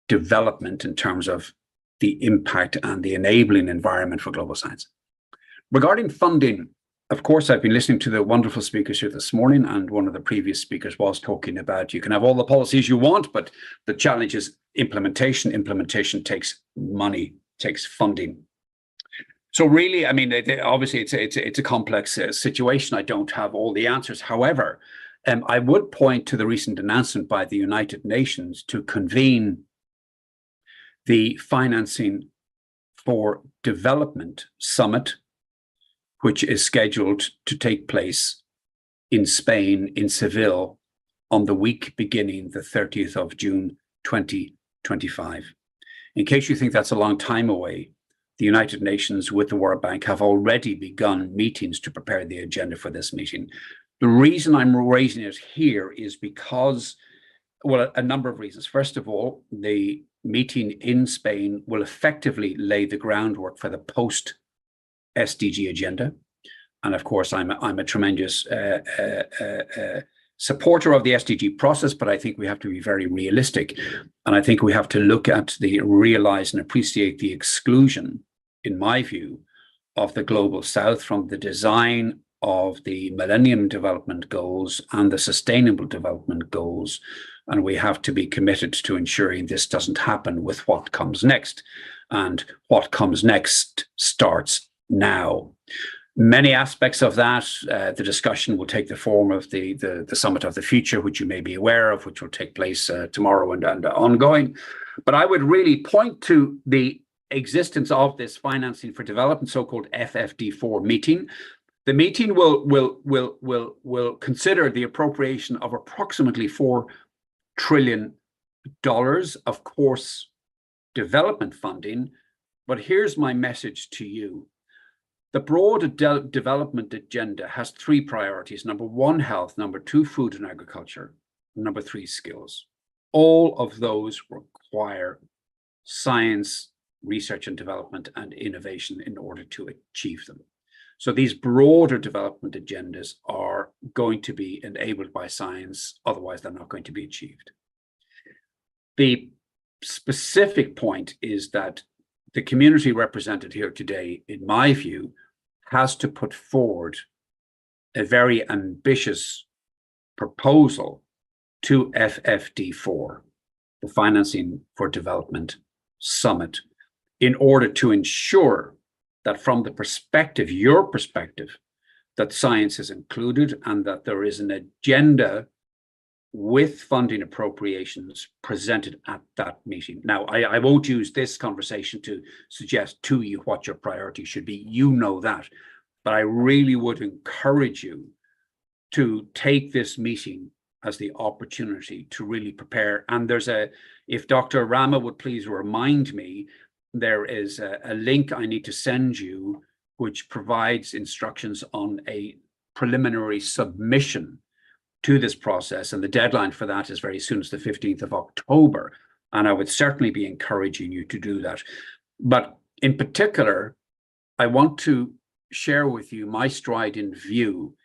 development in terms of the impact and the enabling environment for global science. Regarding funding, of course, I've been listening to the wonderful speakers here this morning, and one of the previous speakers was talking about you can have all the policies you want, but the challenge is implementation. Implementation takes money, takes funding. So really, I mean, obviously, it's a complex situation. I don't have all the answers. However, I would point to the recent announcement by the United Nations to convene the Financing for Development Summit, which is scheduled to take place in Spain, in Seville, on the week beginning the 30th of June, 2025. In case you think that's a long time away, the United Nations with the World Bank have already begun meetings to prepare the agenda for this meeting. The reason I'm raising it here is because, well, a number of reasons. First of all, the meeting in Spain will effectively lay the groundwork for the post-SDG agenda. And of course, I'm a tremendous supporter of the SDG process, but I think we have to be very realistic. And I think we have to look at realize and appreciate the exclusion, in my view, of the Global South from the design of the Millennium Development Goals and the Sustainable Development Goals. And we have to be committed to ensuring this doesn't happen with what comes next. And what comes next starts now. Many aspects of that, the discussion will take the form of the Summit of the Future, which you may be aware of, which will take place tomorrow and ongoing. But I would really point to the existence of this Financing for Development, so-called FFD4 meeting. The meeting will consider the appropriation of approximately $4 trillion, of course, development funding. But here's my message to you. The broad development agenda has three priorities. Number one, health. Number two, food and agriculture. Number three, skills. All of those require science, research and development, and innovation in order to achieve them. So these broader development agendas are going to be enabled by science, otherwise they're not going to be achieved. The specific point is that the community represented here today, in my view, has to put forward a very ambitious proposal to FFD4, the Financing for Development Summit, in order to ensure that from the perspective, your perspective, that science is included and that there is an agenda with funding appropriations presented at that meeting. Now, I won't use this conversation to suggest to you what your priority should be. You know that. But I really would encourage you to take this meeting as the opportunity to really prepare. And if Dr. Rama would please remind me, there is a link I need to send you, which provides instructions on a preliminary submission to this process, and the deadline for that is very soon, as the 15th of October, and I would certainly be encouraging you to do that. But in particular, I want to share with you my strident view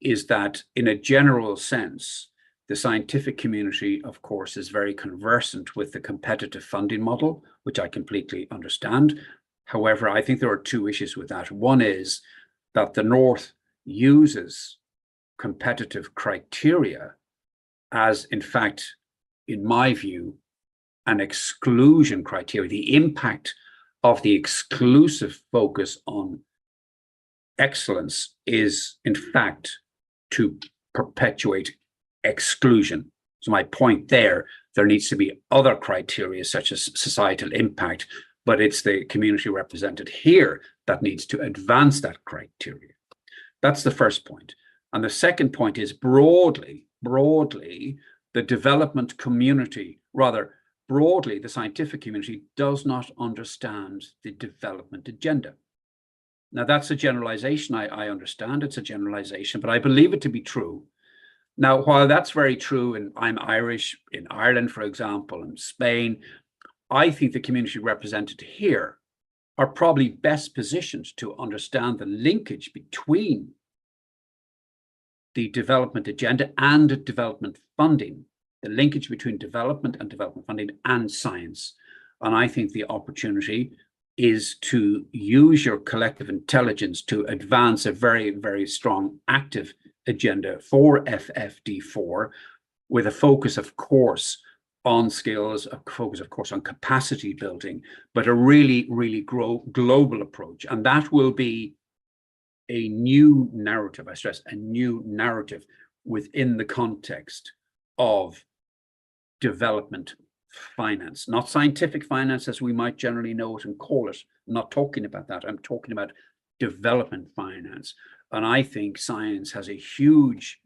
is that in a general sense, the scientific community, of course, is very conversant with the competitive funding model, which I completely understand. However, I think there are two issues with that. One is that the North uses competitive criteria as, in fact, in my view, an exclusion criteria. The impact of the exclusive focus on excellence is, in fact, to perpetuate exclusion. So my point there needs to be other criteria such as societal impact, but it's the community represented here that needs to advance that criteria. That's the first point. And the second point is broadly, the development community, rather broadly, the scientific community does not understand the development agenda. Now, that's a generalization. I understand it's a generalization, but I believe it to be true. Now, while that's very true, and I'm Irish, in Ireland, for example, in Spain, I think the community represented here are probably best positioned to understand the linkage between the development agenda and development funding, the linkage between development and development funding and science. And I think the opportunity is to use your collective intelligence to advance a very, very strong active agenda for FFD4 with a focus, of course, on skills, a focus, of course, on capacity building, but a really, really global approach. And that will be a new narrative, I stress, a new narrative within the context of development finance, not scientific finance as we might generally know it and call it. I'm not talking about that. I'm talking about development finance. And I think science has a huge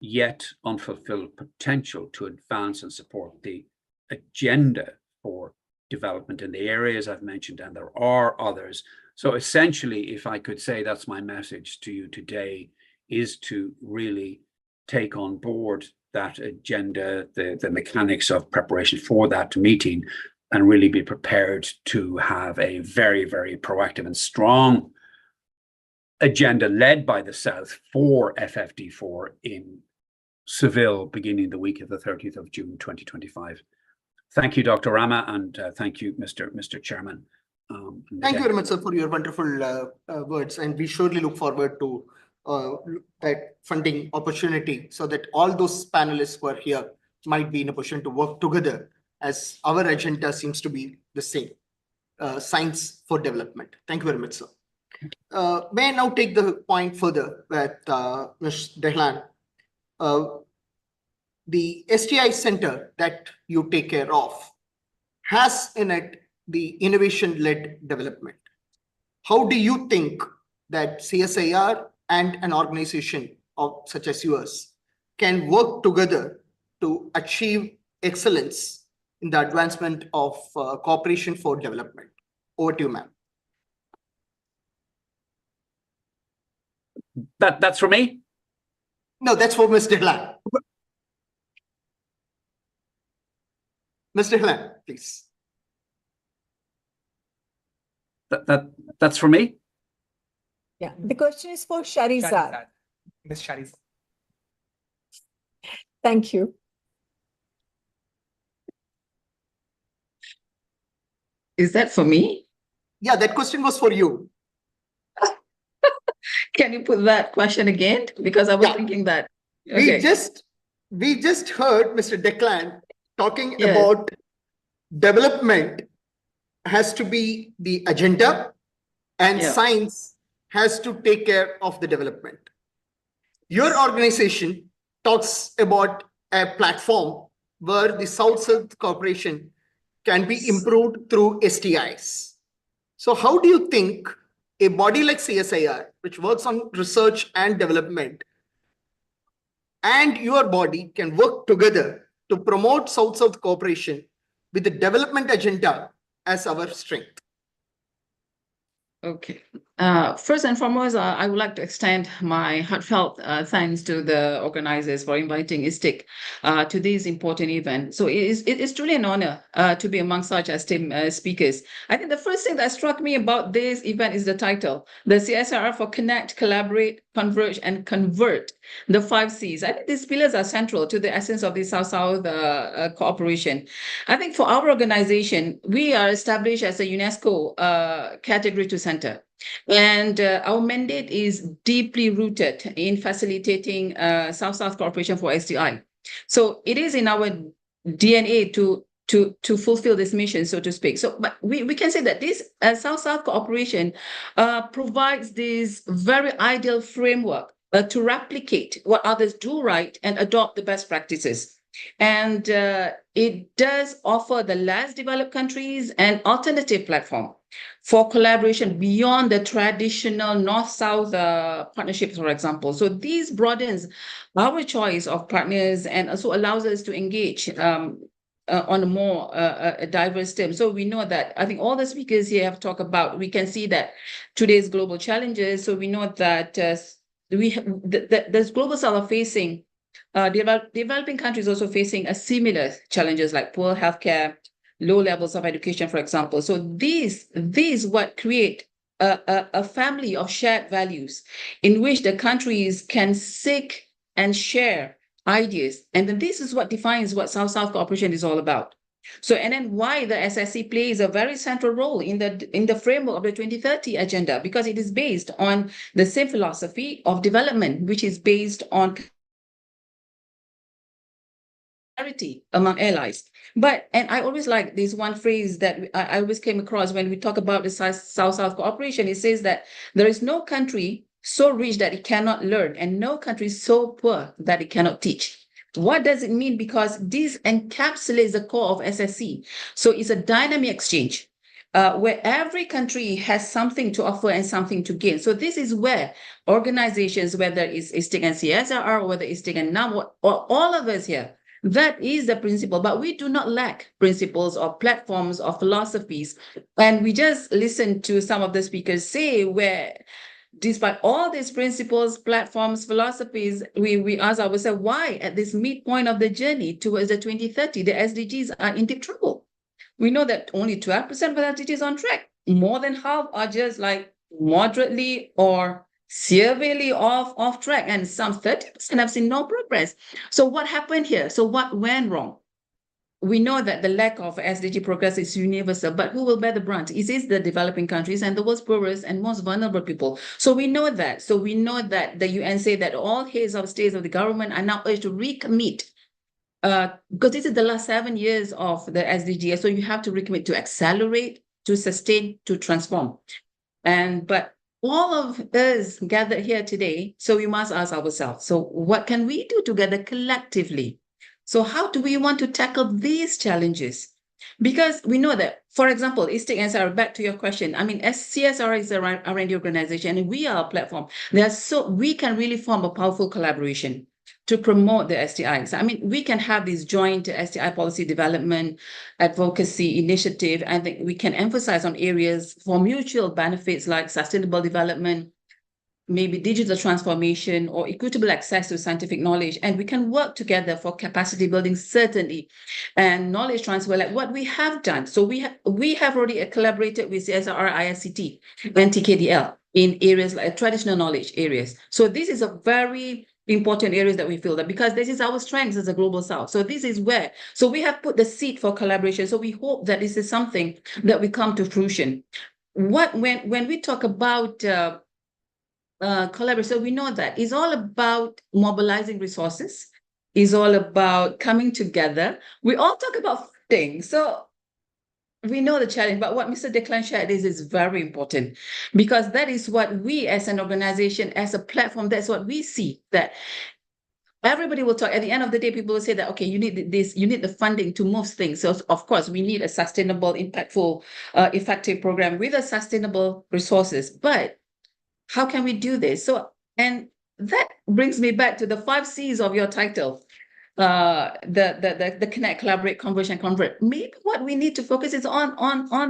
yet unfulfilled potential to advance and support the agenda for development in the areas I've mentioned, and there are others. So essentially, if I could say that's my message to you today, is to really take on board that agenda, the mechanics of preparation for that meeting, and really be prepared to have a very, very proactive and strong agenda led by the South for FFD4 in Seville, beginning the week of the 30th of June, 2025. Thank you, Dr. Rama, and thank you, Mr. Chairman. Thank you very much, sir, for your wonderful words, and we surely look forward to that funding opportunity so that all those panelists who are here might be in a position to work together, as our agenda seems to be the same, science for development. Thank you very much, sir. May I now take the point further with Ms. Dehlan? The STI center that you take care of has in it the innovation-led development. How do you think that CSIR and an organization of such as yours can work together to achieve excellence in the advancement of cooperation for development? Over to you, ma'am. That's for me? No, that's for Ms. Dehlan. Ms. Dehlan, please. That's for me? Yeah, the question is for Sharizad. Ms. Sharizad. Thank you. Is that for me? Yeah, that question was for you. Can you put that question again? Because I was thinking that. Okay. We just heard Mr. Declan talking about development has to be the agenda and science has to take care of the development. Your organization talks about a platform where the South-South cooperation can be improved through STIs. So how do you think a body like CSIR, which works on research and development, and your body can work together to promote South-South cooperation with the development agenda as our strength? Okay. First and foremost, I would like to extend my heartfelt thanks to the organizers for inviting ISTIC to this important event. So it is truly an honor to be among such esteemed speakers. I think the first thing that struck me about this event is the title, the CSIR for Connect, Collaborate, Converge, and Convert, the 5 Cs. I think these pillars are central to the essence of the South-South cooperation. I think for our organization, we are established as a UNESCO Category 2 center. And our mandate is deeply rooted in facilitating South-South cooperation for STI. So it is in our DNA to fulfill this mission, so to speak. So, but we can say that this South-South cooperation provides this very ideal framework to replicate what others do right and adopt the best practices. And it does offer the less developed countries an alternative platform for collaboration beyond the traditional North-South partnerships, for example. So these broadens our choice of partners and also allows us to engage on a more diverse term. So we know that, I think all the speakers here have talked about, we can see that today's global challenges. So we know that the global south are facing, developing countries also facing a similar challenges like poor healthcare, low levels of education, for example. So these what create a family of shared values in which the countries can seek and share ideas. And then this is what defines what South-South cooperation is all about. So, and then why the SSC plays a very central role in the framework of the 2030 agenda, because it is based on the same philosophy of development, which is based on among allies. But, and I always like this one phrase that I always came across when we talk about the South-South cooperation. It says that there is no country so rich that it cannot learn, and no country so poor that it cannot teach. What does it mean? Because this encapsulates the core of SSC. So it's a dynamic exchange where every country has something to offer and something to gain. So this is where organizations, whether it's ISTIC and CSIR, or whether it's ISTIC and NAM, or all of us here, that is the principle, but we do not lack principles or platforms or philosophies. And we just listened to some of the speakers say where, despite all these principles, platforms, philosophies, we ask ourselves, why at this midpoint of the journey towards the 2030, the SDGs are in deep trouble? We know that only 12% of the SDGs on track. More than half are just like moderately or severely off track, and some 30% have seen no progress. So what happened here? So what went wrong? We know that the lack of SDG progress is universal, but who will bear the brunt? It is the developing countries and the world's poorest and most vulnerable people. So we know that. So we know that the UN say that all heads of states of the government are now urged to recommit, because this is the last 7 years of the SDG. So you have to recommit to accelerate, to sustain, to transform. But all of us gathered here today, so we must ask ourselves, so what can we do together collectively? So how do we want to tackle these challenges? Because we know that, for example, ISTIC and CSIR, back to your question, I mean, CSIR is a R&D organization, and we are a platform. We can really form a powerful collaboration to promote the STIs. I mean, we can have this joint STI policy development advocacy initiative. I think we can emphasize on areas for mutual benefits like sustainable development, maybe digital transformation, or equitable access to scientific knowledge. And we can work together for capacity building, certainly, and knowledge transfer, like what we have done. So we have already collaborated with CSIR, ISCT, and TKDL in areas like traditional knowledge areas. So this is a very important areas that we feel that, because this is our strengths as a global south. So this is where, so we have put the seed for collaboration. So we hope that this is something that will come to fruition. When we talk about collaboration, so we know that it's all about mobilizing resources, it's all about coming together. We all talk about funding. So we know the challenge, but what Mr. Declan shared is very important, because that is what we as an organization, as a platform, that's what we see, that everybody will talk. At the end of the day, people will say that, okay, you need this, you need the funding to move things. So of course, we need a sustainable, impactful, effective program with a sustainable resources. But how can we do this? So, and that brings me back to the 5 C's of your title. The connect, collaborate, converge, and convert. Maybe what we need to focus is on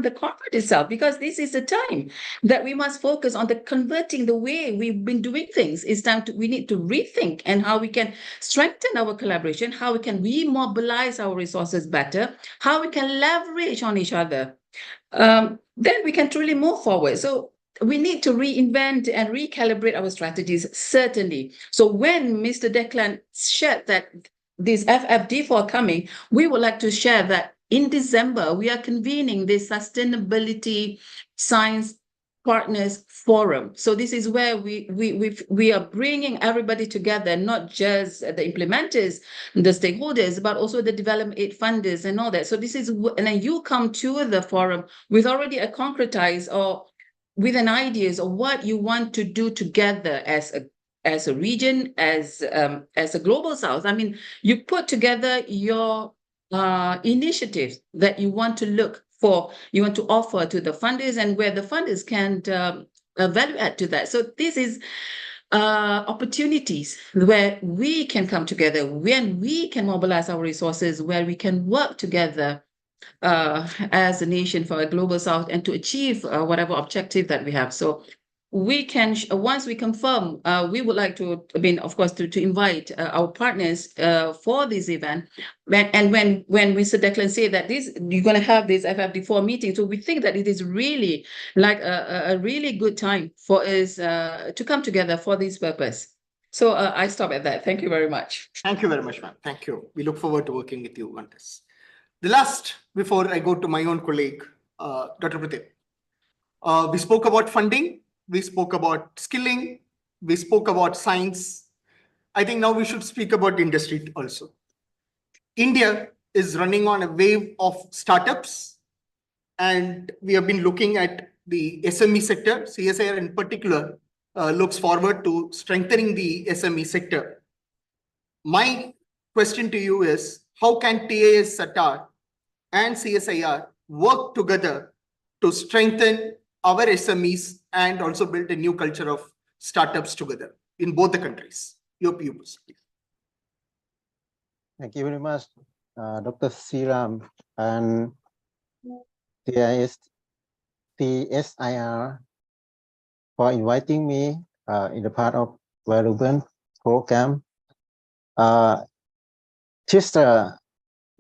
the convert itself, because this is the time that we must focus on the converting the way we've been doing things. It's time we need to rethink and how we can strengthen our collaboration, how we can remobilize our resources better, how we can leverage on each other. Then we can truly move forward. So we need to reinvent and recalibrate our strategies, certainly. So when Mr. Declan shared that this FFD forthcoming, we would like to share that in December, we are convening this Sustainability Science Partners Forum. So this is where we are bringing everybody together, not just the implementers, the stakeholders, but also the development aid funders and all that. So this is, and then you come to the forum with already a concretized or with an ideas of what you want to do together as as a region, as a global South. I mean, you put together your initiatives that you want to look for, you want to offer to the funders, and where the funders can value add to that. So this is opportunities where we can come together, when we can mobilize our resources, where we can work together as a nation for a global South and to achieve whatever objective that we have. So we can, once we confirm, we would like to, I mean, of course, to invite our partners for this event. And when Mr. Declan said that you're going to have this FFD4 meeting, so we think that it is really like a really good time for us to come together for this purpose. So I stop at that. Thank you very much. Thank you very much, ma'am. Thank you. We look forward to working with you on this. The last, before I go to my own colleague, Dr. Pratik, we spoke about funding, we spoke about skilling, we spoke about science. I think now we should speak about industry also. India is running on a wave of startups, and we have been looking at the SME sector. CSIR in particular looks forward to strengthening the SME sector. My question to you is, how can TAS SATAR and CSIR work together to strengthen our SMEs and also build a new culture of startups together in both the countries? Your views, please. Thank you very much, Dr. Sriram and CSIR for inviting me in the part of valuable program.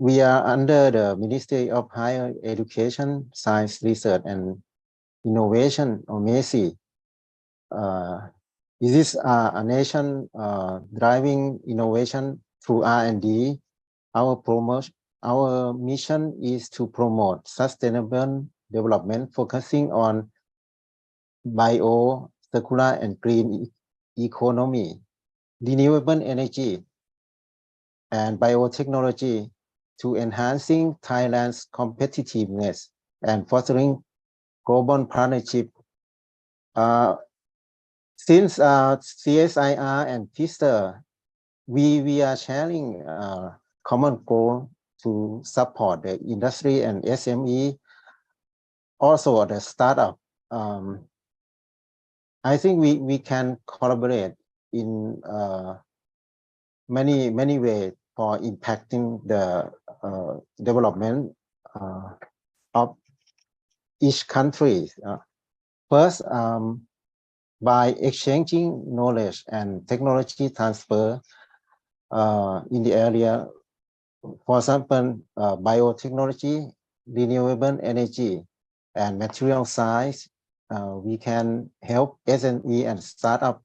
We are under the Ministry of Higher Education, Science, Research, and Innovation, or MESI. This is a nation driving innovation through R&D. Our mission is to promote sustainable development, focusing on bio, circular, and green economy, renewable energy, and biotechnology, to enhancing Thailand's competitiveness and fostering global partnership. Since CSIR and TISTER, we are sharing a common goal to support the industry and SME, also the startup. I think we can collaborate in many ways for impacting the development of each country. First, by exchanging knowledge and technology transfer in the area, for example, biotechnology, renewable energy, and material science, we can help SME and startup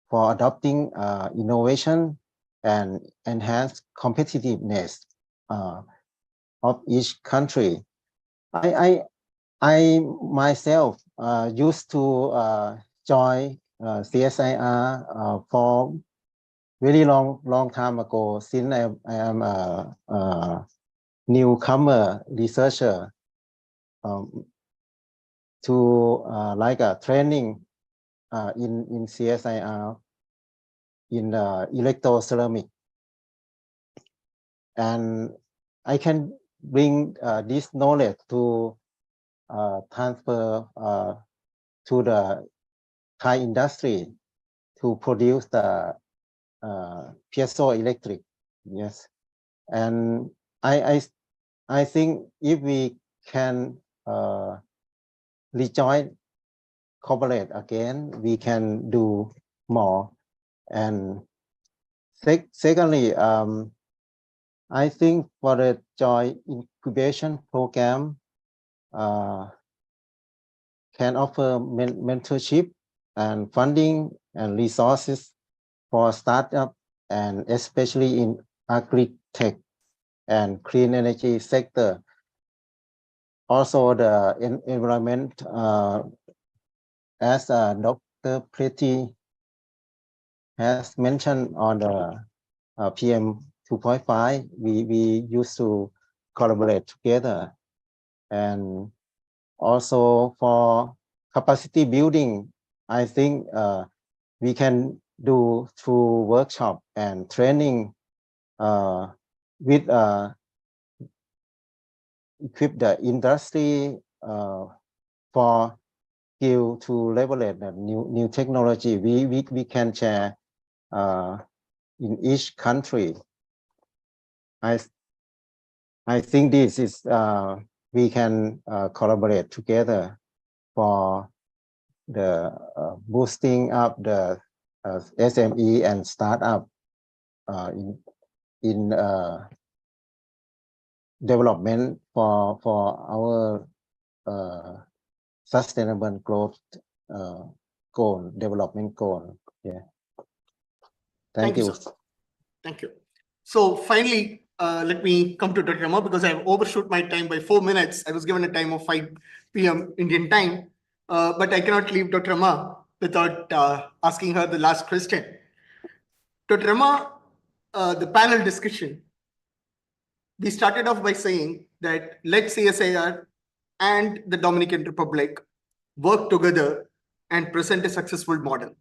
for adopting innovation and enhance competitiveness of each country. I myself used to join CSIR for very long time ago, since I am a newcomer researcher, to like a training in CSIR in electroceramic, and I can bring this knowledge to transfer to the Thai industry to produce the piezoelectric. Yes, and I think if we can rejoin, cooperate again, we can do more. And secondly, I think for the joint incubation program can offer mentorship and funding and resources for startup, and especially in agri-tech and clean energy sector. Also, the environment, as Dr. Preti has mentioned on the PM 2.5, we used to collaborate together. And also for capacity building, I think we can do through workshop and training with equip the industry for skill to leverage the new technology. We can share in each country. I think this is we can collaborate together for the boosting up the SME and startup in development for our sustainable growth goal, development goal. Yeah. Thank you. Sir. Thank you. So finally, let me come to Dr. Rama because I have overshot my time by 4 minutes. I was given a time of 5 p.m. Indian time, but I cannot leave Dr. Rama without asking her the last question. Dr. Rama, the panel discussion, we started off by saying that let CSIR and the Dominican Republic work together and present a successful model.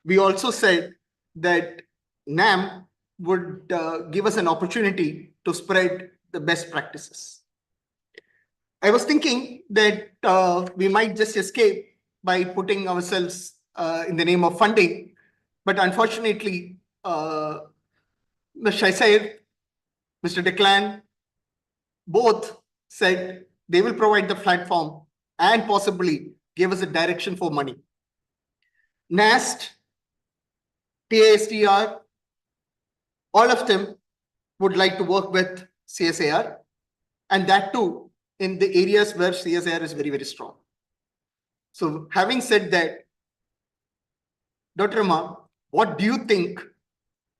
We also said that NAM would give us an opportunity to spread the best practices. I was thinking that we might just escape by putting ourselves in the name of funding, but Unfortunately, Mr. CSIR, Mr. Declan, both said they will provide the platform and possibly give us a direction for money. NAST, TASTR, all of them would like to work with CSIR, and that too in the areas where CSIR is very, very strong. So having said that, Dr. Rama, what do you think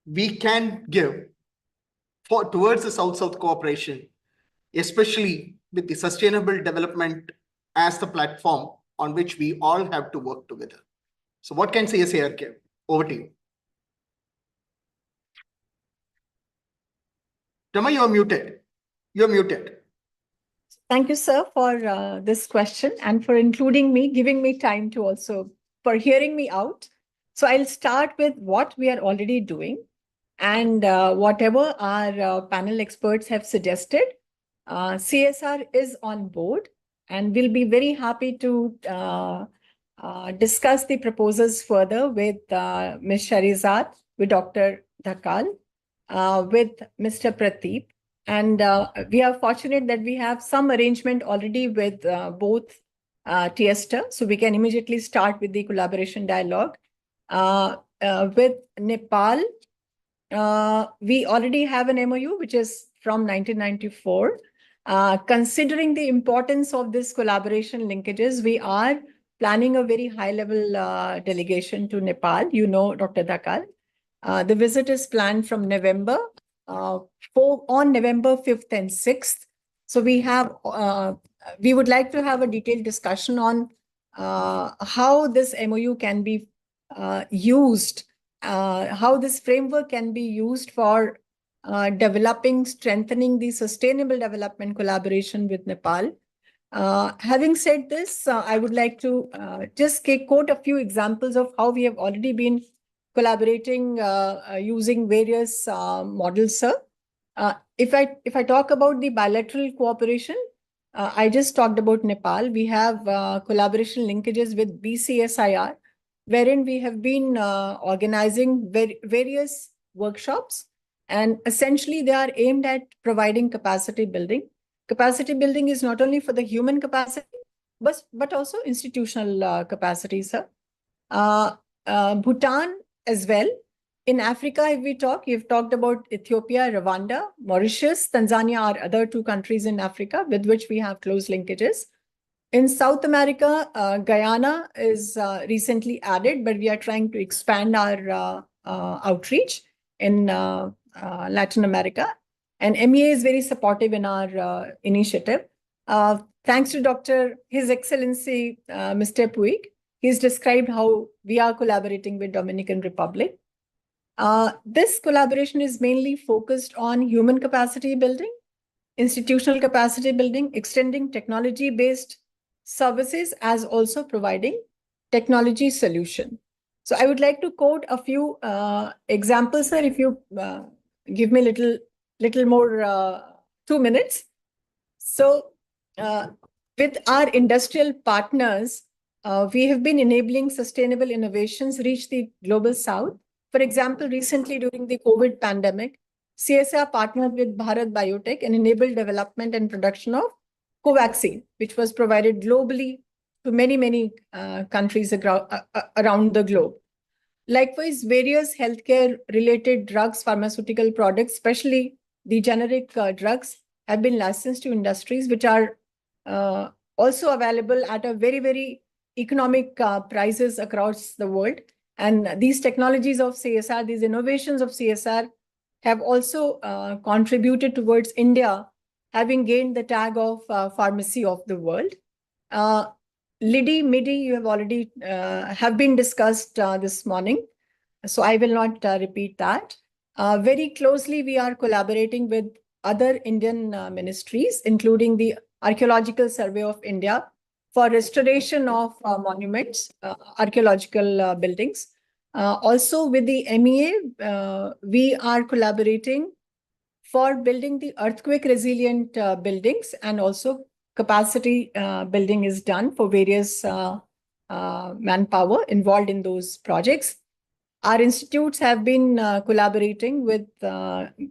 we can give towards the South-South cooperation, especially with the sustainable development as the platform on which we all have to work together? So what can CSIR give? Over to you. Rama, you are muted. You are muted. Thank you, sir, for this question and for including me, giving me time to also, for hearing me out. So I'll start with what we are already doing and whatever our panel experts have suggested. CSR is on board and we'll be very happy to discuss the proposals further with Ms. Sharizad, with Dr. Dhakal, with Mr. Prateep. And we are fortunate that we have some arrangement already with both TSTR, so we can immediately start with the collaboration dialogue. With Nepal, we already have an MOU, which is from 1994. Considering the importance of this collaboration linkages, we are planning a very high-level delegation to Nepal. You know, Dr. Dhakal. The visit is planned from November, on November 5th and 6th. So we have, we would like to have a detailed discussion on how this MOU can be used, how this framework can be used for developing, strengthening the sustainable development collaboration with Nepal. Having said this, I would like to just quote a few examples of how we have already been collaborating using various models, sir. If I talk about the bilateral cooperation, I just talked about Nepal. We have collaboration linkages with BCSIR, wherein we have been organizing various workshops, and essentially they are aimed at providing capacity building. Capacity building is not only for the human capacity, but also institutional capacity, sir. Bhutan as well. In Africa, if we talk, you've talked about Ethiopia, Rwanda, Mauritius, Tanzania are other two countries in Africa with which we have close linkages. In South America, Guyana is recently added, but we are trying to expand our outreach in Latin America. And MEA is very supportive in our initiative. Thanks to His Excellency, Mr. Puig, he's described how we are collaborating with Dominican Republic. This collaboration is mainly focused on human capacity building, institutional capacity building, extending technology-based services, as also providing technology solution. So I would like to quote a few examples, sir, if you give me little more 2 minutes. So with our industrial partners, we have been enabling sustainable innovations reach the global south. For example, recently during the COVID pandemic, CSIR partnered with Bharat Biotech and enabled development and production of Covaxin, which was provided globally to many countries around the globe. Likewise, various healthcare-related drugs, pharmaceutical products, especially the generic drugs, have been licensed to industries which are also available at a very economic prices across the world. And these technologies of CSR, these innovations of CSR, have also contributed towards India having gained the tag of pharmacy of the world. LIDI, MIDI, you have already have been discussed this morning, so I will not repeat that. Very closely, we are collaborating with other Indian ministries, including the Archaeological Survey of India, for restoration of monuments, archaeological buildings. Also with the MEA, we are collaborating for building the earthquake resilient buildings, and also capacity building is done for various manpower involved in those projects. Our institutes have been collaborating with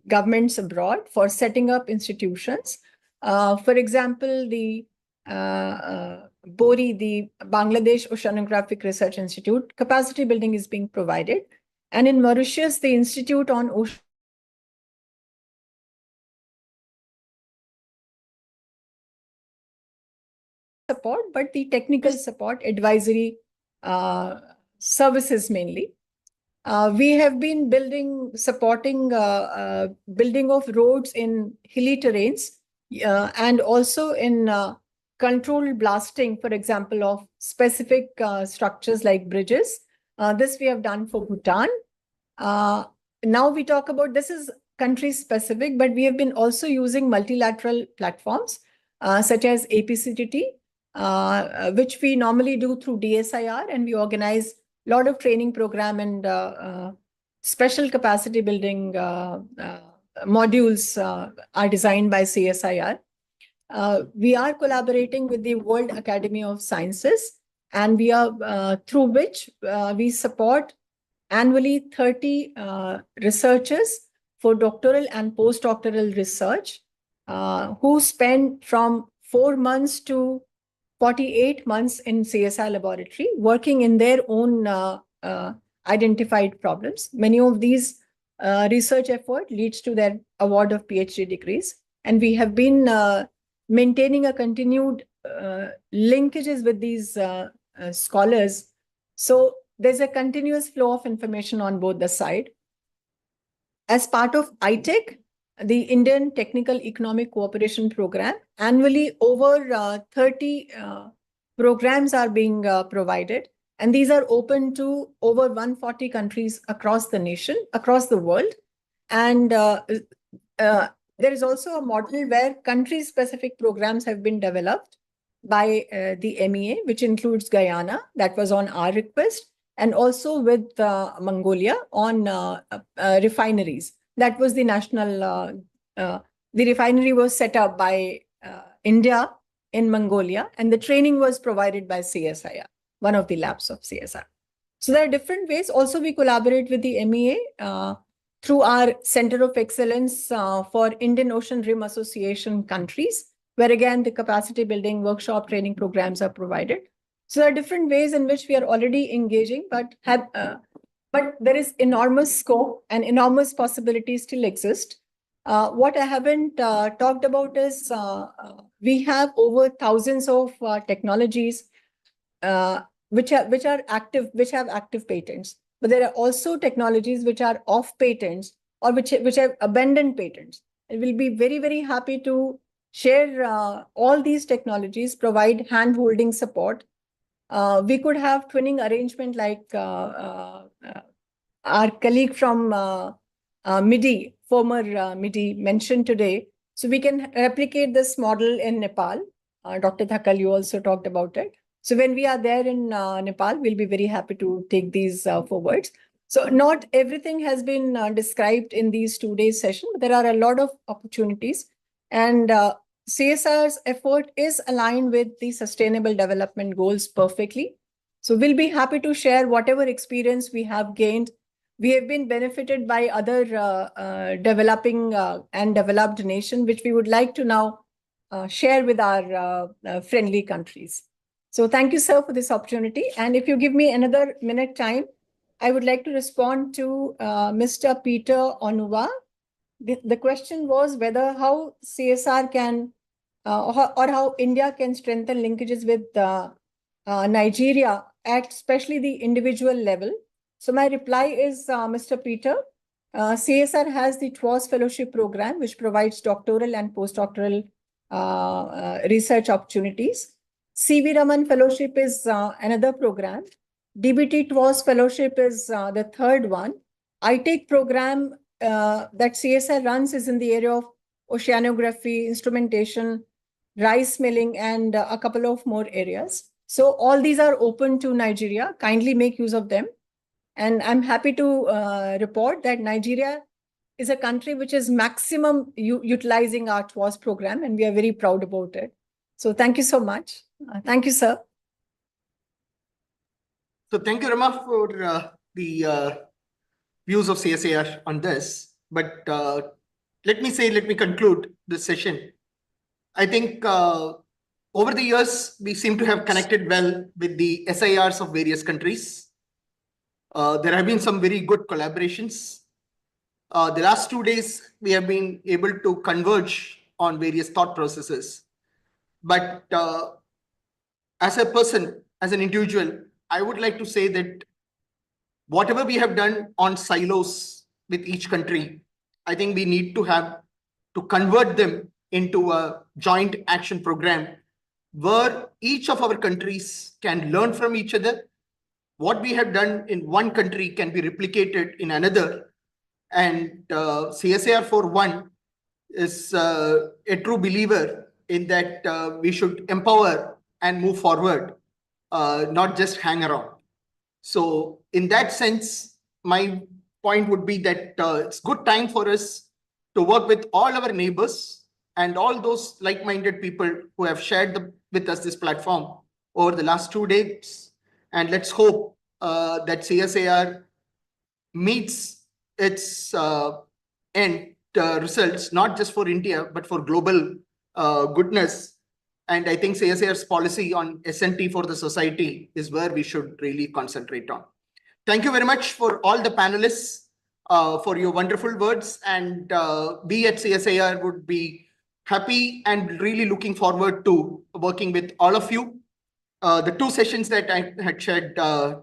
governments abroad for setting up institutions. For example, the BORI, the Bangladesh Oceanographic Research Institute, capacity building is being provided. And in Mauritius, the Institute on Ocean support, but the technical support, advisory services mainly. We have been supporting building of roads in hilly terrains and also in controlled blasting, for example, of specific structures like bridges. This we have done for Bhutan. Now we talk about, this is country specific, but we have been also using multilateral platforms such as APCTT, which we normally do through DSIR, and we organize a lot of training program and special capacity building modules are designed by CSIR. We are collaborating with the World Academy of Sciences, and we are through which we support annually 30 researchers for doctoral and postdoctoral research who spend from 4 months to 48 months in CSI laboratory working in their own identified problems. Many of these research effort leads to their award of PhD degrees. And we have been maintaining a continued linkages with these scholars. So there's a continuous flow of information on both the side. As part of ITEC, the Indian Technical Economic Cooperation Program, annually over 30 programs are being provided. And these are open to over 140 countries across the nation, across the world. And there is also a model where country-specific programs have been developed by the MEA, which includes Guyana, that was on our request, and also with Mongolia on refineries. That was the national, the refinery was set up by India in Mongolia, and the training was provided by CSIR, one of the labs of CSIR. So there are different ways. Also, we collaborate with the MEA through our Center of Excellence for Indian Ocean Rim Association countries, where again, the capacity building workshop training programs are provided. So there are different ways in which we are already engaging, but there is enormous scope and enormous possibilities still exist. What I haven't talked about is we have over thousands of technologies which have active patents, but there are also technologies which are off patents or which have abandoned patents. And we'll be very happy to share all these technologies, provide hand-holding support. We could have twinning arrangement like our colleague from MIDI, former MIDI mentioned today. So we can replicate this model in Nepal. Dr. Thakal, you also talked about it. So when we are there in Nepal, we'll be very happy to take these forwards. So not everything has been described in these 2 days session, but there are a lot of opportunities. And CSIR's effort is aligned with the Sustainable Development Goals perfectly. So we'll be happy to share whatever experience we have gained. We have been benefited by other developing and developed nation, which we would like to now share with our friendly countries. So thank you, sir, for this opportunity. And if you give me another minute time, I would like to respond to Mr. Peter Onuwa. The question was whether how CSR can or how India can strengthen linkages with Nigeria at especially the individual level. So my reply is, Mr. Peter, CSR has the TWAS Fellowship Program, which provides doctoral and postdoctoral research opportunities. CV Raman Fellowship is another program. DBT TWAS Fellowship is the third one. ITAKE program that CSR runs is in the area of oceanography, instrumentation, rice milling, and a couple of more areas. So all these are open to Nigeria. Kindly make use of them. And I'm happy to report that Nigeria is a country which is maximum utilizing our TWAS program, and we are very proud about it. So thank you so much. Thank you, sir. So thank you, Rama, for the views of CSIR on this. But let me conclude this session. I think over the years, we seem to have connected well with the SIRs of various countries. There have been some very good collaborations. The last 2 days, we have been able to converge on various thought processes. But as a person, as an individual, I would like to say that whatever we have done on silos with each country, I think we need to convert them into a joint action program where each of our countries can learn from each other. What we have done in one country can be replicated in another. And CSIR for one is a true believer in that we should empower and move forward, not just hang around. So in that sense, my point would be that it's good time for us to work with all our neighbors and all those like-minded people who have shared with us this platform over the last 2 days. And let's hope that CSIR meets its end results, not just for India, but for global goodness. And I think CSIR's policy on S&T for the society is where we should really concentrate on. Thank you very much for all the panelists for your wonderful words. And we at CSIR would be happy and really looking forward to working with all of you. The 2 sessions that I had shared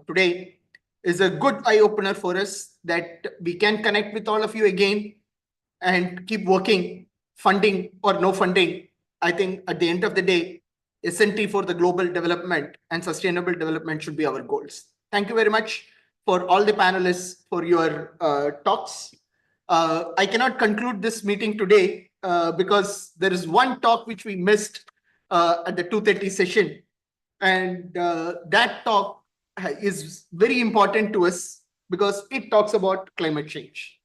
today is a good eye-opener for us that we can connect with all of you again and keep working, funding or no funding. I think at the end of the day, S&T for the global development and sustainable development should be our goals. Thank you very much for all the panelists for your talks. I cannot conclude this meeting today because there is one talk which we missed at the 2:30 session. And that talk is very important to us because it talks about climate change.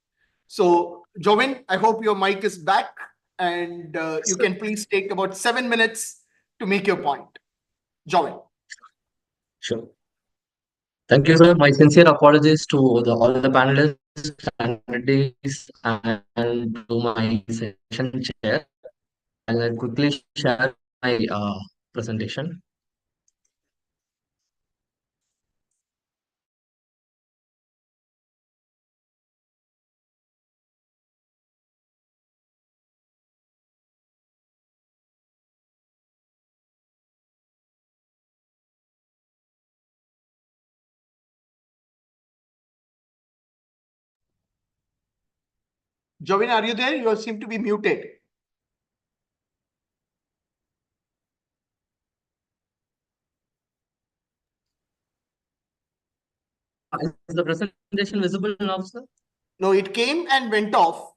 So, Jovin, I hope your mic is back and you can please take about 7 minutes to make your point. Jovin. Sure. Thank you, sir. My sincere apologies to all the panelists and to my session chair. I'll quickly share my presentation. Jovin, are you there? You seem to be muted. Is the presentation visible now, sir? No, it came and went off.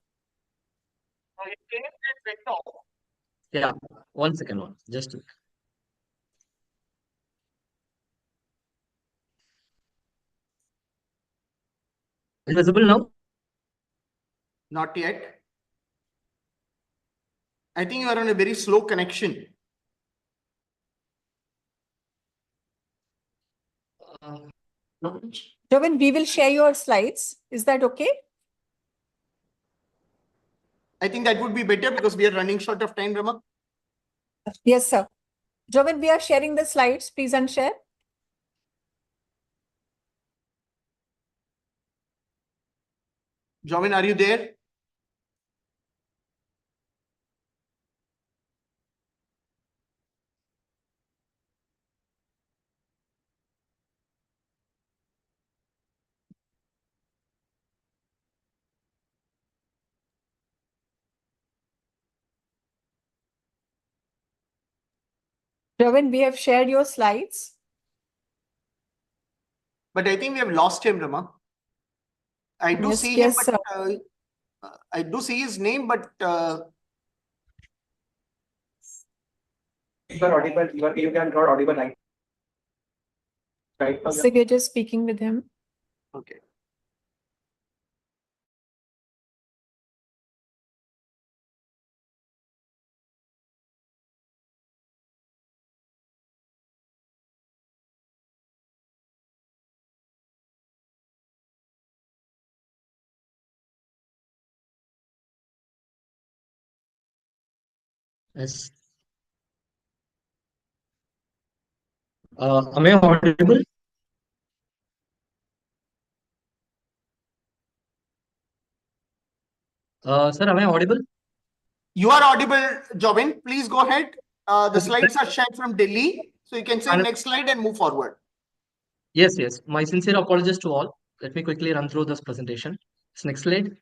Yeah, 1 second, just Is it visible now? Not yet. I think you are on a very slow connection. Jovan, we will share your slides. Is that okay? I think that would be better because we are running short of time, Rama. Yes, sir. Jovan, we are sharing the slides. Please unshare. Jomin, are you there? Jovan, we have shared your slides. But I think we have lost him, Rama. I do Yes, see yes, him, but I do see his name, but You are audible. You can not audible right. So we're just speaking with him. okay. Yes. Am I audible? Sir, am I audible? You are audible, Jobin. Please go ahead. The slides are shared from Delhi. So you can say next slide and move forward. Yes, yes. My sincere apologies to all. Let me quickly run through this presentation. Next slide.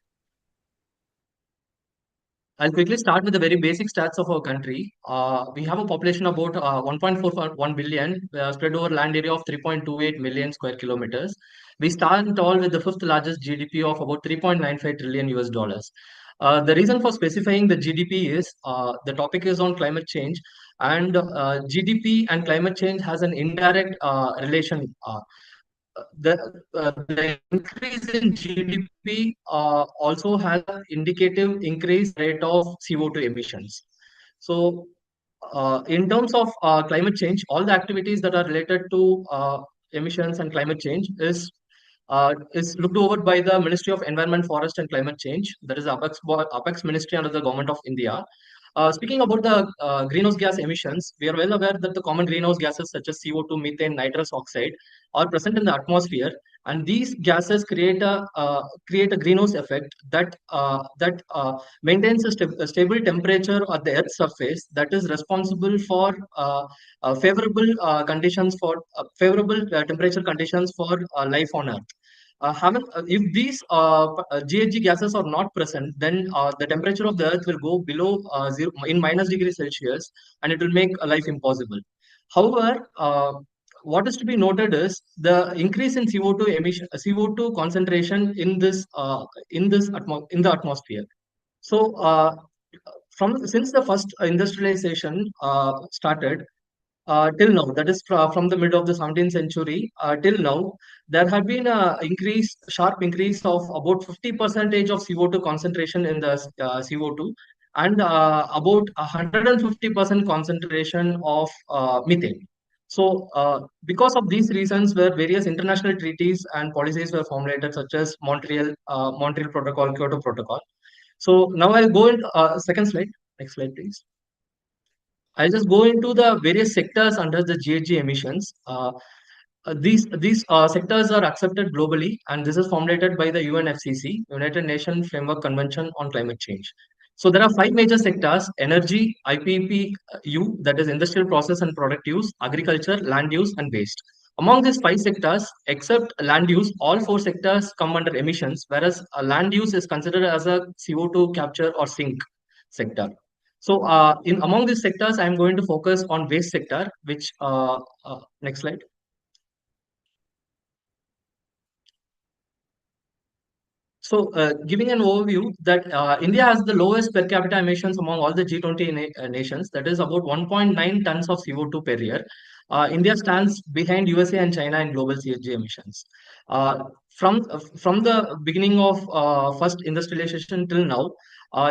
I'll quickly start with the very basic stats of our country. We have a population of about 1.41 billion, spread over land area of 3.28 million square kilometers. We stand tall with the fifth largest GDP of about 3.95 trillion US dollars. The reason for specifying the GDP is the topic is on climate change, and GDP and climate change has an indirect relation. The increase in GDP also has an indicative increase rate of CO2 emissions. So, in terms of climate change, all the activities that are related to emissions and climate change is looked over by the Ministry of Environment, Forest and Climate Change. That is Apex Ministry under the Government of India. Speaking about the greenhouse gas emissions, we are well aware that the common greenhouse gases such as CO2, methane, nitrous oxide are present in the atmosphere, and these gases create a greenhouse effect that maintains a stable temperature at the Earth's surface that is responsible for favorable conditions for favorable temperature conditions for life on Earth. If these GHG gases are not present, then the temperature of the Earth will go below zero in minus degree Celsius, and it will make life impossible. However, what is to be noted is the increase in CO2 emission, CO2 concentration in the atmosphere. So, since the first industrialization started, till now, that is from the mid of the 17th century till now, there have been a sharp increase of about 50% of CO2 concentration in the CO2, and about 150% concentration of methane. So, because of these reasons, where various international treaties and policies were formulated, such as Montreal Protocol, Kyoto Protocol. So now I'll go into second slide. Next slide, please. I'll just go into the various sectors under the GHG emissions. These sectors are accepted globally, and this is formulated by the UNFCCC, United Nations Framework Convention on Climate Change. So there are 5 major sectors: energy, IPPU, that is industrial process and product use, agriculture, land use, and waste. Among these 5 sectors, except land use, all 4 sectors come under emissions, whereas land use is considered as a CO2 capture or sink sector. So, in among these sectors, I'm going to focus on waste sector, which next slide. So, giving an overview that India has the lowest per capita emissions among all the G20 nations, that is about 1.9 tons of CO2 per year. India stands behind USA and China in global GHG emissions. from the beginning of first industrialization till now,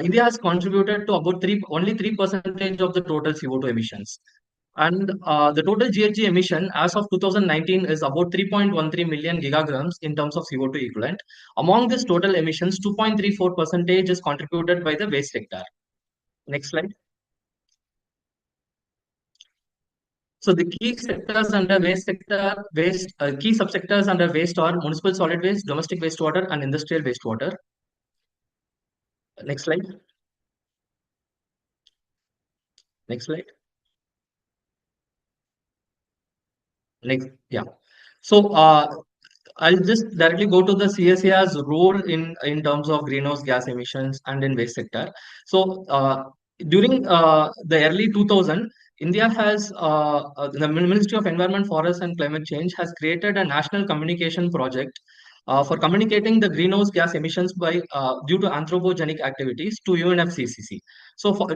India has contributed to about only 3% of the total CO2 emissions. And the total GHG emission as of 2019 is about 3.13 million gigagrams in terms of CO2 equivalent. Among this total emissions, 2.34% is contributed by the waste sector. Next slide. So the key sectors under key subsectors under waste are municipal solid waste, domestic wastewater, and industrial wastewater. Next slide. Next slide. Next, yeah. So I'll just directly go to the CSIR's role in terms of greenhouse gas emissions and in waste sector. So during the early 2000, India has the Ministry of Environment, Forest and Climate Change has created a national communication project for communicating the greenhouse gas emissions by due to anthropogenic activities to UNFCCC. So for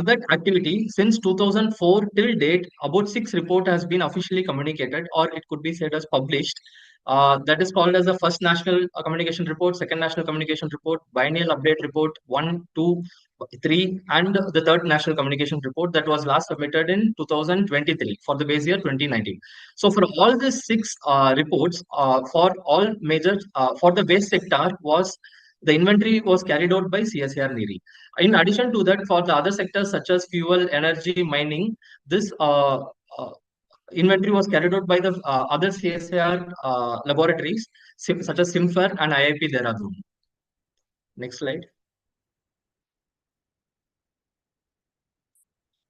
that activity, since 2004 till date, about 6 report has been officially communicated, or it could be said as published. That is called as the first national communication report, second national communication report, biennial update report 1, 2, 3, and the third national communication report that was last submitted in 2023 for the base year 2019. So for all these 6 reports, for all major for the waste sector, the inventory was carried out by CSIR NERI. In addition to that, for the other sectors such as fuel, energy, mining, this inventory was carried out by the other CSIR laboratories such as SIMFER and IIP Dehradun. Next slide.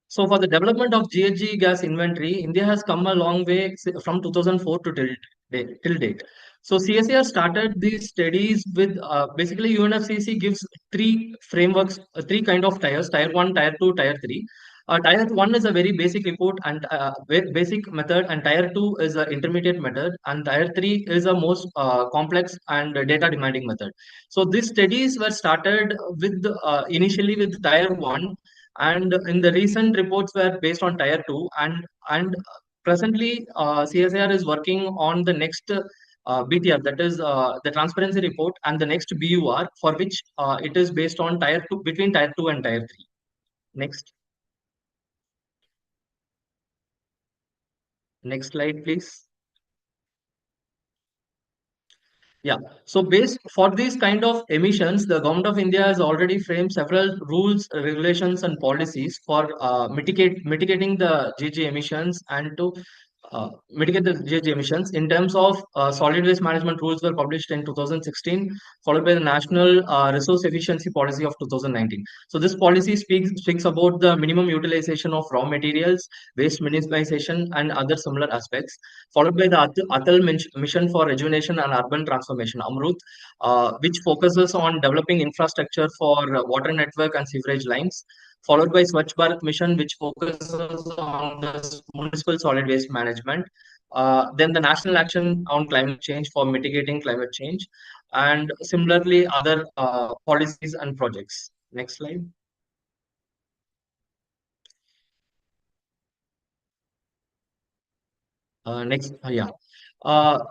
So for the development of GHG gas inventory, India has come a long way from 2004 to till date. So CSIR started these studies with basically UNFCCC gives 3 frameworks, 3 kind of tiers: tier 1, tier 2, tier 3. Tier 1 is a very basic report and basic method, and tier 2 is an intermediate method, and tier 3 is a most complex and data demanding method. So these studies were started with initially with tier 1, and in the recent reports were based on tier 2, and presently CSIR is working on the next BTR, that is the transparency report, and the next BUR, for which it is based on tier 2, between tier 2 and tier 3. Next. Next slide, please. Yeah, so based for these kind of emissions, the government of India has already framed several rules, regulations, and policies for mitigating the GHG emissions and to mitigate the GHG emissions. In terms of solid waste management rules were published in 2016, followed by the National Resource Efficiency Policy of 2019. So this policy speaks about the minimum utilization of raw materials, waste minimization, and other similar aspects, followed by the Atal Mission for Rejuvenation and Urban Transformation, AMRUT, which focuses on developing infrastructure for water network and sewerage lines, followed by Swachh Bharat Mission, which focuses on the municipal solid waste management. Then the National Action on Climate Change for mitigating climate change, and similarly other policies and projects. Next slide. Yeah.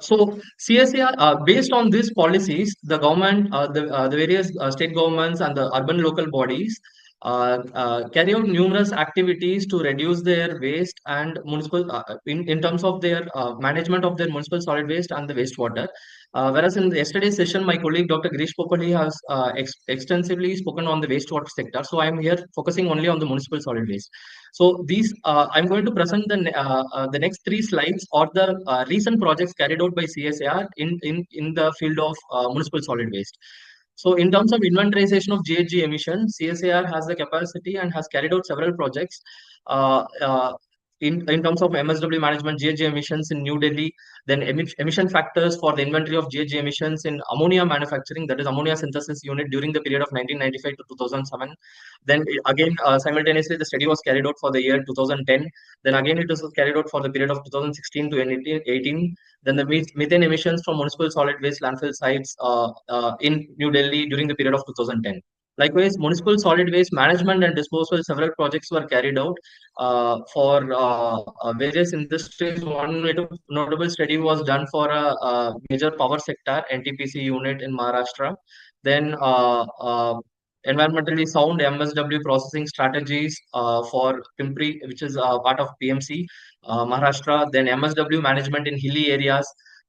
So CSIR, based on these policies, the government, the various state governments and the urban local bodies carry out numerous activities to reduce their waste and municipal in terms of their management of their municipal solid waste and the wastewater. Whereas in yesterday's session, my colleague Dr. Girish Popali has extensively spoken on the wastewater sector. So I am here focusing only on the municipal solid waste. So these I'm going to present the next 3 slides or the recent projects carried out by CSIR in the field of municipal solid waste. So in terms of inventarization of GHG emissions, CSIR has the capacity and has carried out several projects in terms of MSW management, GHG emissions in New Delhi, then emission factors for the inventory of GHG emissions in ammonia manufacturing, that is ammonia synthesis unit during the period of 1995 to 2007. Then again, simultaneously, the study was carried out for the year 2010. Then again, it was carried out for the period of 2016 to 2018. Then the methane emissions from municipal solid waste landfill sites in New Delhi during the period of 2010. Likewise, municipal solid waste management and disposal, several projects were carried out for various industries. One notable study was done for a major power sector, NTPC unit in Maharashtra. Then environmentally sound MSW processing strategies for Pimpri, which is part of PMC, Maharashtra. Then MSW management in hilly areas.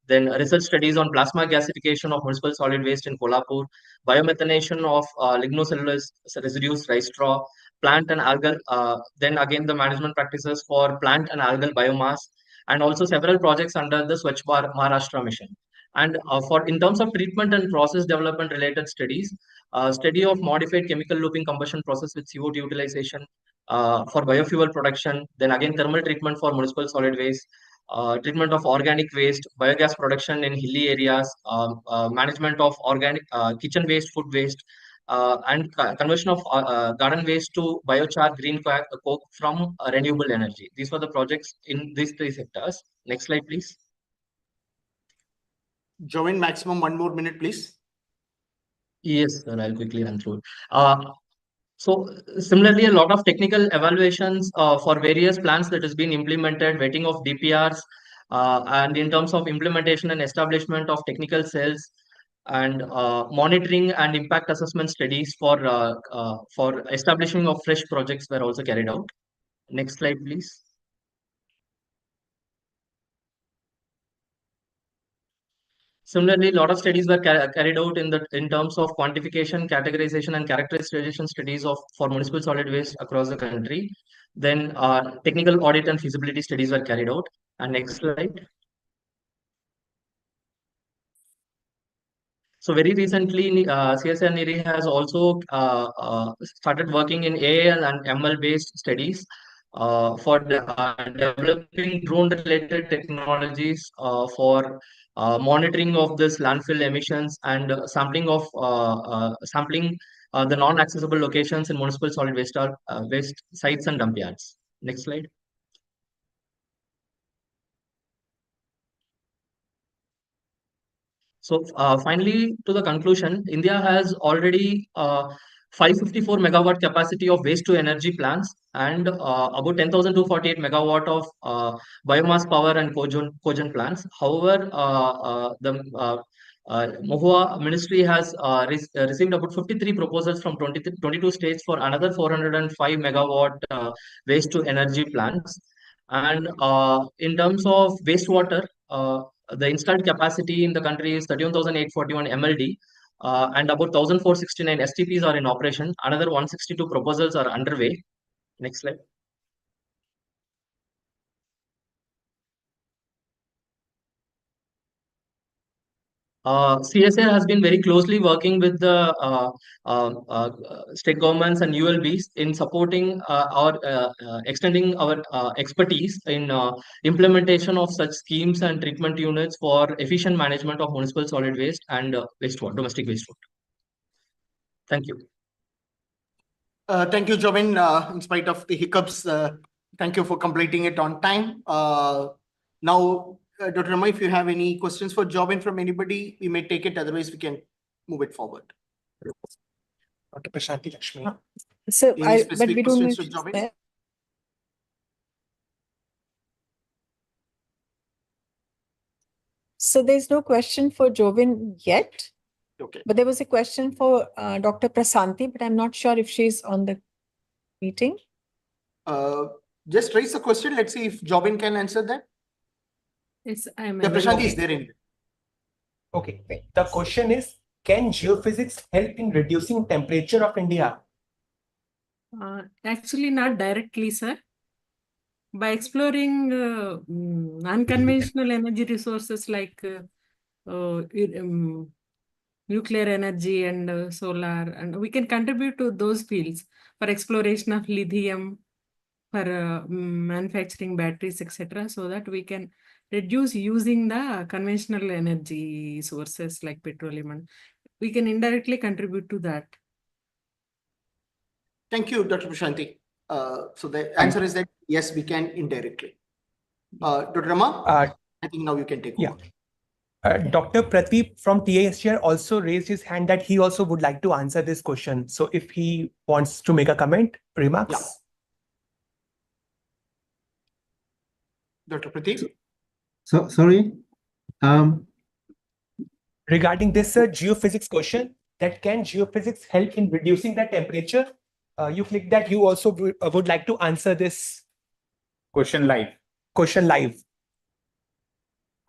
Then research studies on plasma gasification of municipal solid waste in Kolhapur, biomethanation of lignocellulose residues, rice straw, plant and algal. Then again, the management practices for plant and algal biomass, and also several projects under the Swachh Maharashtra mission. And for in terms of treatment and process development related studies, study of modified chemical looping combustion process with CO2 utilization for biofuel production, then again thermal treatment for municipal solid waste, treatment of organic waste, biogas production in hilly areas, management of organic kitchen waste, food waste, and conversion of garden waste to biochar, green coke from renewable energy. These were the projects in these three sectors. Next slide, please. Join maximum 1 more minute, please. Yes, sir, I'll quickly run through it. So similarly, a lot of technical evaluations for various plans that has been implemented, vetting of DPRs, and in terms of implementation and establishment of technical cells, and monitoring and impact assessment studies for establishing of fresh projects were also carried out. Next slide, please. Similarly, a lot of studies were carried out in terms of quantification, categorization, and characterization studies for municipal solid waste across the country. Then technical audit and feasibility studies were carried out. And next slide. So very recently, CSIR NIRI has also started working in AI and ML based studies for developing drone related technologies for monitoring of this landfill emissions and sampling the non-accessible locations in municipal solid waste waste sites and dump yards. Next slide. So finally, to the conclusion, India has already 554 megawatt capacity of waste to energy plants and about 10,248 megawatt of biomass power and cogen plants. However, the MOHUA ministry has received about 53 proposals from 22 states for another 405 megawatt waste to energy plants. And in terms of wastewater, the installed capacity in the country is 31,841 MLD, and about 1,469 STPs are in operation. Another 162 proposals are underway. Next slide. CSIR has been very closely working with the state governments and ULBs in supporting extending our expertise in implementation of such schemes and treatment units for efficient management of municipal solid waste and wastewater, domestic wastewater. Thank you. Thank you, Jovin. In spite of the hiccups, thank you for completing it on time. Now, Dr. Rama, if you have any questions for Jovin from anybody, we may take it. Otherwise, we can move it forward. Dr. Prashanti Lakshmi. So, but we don't need to. So there's no question for Jovin yet. Okay. But there was a question for Dr. Prasanti, but I'm not sure if she's on the meeting. Just raise the question. Let's see if Jovin can answer that. Yes, I'm. The Prasanti is there in. Okay. The question is, can geophysics help in reducing temperature of India? Actually, not directly, sir. By exploring unconventional energy resources like nuclear energy and solar, and we can contribute to those fields for exploration of lithium, for manufacturing batteries, etc., so that we can reduce using the conventional energy sources like petroleum, and we can indirectly contribute to that. Thank you, Dr. Prashanti. So the answer is that yes, we can indirectly. Dr. Rama, I think now you can take over. Dr. Pradeep from TSCR also raised his hand that he also would like to answer this question. So if he wants to make a comment, remarks. Yeah. Dr. Pradeep? So sorry. Regarding this geophysics question, that can geophysics help in reducing the temperature? You click that you also would like to answer this Question live. question live.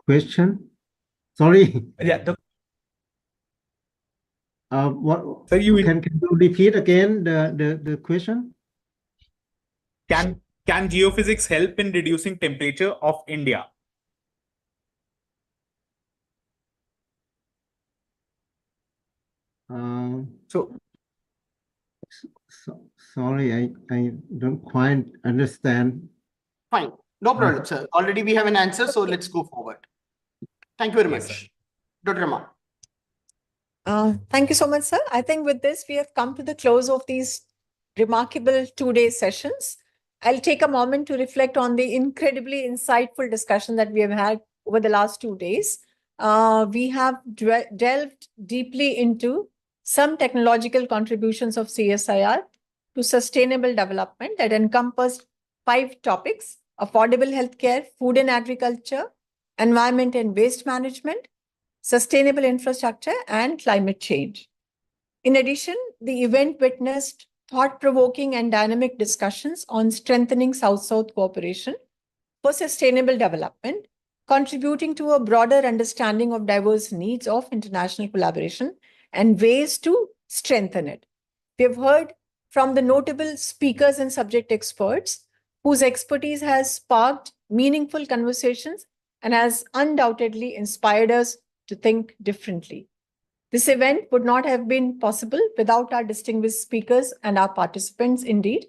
Question? Sorry. Yeah. What? So you Can you repeat again the question? can geophysics help in reducing temperature of India? So sorry, I don't quite understand. Fine. No problem, sir. Already we have an answer, so let's go forward. Thank you very much. Dr. Rama. Thank you so much, sir. I think with this, we have come to the close of these remarkable 2-day sessions. I'll take a moment to reflect on the incredibly insightful discussion that we have had over the last 2 days. We have delved deeply into some technological contributions of CSIR to sustainable development that encompassed 5 topics: affordable healthcare, food and agriculture, environment and waste management, sustainable infrastructure, and climate change. In addition, the event witnessed thought-provoking and dynamic discussions on strengthening South-South cooperation for sustainable development, contributing to a broader understanding of diverse needs of international collaboration and ways to strengthen it. We have heard from the notable speakers and subject experts whose expertise has sparked meaningful conversations and has undoubtedly inspired us to think differently. This event would not have been possible without our distinguished speakers and our participants indeed.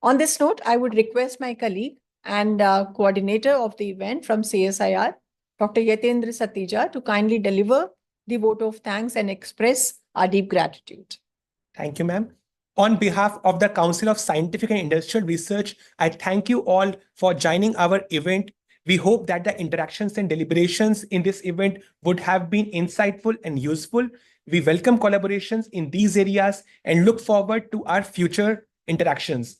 On this note, I would request my colleague and coordinator of the event from CSIR, Dr. Yatendra Satija, to kindly deliver the vote of thanks and express our deep gratitude. Thank you, ma'am. On behalf of the Council of Scientific and Industrial Research, I thank you all for joining our event. We hope that the interactions and deliberations in this event would have been insightful and useful. We welcome collaborations in these areas and look forward to our future interactions.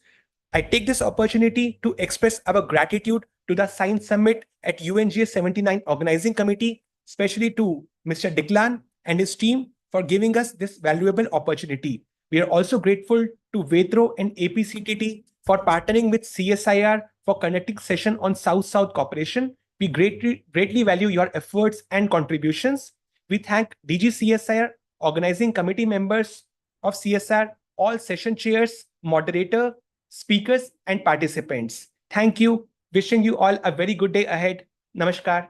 I take this opportunity to express our gratitude to the Science Summit at UNGA 79 Organizing Committee, especially to Mr. Diklan and his team for giving us this valuable opportunity. We are also grateful to VETRO and APCTT for partnering with CSIR for conducting session on South-South cooperation. We greatly value your efforts and contributions. We thank DG CSIR, organizing committee members of CSIR, all session chairs, moderator, speakers, and participants. Thank you. Wishing you all a very good day ahead. Namaskar.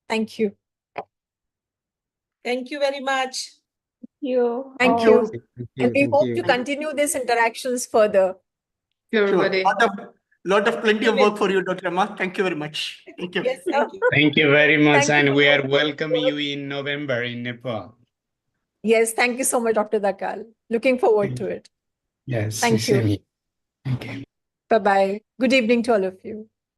Thank you. Thank you very much. Thank you. And we hope to continue these interactions further. Sure. Plenty of work for you, Dr. Rama. Thank you very much. Thank you. Yes, Thank you very much. Thank you. And we are welcoming you in November in Nepal. Yes, thank you so much, Dr. Dakal. Looking forward to it. Yes. Thank you. Thank you. Bye-bye. Good evening to all of you.